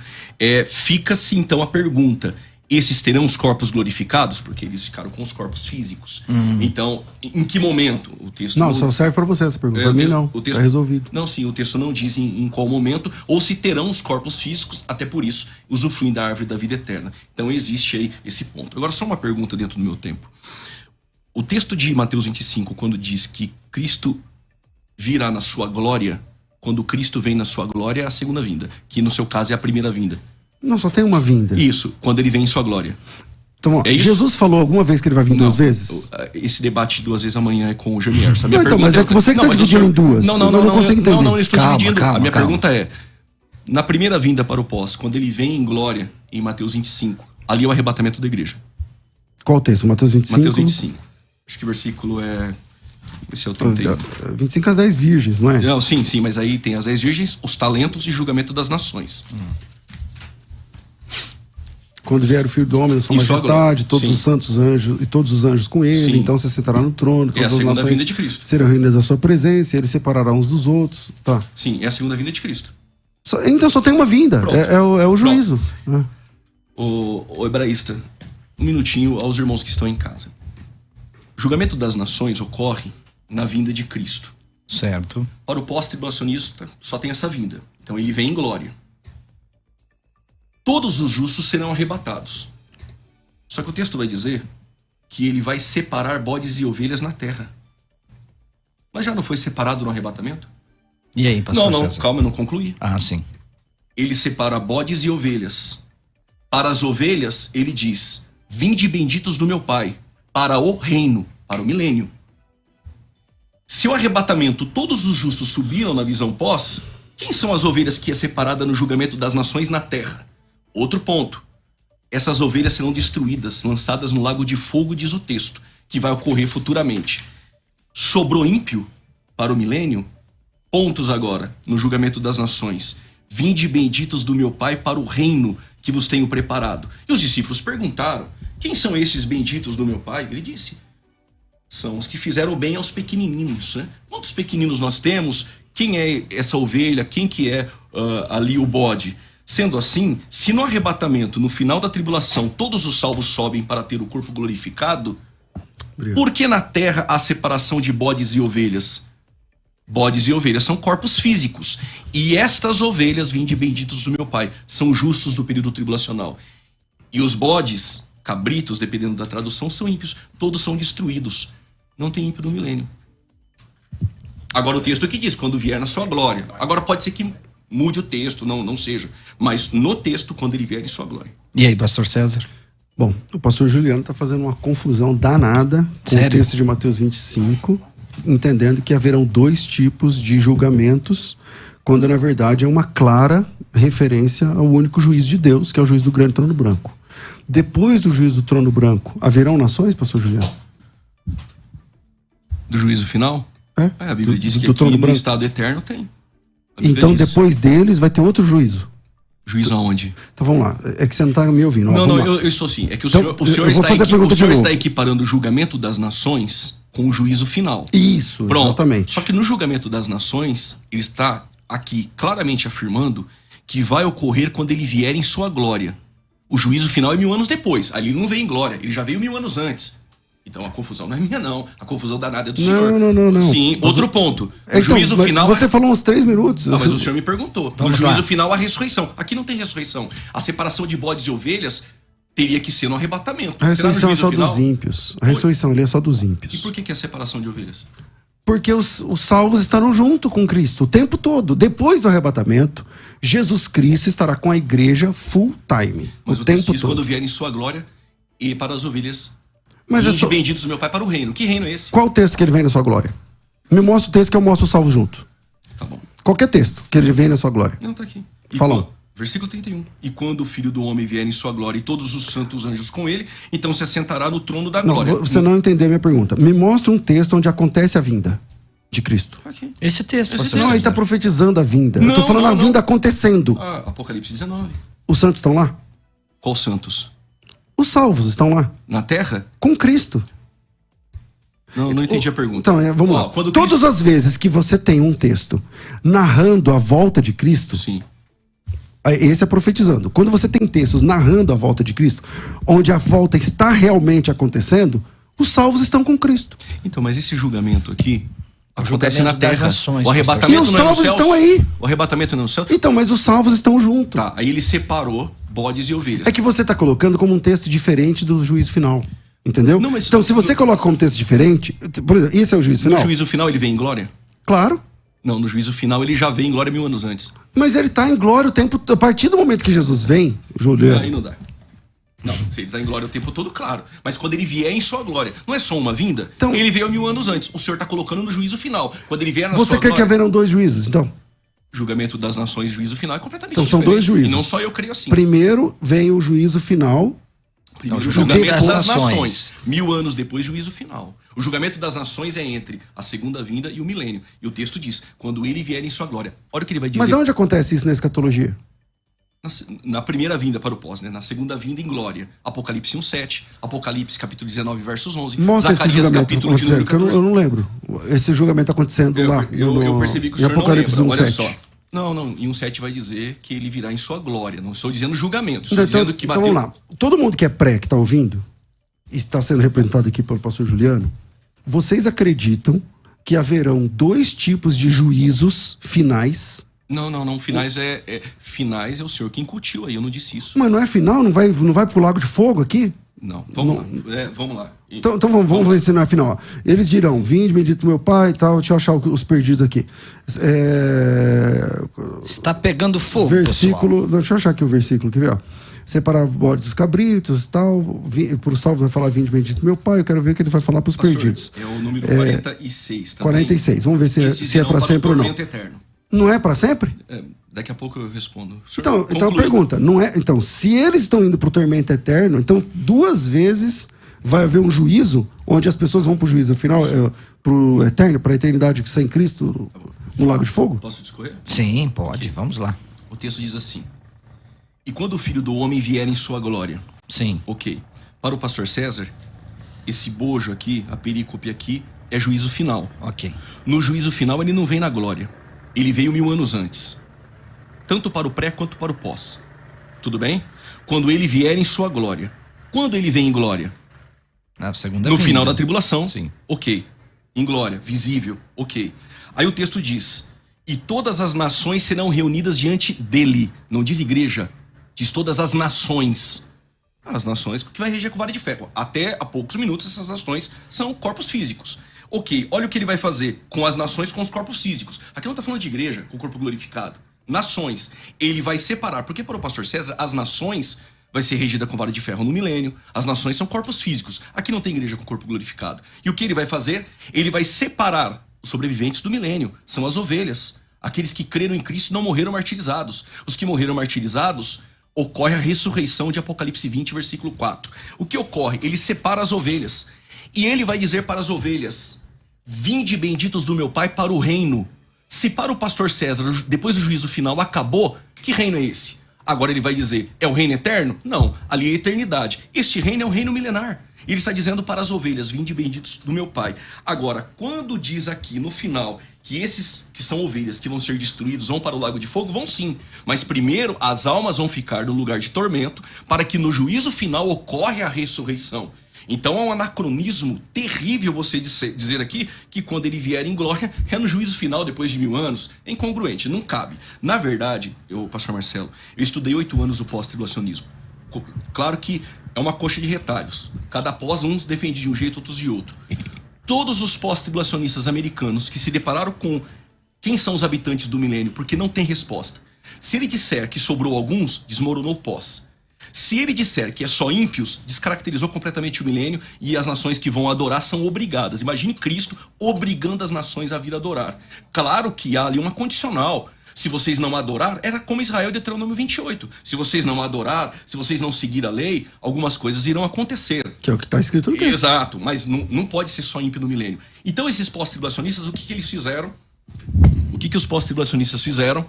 [SPEAKER 4] fica-se então a pergunta: esses terão os corpos glorificados? Porque eles ficaram com os corpos físicos. Então, em que momento? O texto
[SPEAKER 5] não, só serve para você essa pergunta. Para mim não, está resolvido.
[SPEAKER 4] Não, sim, o texto não diz em qual momento, ou se terão os corpos físicos, até por isso, usufruem da árvore da vida eterna. Então existe aí esse ponto. Agora, só uma pergunta dentro do meu tempo. O texto de Mateus 25, quando diz que Cristo virá na sua glória, quando Cristo vem na sua glória, é a segunda vinda, que no seu caso é a primeira vinda.
[SPEAKER 5] Não, só tem uma vinda.
[SPEAKER 4] Isso, quando ele vem em sua glória.
[SPEAKER 5] Então, Jesus falou alguma vez que ele vai vir 2 vezes?
[SPEAKER 4] Esse debate 2 vezes amanhã é com o Jamier.
[SPEAKER 5] Não, então, mas é que você que está dividindo em duas.
[SPEAKER 4] Não consigo entender. Não, eu estou dividindo. A minha pergunta é, na primeira vinda para o pós, quando ele vem em glória, em Mateus 25, ali é o arrebatamento da igreja.
[SPEAKER 5] Qual texto? Mateus 25?
[SPEAKER 4] Mateus 25. Acho que o versículo é... Esse é o 31.
[SPEAKER 5] 25 as 10 virgens, não é?
[SPEAKER 4] Não, sim, mas aí tem as 10 virgens, os talentos e julgamento das nações.
[SPEAKER 5] Quando vier o Filho do Homem, na sua
[SPEAKER 4] Em sua
[SPEAKER 5] majestade,
[SPEAKER 4] glória.
[SPEAKER 5] todos
[SPEAKER 4] Sim.
[SPEAKER 5] os santos anjos e todos os anjos com ele,
[SPEAKER 4] Sim.
[SPEAKER 5] então você sentará no trono,
[SPEAKER 4] É a
[SPEAKER 5] todas as
[SPEAKER 4] segunda
[SPEAKER 5] nações
[SPEAKER 4] vinda de Cristo.
[SPEAKER 5] serão reunidas à sua presença, e ele separará uns dos outros. Tá.
[SPEAKER 4] Sim, é a segunda vinda de Cristo.
[SPEAKER 5] Então só tem uma vinda,
[SPEAKER 4] Pronto.
[SPEAKER 5] é o juízo. né?
[SPEAKER 4] O hebraísta, um minutinho aos irmãos que estão em casa. O julgamento das nações ocorre na vinda de Cristo.
[SPEAKER 3] Certo.
[SPEAKER 4] Para o pós-tribulacionista, só tem essa vinda. Então ele vem em glória. Todos os justos serão arrebatados. Só que o texto vai dizer que ele vai separar bodes e ovelhas na terra. Mas já não foi separado no arrebatamento?
[SPEAKER 3] E aí, pastor
[SPEAKER 4] Não,
[SPEAKER 3] César?
[SPEAKER 4] calma, eu não concluí.
[SPEAKER 3] Ah, sim.
[SPEAKER 4] Ele separa bodes e ovelhas. Para as ovelhas, ele diz: vinde benditos do meu Pai, para o reino, para o milênio. Se o arrebatamento todos os justos subiram na visão pós, quem são as ovelhas que é separada no julgamento das nações na terra? Outro ponto. Essas ovelhas serão destruídas, lançadas no lago de fogo, diz o texto, que vai ocorrer futuramente. Sobrou ímpio para o milênio? Pontos agora, no julgamento das nações. Vinde benditos do meu Pai para o reino que vos tenho preparado. E os discípulos perguntaram: quem são esses benditos do meu Pai? Ele disse: são os que fizeram bem aos pequenininhos. Né? Quantos pequeninos nós temos? Quem é essa ovelha? Quem que é ali o bode? Sendo assim, se no arrebatamento, no final da tribulação, todos os salvos sobem para ter o corpo glorificado, por que na terra há separação de bodes e ovelhas? Bodes e ovelhas são corpos físicos. E estas ovelhas, vinde benditos do meu Pai, são justos do período tribulacional. E os bodes, cabritos, dependendo da tradução, são ímpios. Todos são destruídos. Não tem ímpio no milênio. Agora o texto aqui diz, quando vier na sua glória. Agora pode ser que mude o texto, não seja. Mas no texto, quando ele vier em sua glória.
[SPEAKER 3] E aí, pastor César?
[SPEAKER 5] Bom, o pastor Juliano está fazendo uma confusão danada com o texto de Mateus 25, entendendo que haverão dois tipos de julgamentos, quando na verdade é uma clara referência ao único juiz de Deus, que é o juiz do grande trono branco. Depois do juízo do trono branco, haverão nações, pastor Juliano?
[SPEAKER 4] Do juízo final? A Bíblia diz que aqui no estado eterno tem.
[SPEAKER 5] Então depois deles vai ter outro juízo.
[SPEAKER 4] Juízo aonde?
[SPEAKER 5] Então vamos lá, é que você não está me ouvindo.
[SPEAKER 4] Não, eu estou sim. É que o senhor está equiparando o julgamento das nações com o juízo final.
[SPEAKER 5] Isso,
[SPEAKER 4] pronto.
[SPEAKER 5] Exatamente.
[SPEAKER 4] Só que no julgamento das nações, ele está aqui claramente afirmando que vai ocorrer quando ele vier em sua glória. O juízo final é 1000 anos depois. Ali ele não veio em glória, ele já veio 1000 anos antes. Então a confusão não é minha, não. A confusão danada é do senhor.
[SPEAKER 5] Não.
[SPEAKER 4] Sim, outro ponto. O juízo final...
[SPEAKER 5] Você falou uns 3 minutos.
[SPEAKER 4] Não, mas o senhor me perguntou. No juízo final, a ressurreição. Aqui não tem ressurreição. A separação de bodes e ovelhas teria que ser no arrebatamento.
[SPEAKER 5] A ressurreição é só
[SPEAKER 4] final?
[SPEAKER 5] dos ímpios. A ressurreição ali é só dos ímpios.
[SPEAKER 4] E por que é a separação de ovelhas?
[SPEAKER 5] Porque os salvos estarão junto com Cristo o tempo todo. Depois do arrebatamento, Jesus Cristo estará com a igreja full time.
[SPEAKER 4] Mas
[SPEAKER 5] o tempo
[SPEAKER 4] diz
[SPEAKER 5] todo.
[SPEAKER 4] Quando vier em sua glória e para as ovelhas...
[SPEAKER 5] Mas é
[SPEAKER 4] benditos do meu Pai para o reino. Que reino é esse?
[SPEAKER 5] Qual o texto que ele vem na sua glória? Me mostra o texto que eu mostro o salvo junto.
[SPEAKER 4] Tá bom.
[SPEAKER 5] Qualquer texto que ele vem na sua glória.
[SPEAKER 4] Não, tá aqui.
[SPEAKER 5] Fala.
[SPEAKER 4] Versículo 31. E quando o Filho do Homem vier em sua glória e todos os santos anjos com ele, então se assentará no trono da glória.
[SPEAKER 5] Você não entendeu a minha pergunta. Me mostra um texto onde acontece a vinda de Cristo.
[SPEAKER 4] Aqui.
[SPEAKER 3] Esse texto.
[SPEAKER 5] Não, ele está profetizando a vinda. Eu tô falando a vinda acontecendo.
[SPEAKER 4] Apocalipse 19.
[SPEAKER 5] Os santos estão lá?
[SPEAKER 4] Qual santos?
[SPEAKER 5] Os salvos estão lá.
[SPEAKER 4] Na terra?
[SPEAKER 5] Com Cristo.
[SPEAKER 4] Não entendi a pergunta.
[SPEAKER 5] Então, vamos lá. Todas as vezes que você tem um texto narrando a volta de Cristo,
[SPEAKER 4] sim.
[SPEAKER 5] Esse é profetizando. Quando você tem textos narrando a volta de Cristo, onde a volta está realmente acontecendo, os salvos estão com Cristo.
[SPEAKER 4] Então, mas esse julgamento aqui acontece na terra.
[SPEAKER 3] Nações,
[SPEAKER 4] o arrebatamento
[SPEAKER 5] e os salvos estão aí.
[SPEAKER 4] O arrebatamento não é no céu?
[SPEAKER 5] Então, mas os salvos estão junto.
[SPEAKER 4] Tá, aí ele separou bodes e ovelhas.
[SPEAKER 5] É que você está colocando como um texto diferente do juízo final. Entendeu?
[SPEAKER 4] Não, mas
[SPEAKER 5] então, se você coloca como texto diferente... Por exemplo, esse é o juízo final?
[SPEAKER 4] No juízo final ele vem em glória?
[SPEAKER 5] Claro.
[SPEAKER 4] Não, no juízo final ele já vem em glória 1000 anos antes.
[SPEAKER 5] Mas ele está em glória o tempo... A partir do momento que Jesus vem, Juliano...
[SPEAKER 4] Aí não dá. Não, se ele está em glória o tempo todo, claro. Mas quando ele vier em sua glória, não é só uma vinda? Então, ele veio 1000 anos antes. O senhor está colocando no juízo final. Quando ele vier na sua glória...
[SPEAKER 5] Você quer que haverão dois juízos, então?
[SPEAKER 4] Julgamento das nações, juízo final é completamente
[SPEAKER 5] então,
[SPEAKER 4] diferente.
[SPEAKER 5] São dois juízos.
[SPEAKER 4] E não só eu creio assim.
[SPEAKER 5] Primeiro vem o juízo final...
[SPEAKER 4] Primeiro, o julgamento das nações. 1000 anos depois, juízo final. O julgamento das nações é entre a segunda vinda e o milênio. E o texto diz, quando ele vier em sua glória. Olha o que ele vai dizer.
[SPEAKER 5] Mas onde acontece isso na escatologia?
[SPEAKER 4] Na primeira vinda para o pós, né? Na segunda vinda em glória. Apocalipse 1:7, Apocalipse capítulo 19, versos 11.
[SPEAKER 5] Mostra
[SPEAKER 4] Zacarias,
[SPEAKER 5] esse julgamento
[SPEAKER 4] capítulo de número 14.
[SPEAKER 5] eu não lembro. Esse julgamento acontecendo lá.
[SPEAKER 4] Eu percebi que o
[SPEAKER 5] em
[SPEAKER 4] senhor
[SPEAKER 5] Apocalipse
[SPEAKER 4] não lembra.
[SPEAKER 5] 1:7.
[SPEAKER 4] Olha só. Não. Em 1:7 vai dizer que ele virá em sua glória. Não estou dizendo julgamento. Estou dizendo que
[SPEAKER 5] então vamos lá. Todo mundo que é pré, que está ouvindo, e está sendo representado aqui pelo pastor Juliano, vocês acreditam que haverão 2 tipos de juízos finais?
[SPEAKER 4] Não. Finais é o senhor que incutiu aí, eu não disse isso.
[SPEAKER 5] Mas não é final? Não vai pro Lago de Fogo aqui?
[SPEAKER 4] Não, vamos lá.
[SPEAKER 5] Então vamos ver se não é final. Ó. Eles dirão, vinde, bendito meu pai e tal. Deixa eu achar os perdidos aqui.
[SPEAKER 3] Está pegando fogo,
[SPEAKER 5] versículo, deixa eu achar aqui o versículo, quer ver? Ó. Separar o bode dos cabritos e tal. Por salvo vai falar, vinde, bendito meu pai. Eu quero ver o que ele vai falar para os perdidos.
[SPEAKER 4] É o número 46 também.
[SPEAKER 5] 46, vamos ver se é para sempre ou não.
[SPEAKER 4] Eterno.
[SPEAKER 5] Não é para sempre?
[SPEAKER 4] Daqui a pouco eu respondo.
[SPEAKER 5] Então a pergunta, não é? Então, se eles estão indo para o tormento eterno, então 2 vezes vai haver um juízo onde as pessoas vão para o juízo final, para o eterno, para a eternidade sem Cristo no Lago de Fogo?
[SPEAKER 4] Posso discorrer?
[SPEAKER 3] Sim, pode. Okay. Vamos lá.
[SPEAKER 4] O texto diz assim: e quando o Filho do Homem vier em sua glória.
[SPEAKER 3] Sim.
[SPEAKER 4] Ok. Para o pastor César, esse bojo aqui, a perícope aqui, é juízo final.
[SPEAKER 3] Ok.
[SPEAKER 4] No juízo final ele não vem na glória. Ele veio 1000 anos antes. Tanto para o pré quanto para o pós. Tudo bem? Quando ele vier em sua glória. Quando ele vem em glória? No final da tribulação.
[SPEAKER 3] Sim.
[SPEAKER 4] Ok. Em glória, visível. Ok. Aí o texto diz: e todas as nações serão reunidas diante dele. Não diz igreja. Diz todas as nações. As nações que vai reger com vara de ferro. Até há poucos minutos essas nações são corpos físicos. Ok, olha o que ele vai fazer com as nações, com os corpos físicos. Aqui não está falando de igreja, com o corpo glorificado. Nações. Ele vai separar, porque para o pastor César, as nações vai ser regida com vara de ferro no milênio. As nações são corpos físicos. Aqui não tem igreja com corpo glorificado. E o que ele vai fazer? Ele vai separar os sobreviventes do milênio. São as ovelhas. Aqueles que creram em Cristo e não morreram martirizados. Os que morreram martirizados, ocorre a ressurreição de Apocalipse 20, versículo 4. O que ocorre? Ele separa as ovelhas. E ele vai dizer para as ovelhas: vinde benditos do meu pai para o reino. Se para o pastor César, depois do juízo final, acabou, que reino é esse? Agora ele vai dizer, é o reino eterno? Não, ali é a eternidade. Este reino é o reino milenar. Ele está dizendo para as ovelhas, vinde benditos do meu pai. Agora, quando diz aqui no final que esses que são ovelhas que vão ser destruídos vão para o lago de fogo, vão sim. Mas primeiro as almas vão ficar no lugar de tormento, para que no juízo final ocorre a ressurreição. Então é um anacronismo terrível você dizer aqui que quando ele vier em glória é no juízo final depois de 1000 anos. É incongruente, não cabe. Na verdade, pastor Marcelo, eu estudei 8 anos o pós-tribulacionismo. Claro que é uma coxa de retalhos. Cada pós, uns defendem de um jeito, outros de outro. Todos os pós-tribulacionistas americanos que se depararam com quem são os habitantes do milênio, porque não tem resposta. Se ele disser que sobrou alguns, desmoronou o pós. Se ele disser que é só ímpios, descaracterizou completamente o milênio e as nações que vão adorar são obrigadas. Imagine Cristo obrigando as nações a vir adorar. Claro que há ali uma condicional. Se vocês não adorar, era como Israel, Deuteronômio 28. Se vocês não adorar, se vocês não seguir a lei, algumas coisas irão acontecer.
[SPEAKER 5] Que é o que está escrito no texto.
[SPEAKER 4] Exato, mas não pode ser só ímpio no milênio. Então esses pós-tribulacionistas, o que eles fizeram? O que os pós-tribulacionistas fizeram?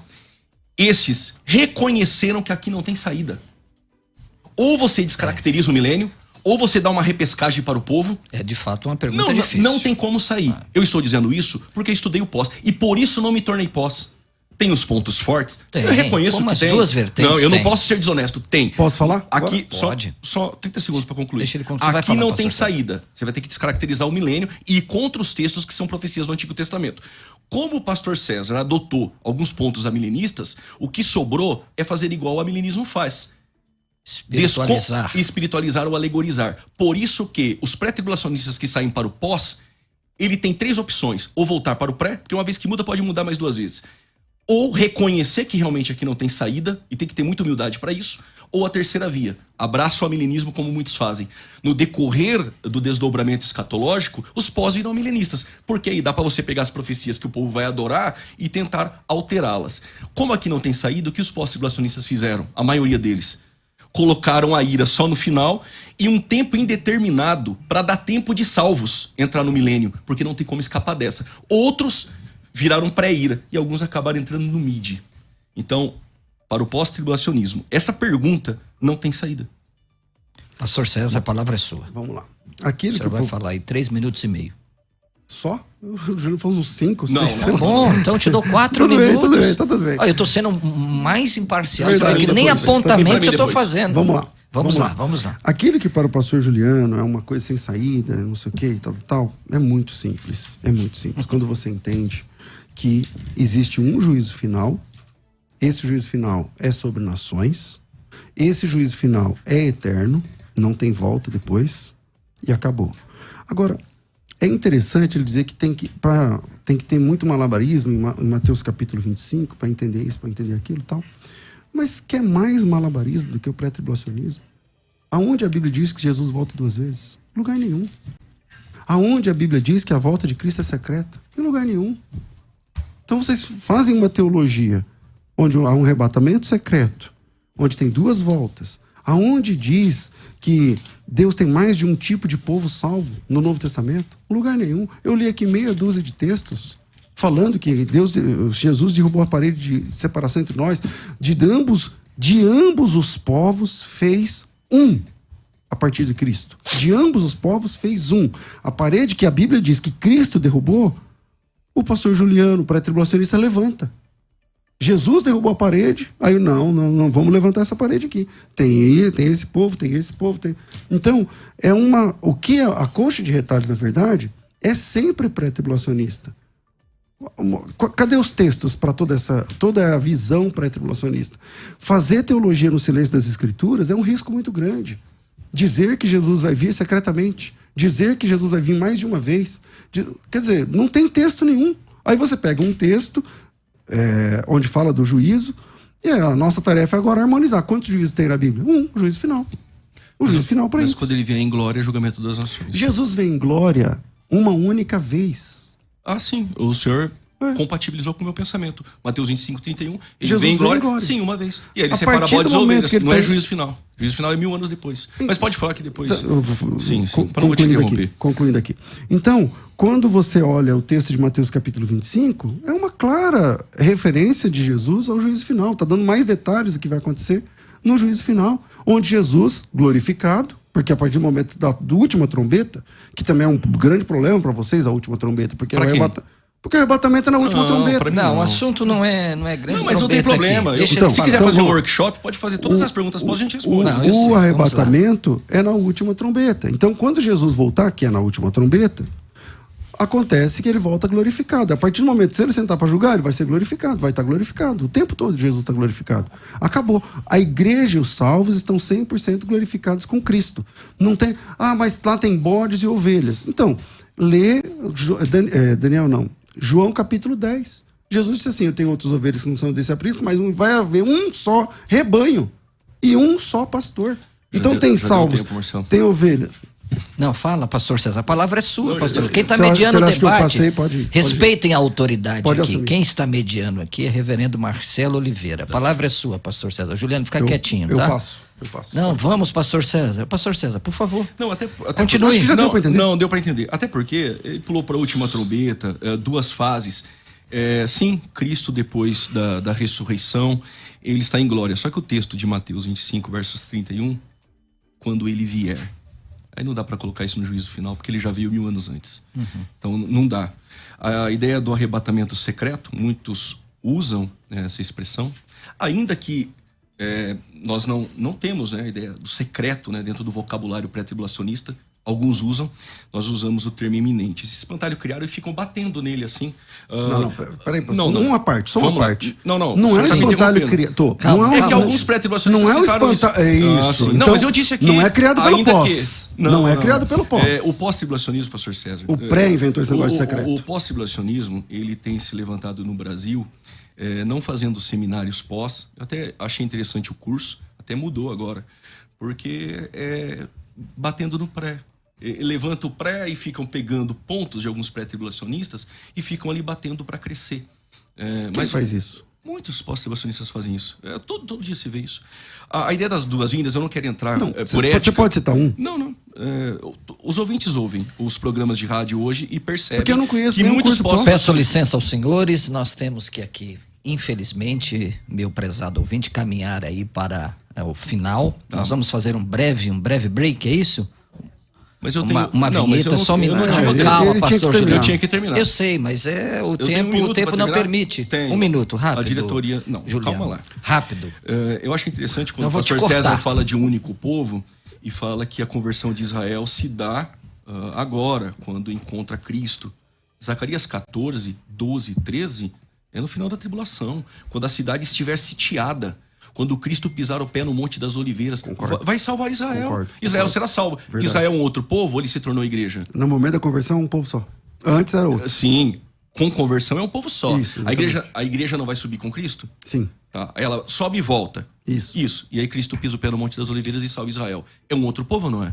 [SPEAKER 4] Esses reconheceram que aqui não tem saída. Ou você descaracteriza o milênio, ou você dá uma repescagem para o povo.
[SPEAKER 3] É de fato uma pergunta difícil.
[SPEAKER 4] Não tem como sair. Eu estou dizendo isso porque eu estudei o pós. E por isso não me tornei pós. Tem os pontos fortes.
[SPEAKER 3] Tem.
[SPEAKER 4] Eu reconheço
[SPEAKER 3] como
[SPEAKER 4] que
[SPEAKER 3] as
[SPEAKER 4] tem.
[SPEAKER 3] Duas vertentes.
[SPEAKER 4] Não, eu não posso ser desonesto. Tem.
[SPEAKER 5] Posso falar?
[SPEAKER 4] Aqui,
[SPEAKER 3] pode.
[SPEAKER 4] Só 30 segundos para concluir.
[SPEAKER 3] Deixa ele concluir.
[SPEAKER 4] Aqui não tem saída. Você vai ter que descaracterizar o milênio e ir contra os textos que são profecias do Antigo Testamento. Como o pastor César adotou alguns pontos amilenistas, o que sobrou é fazer igual o amilenismo faz. Espiritualizar ou alegorizar. Por isso que os pré-tribulacionistas que saem para o pós, ele tem 3 opções. Ou voltar para o pré, porque uma vez que muda, pode mudar mais 2 vezes. Ou reconhecer que realmente aqui não tem saída, e tem que ter muita humildade para isso. Ou a terceira via, abraça o amilenismo como muitos fazem. No decorrer do desdobramento escatológico, os pós viram milenistas. Porque aí dá para você pegar as profecias que o povo vai adorar e tentar alterá-las. Como aqui não tem saída, o que os pós-tribulacionistas fizeram? A maioria deles colocaram a ira só no final e um tempo indeterminado para dar tempo de salvos entrar no milênio, porque não tem como escapar dessa. Outros viraram pré-ira e alguns acabaram entrando no mid. Então, para o pós-tribulacionismo. Essa pergunta não tem saída.
[SPEAKER 3] Pastor César, a palavra é sua.
[SPEAKER 5] Vamos lá. Aquilo
[SPEAKER 3] O senhor vai falar aí 3 minutos e meio.
[SPEAKER 5] Só? O Júlio falou uns 5, 6.
[SPEAKER 3] Tá bom, então eu te dou 4 minutos.
[SPEAKER 5] Tudo bem.
[SPEAKER 3] Olha, eu tô sendo mais imparcial,
[SPEAKER 5] Verdade,
[SPEAKER 3] que nem
[SPEAKER 5] depois,
[SPEAKER 3] apontamento eu tô
[SPEAKER 5] depois.
[SPEAKER 3] fazendo.
[SPEAKER 5] Vamos lá. Aquilo que para o pastor Juliano é uma coisa sem saída, não sei o que, tal, é muito simples. É muito simples. Quando você entende que existe um juízo final, esse juízo final é sobre nações, esse juízo final é eterno, não tem volta depois, e acabou. Agora, é interessante ele dizer que tem que ter muito malabarismo em Mateus capítulo 25 para entender isso, para entender aquilo e tal. Mas quer mais malabarismo do que o pré-tribulacionismo? Aonde a Bíblia diz que Jesus volta 2 vezes? Em lugar nenhum. Aonde a Bíblia diz que a volta de Cristo é secreta? Em lugar nenhum. Então vocês fazem uma teologia onde há um arrebatamento secreto, onde tem 2 voltas, aonde diz que Deus tem mais de um tipo de povo salvo no Novo Testamento? Em lugar nenhum. Eu li aqui meia dúzia de textos falando que Jesus derrubou a parede de separação entre nós, de ambos os povos fez um, a partir de Cristo. De ambos os povos fez um. A parede que a Bíblia diz que Cristo derrubou, o pastor Juliano, pré-tribulacionista, levanta. Jesus derrubou a parede, aí não vamos levantar essa parede aqui. Tem esse povo, tem esse povo, tem... Então, o que a coxa de retalhos, na verdade, é sempre pré-tribulacionista. Cadê os textos para toda a visão pré-tribulacionista? Fazer teologia no silêncio das Escrituras é um risco muito grande. Dizer que Jesus vai vir secretamente, dizer que Jesus vai vir mais de uma vez, quer dizer, não tem texto nenhum. Aí você pega um texto onde fala do juízo, e a nossa tarefa é agora harmonizar. Quantos juízos tem na Bíblia? O juízo final. O juízo final para isso.
[SPEAKER 4] Mas quando ele vier em glória, é julgamento das nações.
[SPEAKER 5] Jesus vem em glória uma única vez.
[SPEAKER 4] Ah, sim. O senhor compatibilizou com o meu pensamento. Mateus 25, 31. Ele
[SPEAKER 5] Jesus
[SPEAKER 4] vem em glória. Sim, uma vez. E aí ele separa bodes e ovelhas. Não é juízo final. Juízo final é 1000 anos depois. Mas pode falar que depois... Sim, para não te interromper.
[SPEAKER 5] Concluindo aqui. Então, quando você olha o texto de Mateus capítulo 25, é uma clara referência de Jesus ao juízo final. Está dando mais detalhes do que vai acontecer no juízo final, onde Jesus, glorificado, porque a partir do momento da última trombeta, que também é um grande problema para vocês, a última trombeta, porque o arrebatamento é na última trombeta.
[SPEAKER 3] Não, o assunto não é grande.
[SPEAKER 4] Não, mas não tem problema. Se quiser fazer um workshop, pode fazer todas as perguntas, a gente responde.
[SPEAKER 5] O arrebatamento é na última trombeta. Então, quando Jesus voltar, que é na última trombeta, acontece que ele volta glorificado. A partir do momento que ele sentar para julgar, ele vai ser glorificado, vai estar glorificado. O tempo todo Jesus está glorificado. Acabou. A igreja e os salvos estão 100% glorificados com Cristo. Não tem... mas lá tem bodes e ovelhas. Então, lê... João capítulo 10. Jesus disse assim, eu tenho outras ovelhas que não são desse aprisco, mas vai haver um só rebanho e um só pastor. Então tem salvos, tem ovelha.
[SPEAKER 3] Não, fala, pastor César. A palavra é sua, pastor. Quem está mediando o debate, respeitem a autoridade aqui.
[SPEAKER 5] Assumir.
[SPEAKER 3] Quem está mediando aqui é reverendo Marcelo Oliveira. A palavra é sua, pastor César. Juliano, fica quietinho, tá?
[SPEAKER 5] Eu passo.
[SPEAKER 3] Não, vamos, pastor César. Pastor César, por favor.
[SPEAKER 4] Não, até
[SPEAKER 3] continue.
[SPEAKER 4] Acho que já deu para entender. Não, deu para entender. Até porque ele pulou para a última trombeta, 2 fases. Sim, Cristo, depois da ressurreição, ele está em glória. Só que o texto de Mateus 25, versos 31, quando ele vier... Aí não dá para colocar isso no juízo final, porque ele já veio 1000 anos antes. Então, não dá. A ideia do arrebatamento secreto, muitos usam essa expressão, ainda que nós não temos a ideia do secreto dentro do vocabulário pré-tribulacionista. Alguns usam, nós usamos o termo iminente. Esse espantalho criaram e ficam batendo nele assim.
[SPEAKER 5] Peraí, uma parte, só uma parte.
[SPEAKER 4] Não
[SPEAKER 5] é o espantalho criado.
[SPEAKER 4] É que alguns pré-tribulacionistas
[SPEAKER 5] não é o espantalho. É isso.
[SPEAKER 4] Não,
[SPEAKER 5] então,
[SPEAKER 4] mas eu disse aqui.
[SPEAKER 5] Não é criado pelo pós. Não é criado pelo pós.
[SPEAKER 4] O pós-tribulacionismo, pastor César.
[SPEAKER 5] O pré inventou esse negócio de secreto.
[SPEAKER 4] O pós-tribulacionismo, ele tem se levantado no Brasil, não fazendo seminários pós. Eu até achei interessante o curso, até mudou agora, porque batendo no pré. Levanta o pré e ficam pegando pontos de alguns pré-tribulacionistas e ficam ali batendo para crescer.
[SPEAKER 5] Quem faz isso?
[SPEAKER 4] Muitos pós-tribulacionistas fazem isso. Todo dia se vê isso. A ideia das 2 vindas, eu não quero entrar por ética.
[SPEAKER 5] Você pode citar um?
[SPEAKER 4] Não. Os ouvintes ouvem os programas de rádio hoje e percebem
[SPEAKER 5] porque eu não conheço
[SPEAKER 4] que muitos
[SPEAKER 3] Peço licença aos senhores, nós temos que aqui infelizmente, meu prezado ouvinte, caminhar aí para o final. Nós vamos fazer um breve break, é isso?
[SPEAKER 4] Mas eu tenho...
[SPEAKER 3] Uma vinheta, só um minuto.
[SPEAKER 4] Calma,
[SPEAKER 3] pastor
[SPEAKER 4] Juliano. Eu tinha que terminar.
[SPEAKER 3] Eu sei, mas o tempo não permite.
[SPEAKER 4] Tenho.
[SPEAKER 3] Um minuto, rápido.
[SPEAKER 4] A diretoria... Não,
[SPEAKER 3] Juliano,
[SPEAKER 4] calma lá.
[SPEAKER 3] Rápido.
[SPEAKER 4] Eu acho interessante quando o pastor César fala de um único povo e fala que a conversão de Israel se dá agora, quando encontra Cristo. Zacarias 14, 12, 13 é no final da tribulação, quando a cidade estiver sitiada, quando Cristo pisar o pé no Monte das Oliveiras.
[SPEAKER 5] Concordo.
[SPEAKER 4] Vai salvar Israel.
[SPEAKER 5] Concordo.
[SPEAKER 4] Israel será salvo.
[SPEAKER 5] Verdade.
[SPEAKER 4] Israel é um outro povo ou ele se tornou igreja?
[SPEAKER 5] No momento da conversão, um povo só. Antes era outro.
[SPEAKER 4] Sim, com conversão é um povo só.
[SPEAKER 5] Isso,
[SPEAKER 4] a igreja não vai subir com Cristo?
[SPEAKER 5] Sim.
[SPEAKER 4] Tá. Ela sobe e volta.
[SPEAKER 5] Isso.
[SPEAKER 4] E aí Cristo pisa o pé no Monte das Oliveiras e salva Israel. É um outro povo ou não é?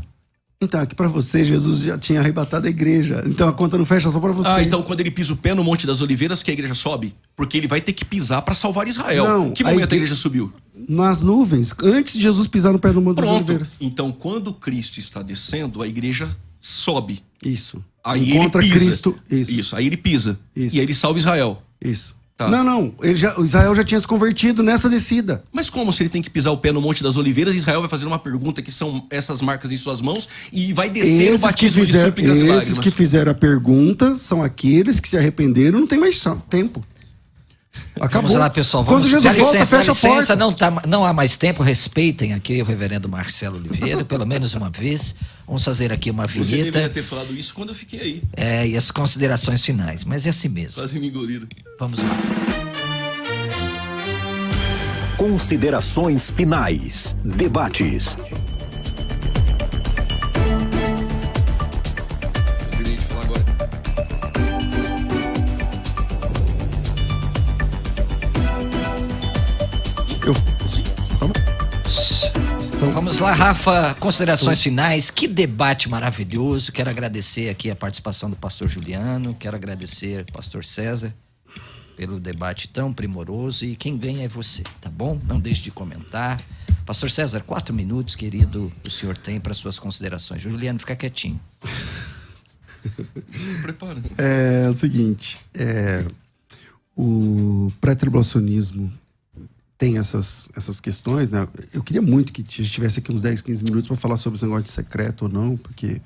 [SPEAKER 5] Então, aqui para você, Jesus já tinha arrebatado a igreja. Então a conta não fecha só para você.
[SPEAKER 4] Então quando ele pisa o pé no Monte das Oliveiras, que a igreja sobe? Porque ele vai ter que pisar para salvar Israel.
[SPEAKER 5] Não,
[SPEAKER 4] que momento a igreja subiu?
[SPEAKER 5] Nas nuvens, antes de Jesus pisar no pé no Monte das Oliveiras.
[SPEAKER 4] Então quando Cristo está descendo, a igreja sobe.
[SPEAKER 5] Isso.
[SPEAKER 4] Aí
[SPEAKER 5] encontra
[SPEAKER 4] ele pisa.
[SPEAKER 5] Cristo. Isso.
[SPEAKER 4] Aí ele pisa.
[SPEAKER 5] Isso.
[SPEAKER 4] E aí ele salva Israel.
[SPEAKER 5] Isso.
[SPEAKER 4] Tá.
[SPEAKER 5] Não. O Israel já tinha se convertido nessa descida.
[SPEAKER 4] Mas como se ele tem que pisar o pé no Monte das Oliveiras, Israel vai fazer uma pergunta que são essas marcas em suas mãos e vai descer o batismo de súplicas e lágrimas.
[SPEAKER 5] Esses que fizeram a pergunta são aqueles que se arrependeram, não tem mais tempo. Acabou.
[SPEAKER 3] Vamos lá, pessoal.
[SPEAKER 5] Quando Jesus volta, fecha a porta.
[SPEAKER 3] Não há mais tempo. Respeitem aqui o reverendo Marcelo Oliveira, pelo menos uma vez. Vamos fazer aqui uma vinheta.
[SPEAKER 4] Você deveria ter falado isso quando eu fiquei aí.
[SPEAKER 3] E as considerações finais. Mas é assim mesmo.
[SPEAKER 4] Quase me engoliram.
[SPEAKER 3] Vamos lá.
[SPEAKER 1] Considerações finais. Debates.
[SPEAKER 3] Vamos lá, Rafa, considerações finais. Que debate maravilhoso. Quero agradecer aqui a participação do pastor Juliano, quero agradecer ao pastor César pelo debate tão primoroso, e quem ganha é você, tá bom? Não deixe de comentar. Pastor César, 4 minutos, querido, o senhor tem para suas considerações. Juliano, fica quietinho.
[SPEAKER 4] Prepara.
[SPEAKER 5] É o seguinte, o pré-tribulacionismo tem essas questões, né? Eu queria muito que a gente tivesse aqui uns 10, 15 minutos para falar sobre esse negócio de secreto ou não, porque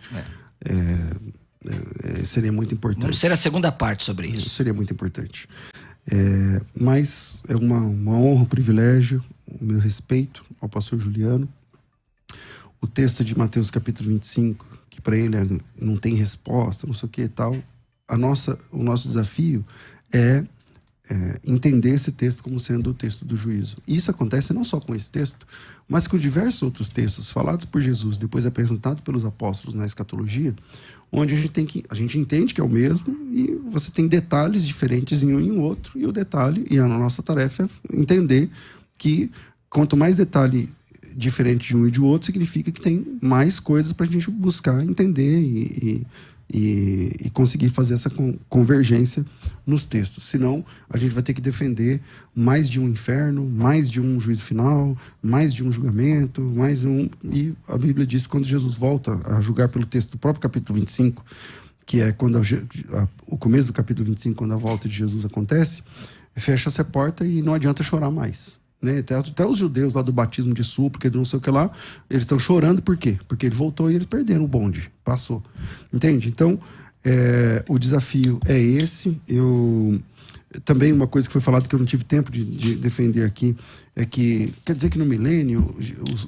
[SPEAKER 5] seria muito importante.
[SPEAKER 3] Vamos ter a segunda parte sobre isso.
[SPEAKER 5] Seria muito importante. Mas é uma honra, um privilégio, o meu respeito ao pastor Juliano. O texto de Mateus capítulo 25, que para ele não tem resposta, não sei o que e tal, o nosso desafio é entender esse texto como sendo o texto do juízo. E isso acontece não só com esse texto, mas com diversos outros textos falados por Jesus, depois apresentados pelos apóstolos na escatologia, onde a gente entende que é o mesmo e você tem detalhes diferentes em um e em outro, e a nossa tarefa é entender que quanto mais detalhe diferente de um e de outro, significa que tem mais coisas para a gente buscar entender e conseguir fazer essa convergência nos textos. Senão, a gente vai ter que defender mais de um inferno, mais de um juízo final, mais de um julgamento, E a Bíblia diz que quando Jesus volta a julgar pelo texto do próprio capítulo 25, que é quando o começo do capítulo 25, quando a volta de Jesus acontece, fecha-se a porta e não adianta chorar mais. Né? Até os judeus lá do batismo de súplica, de não sei o que lá, eles estão chorando por quê? Porque ele voltou e eles perderam o bonde, passou. Entende? Então, o desafio é esse. Também uma coisa que foi falada que eu não tive tempo de defender aqui é que quer dizer que no milênio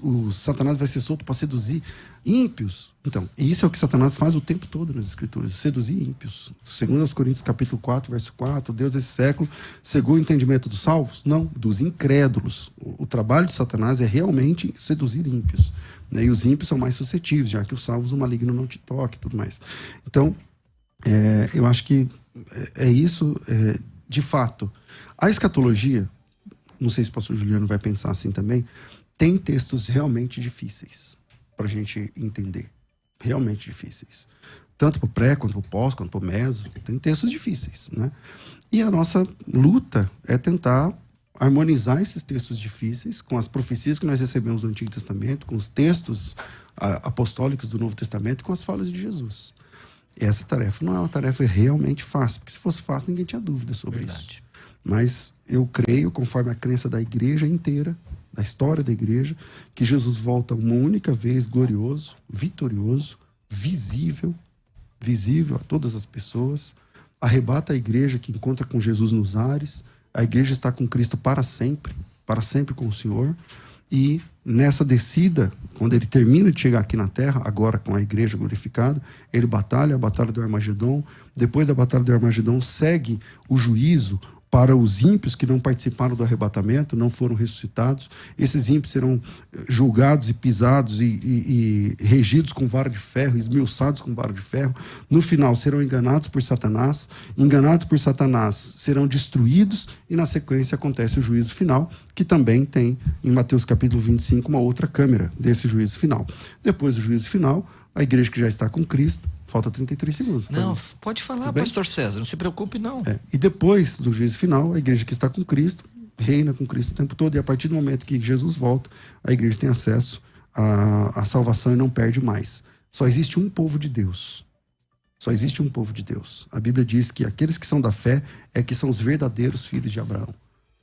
[SPEAKER 5] o Satanás vai ser solto para seduzir ímpios. Então, isso é o que Satanás faz o tempo todo nas Escrituras, seduzir ímpios. Segundo aos Coríntios capítulo 4, verso 4, Deus desse século cegou o entendimento dos salvos? Não, dos incrédulos. O trabalho de Satanás é realmente seduzir ímpios. Né? E os ímpios são mais suscetíveis, já que os salvos o maligno não te toca e tudo mais. Então, eu acho que é isso. De fato, a escatologia, não sei se o pastor Juliano vai pensar assim também, tem textos realmente difíceis para a gente entender. Realmente difíceis. Tanto para o pré, quanto para o pós, quanto para o meso. Tem textos difíceis, né? E a nossa luta é tentar harmonizar esses textos difíceis com as profecias que nós recebemos do Antigo Testamento, com os textos apostólicos do Novo Testamento, com as falas de Jesus. Essa tarefa não é uma tarefa realmente fácil, porque se fosse fácil ninguém tinha dúvida sobre isso. Mas eu creio, conforme a crença da igreja inteira, da história da igreja, que Jesus volta uma única vez, glorioso, vitorioso, visível a todas as pessoas, arrebata a igreja que encontra com Jesus nos ares, a igreja está com Cristo para sempre com o Senhor, e nessa descida, quando ele termina de chegar aqui na terra, agora com a igreja glorificada, ele batalha a batalha do Armagedon. Depois da batalha do Armagedon, segue o juízo para os ímpios que não participaram do arrebatamento, não foram ressuscitados. Esses ímpios serão julgados e pisados e regidos com vara de ferro, esmiuçados com vara de ferro. No final, serão enganados por Satanás. Enganados por Satanás, serão destruídos. E na sequência acontece o juízo final, que também tem, em Mateus capítulo 25, uma outra câmera desse juízo final. Depois do juízo final, a igreja que já está com Cristo, falta 33 segundos.
[SPEAKER 3] Não, pode falar, pastor César, não se preocupe não.
[SPEAKER 5] E depois do juízo final, a igreja que está com Cristo, reina com Cristo o tempo todo, e a partir do momento que Jesus volta, a igreja tem acesso à salvação e não perde mais. Só existe um povo de Deus. Só existe um povo de Deus. A Bíblia diz que aqueles que são da fé que são os verdadeiros filhos de Abraão.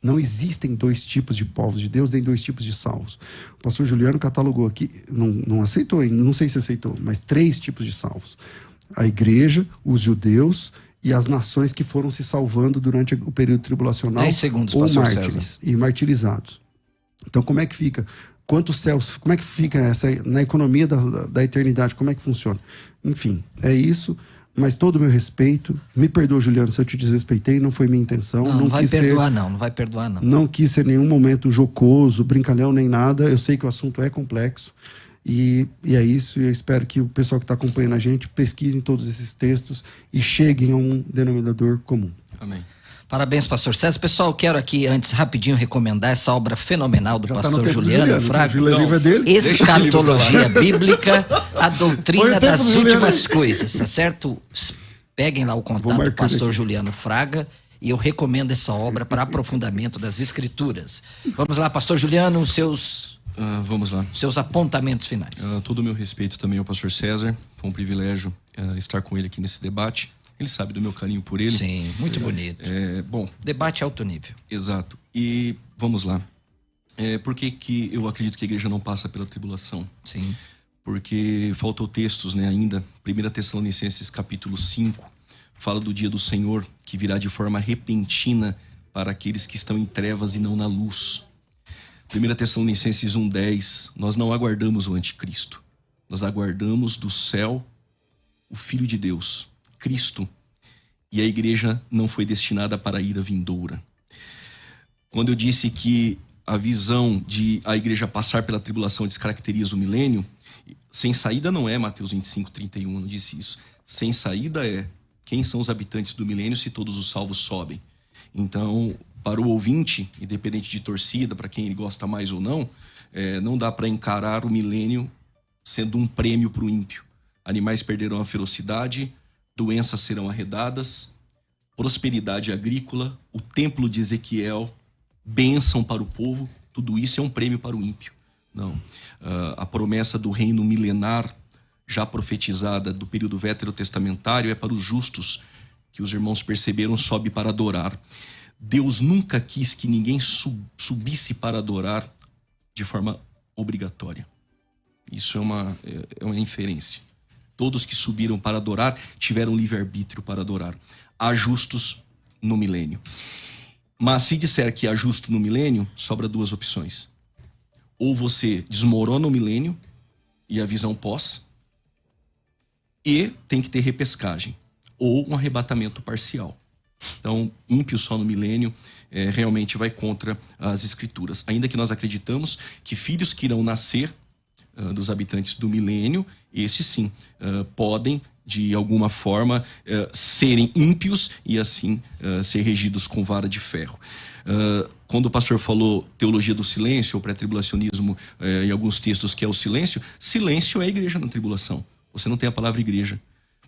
[SPEAKER 5] Não existem dois tipos de povos de Deus, nem dois tipos de salvos. O pastor Juliano catalogou aqui, não aceitou, não sei se aceitou, mas 3 tipos de salvos. A igreja, os judeus e as nações que foram se salvando durante o período tribulacional
[SPEAKER 3] 10 segundos,
[SPEAKER 5] ou
[SPEAKER 3] pastor
[SPEAKER 5] mártires
[SPEAKER 3] César.
[SPEAKER 5] E martirizados. Então como é que fica? Quantos céus, como é que fica na economia da eternidade? Como é que funciona? Enfim, é isso. Mas todo o meu respeito, me perdoa, Juliano, se eu te desrespeitei, não foi minha intenção.
[SPEAKER 3] Não vai perdoar não, não vai perdoar não.
[SPEAKER 5] Não quis ser nenhum momento jocoso, brincalhão, nem nada. Eu sei que o assunto é complexo e é isso. E eu espero que o pessoal que está acompanhando a gente pesquisem todos esses textos e cheguem a um denominador comum.
[SPEAKER 4] Amém.
[SPEAKER 3] Parabéns, pastor César. Pessoal, quero aqui, antes, rapidinho, recomendar essa obra fenomenal do
[SPEAKER 5] Já
[SPEAKER 3] pastor
[SPEAKER 5] tá no tempo do
[SPEAKER 3] Juliano Fraga.
[SPEAKER 5] O livro é dele.
[SPEAKER 3] Escatologia Bíblica, a doutrina das últimas coisas, tá certo? Peguem lá o contato do pastor Juliano Fraga e eu recomendo essa obra para aprofundamento das Escrituras. Vamos lá, pastor Juliano,
[SPEAKER 4] vamos lá.
[SPEAKER 3] Seus apontamentos finais.
[SPEAKER 4] Todo o meu respeito também ao pastor César. Foi um privilégio estar com ele aqui nesse debate. Ele sabe do meu carinho por ele.
[SPEAKER 3] Sim, muito bonito.
[SPEAKER 4] Bom,
[SPEAKER 3] debate alto nível.
[SPEAKER 4] Exato. E vamos lá. Por que eu acredito que a igreja não passa pela tribulação?
[SPEAKER 3] Sim.
[SPEAKER 4] Porque faltou textos, ainda. 1 Tessalonicenses capítulo 5 fala do dia do Senhor, que virá de forma repentina para aqueles que estão em trevas e não na luz. 1 Tessalonicenses 1:10, nós não aguardamos o anticristo. Nós aguardamos do céu o Filho de Deus, Cristo. E a igreja não foi destinada para a ira vindoura. Quando eu disse que a visão de a igreja passar pela tribulação descaracteriza o milênio, sem saída não é Mateus 25:31, eu não disse isso. Sem saída é quem são os habitantes do milênio se todos os salvos sobem. Então, para o ouvinte, independente de torcida, para quem ele gosta mais ou não, não dá para encarar o milênio sendo um prêmio para o ímpio. Animais perderão a ferocidade, doenças serão arredadas, prosperidade agrícola, o templo de Ezequiel, bênção para o povo, tudo isso é um prêmio para o ímpio. Não. A promessa do reino milenar, já profetizada do período veterotestamentário, é para os justos, que os irmãos perceberam, sobe para adorar. Deus nunca quis que ninguém subisse para adorar de forma obrigatória. Isso é uma inferência. Todos que subiram para adorar tiveram livre-arbítrio para adorar. Há justos no milênio. Mas se disser que há justo no milênio, sobra 2 opções. Ou você desmorona o milênio e a visão pós, e tem que ter repescagem, ou um arrebatamento parcial. Então, ímpio só no milênio realmente vai contra as Escrituras. Ainda que nós acreditamos que filhos que irão nascer dos habitantes do milênio, esses sim, podem, de alguma forma, serem ímpios e assim ser regidos com vara de ferro. Quando o pastor falou teologia do silêncio, ou pré-tribulacionismo, em alguns textos que é o silêncio, silêncio é a igreja na tribulação. Você não tem a palavra igreja.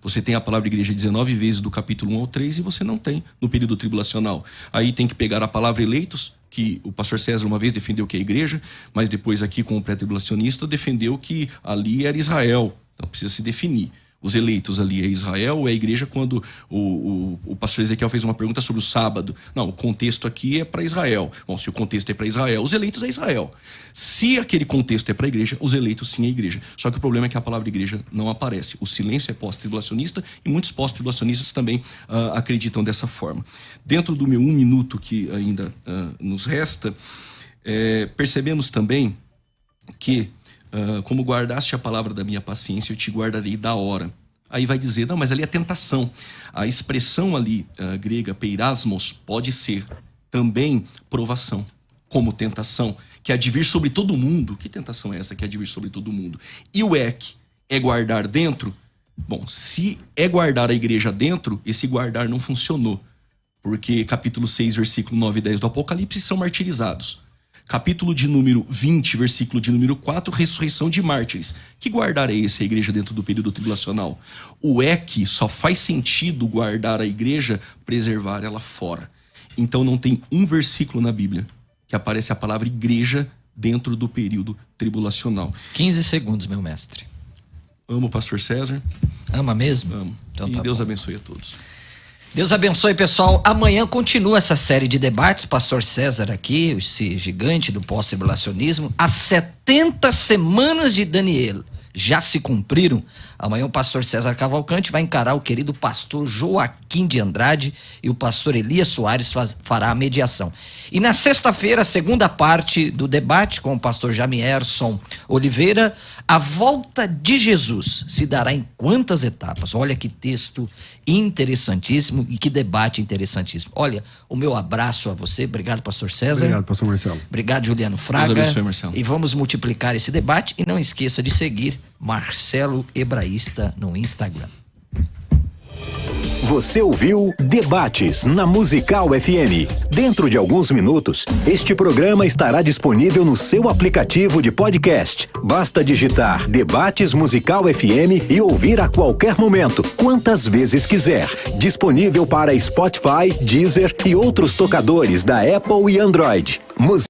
[SPEAKER 4] Você tem a palavra igreja 19 vezes do capítulo 1 ao 3 e você não tem no período tribulacional. Aí tem que pegar a palavra eleitos, que o pastor César uma vez defendeu que é igreja, mas depois aqui com o pré-tribulacionista defendeu que ali era Israel. Então precisa se definir. Os eleitos ali é Israel, é a igreja quando o pastor Ezequiel fez uma pergunta sobre o sábado. Não, o contexto aqui é para Israel. Bom, se o contexto é para Israel, os eleitos é Israel. Se aquele contexto é para a igreja, os eleitos sim é a igreja. Só que o problema é que a palavra igreja não aparece. O silêncio é pós-tribulacionista e muitos pós-tribulacionistas também acreditam dessa forma. Dentro do meu 1 minuto que ainda nos resta, percebemos também que como guardaste a palavra da minha paciência, eu te guardarei da hora. Aí vai dizer, não, mas ali é tentação. A expressão ali grega, peirasmos, pode ser também provação, como tentação, que há de vir sobre todo mundo. Que tentação é essa que há de vir sobre todo mundo? E o ek é guardar dentro? Bom, se é guardar a igreja dentro, esse guardar não funcionou. Porque capítulo 6, versículo 9 e 10 do Apocalipse são martirizados. Capítulo de número 20, versículo de número 4, ressurreição de mártires. Que guardar é esse, a igreja dentro do período tribulacional? O ek só faz sentido guardar a igreja, preservar ela fora. Então não tem um versículo na Bíblia que aparece a palavra igreja dentro do período tribulacional.
[SPEAKER 3] 15 segundos, meu mestre.
[SPEAKER 4] Amo o pastor César.
[SPEAKER 3] Ama mesmo?
[SPEAKER 4] Amo.
[SPEAKER 3] Então,
[SPEAKER 4] e
[SPEAKER 3] tá
[SPEAKER 4] Deus
[SPEAKER 3] bom.
[SPEAKER 4] abençoe a todos.
[SPEAKER 3] Deus abençoe, pessoal. Amanhã continua essa série de debates. Pastor César aqui, esse gigante do pós-tribulacionismo. As 70 semanas de Daniel já se cumpriram. Amanhã o pastor César Cavalcante vai encarar o querido pastor Joaquim de Andrade e o pastor Elias Soares fará a mediação. E na sexta-feira, a segunda parte do debate com o pastor Jamierson Oliveira, a volta de Jesus se dará em quantas etapas? Olha que texto interessantíssimo e que debate interessantíssimo. Olha, o meu abraço a você. Obrigado, pastor César.
[SPEAKER 5] Obrigado, pastor Marcelo.
[SPEAKER 3] Obrigado, Juliano Fraga.
[SPEAKER 4] Deus abençoe, Marcelo.
[SPEAKER 3] E vamos multiplicar esse debate. E não esqueça de seguir Marcelo Hebraísta no Instagram.
[SPEAKER 1] Você ouviu Debates na Musical FM. Dentro de alguns minutos, este programa estará disponível no seu aplicativo de podcast. Basta digitar Debates Musical FM e ouvir a qualquer momento, quantas vezes quiser. Disponível para Spotify, Deezer e outros tocadores da Apple e Android.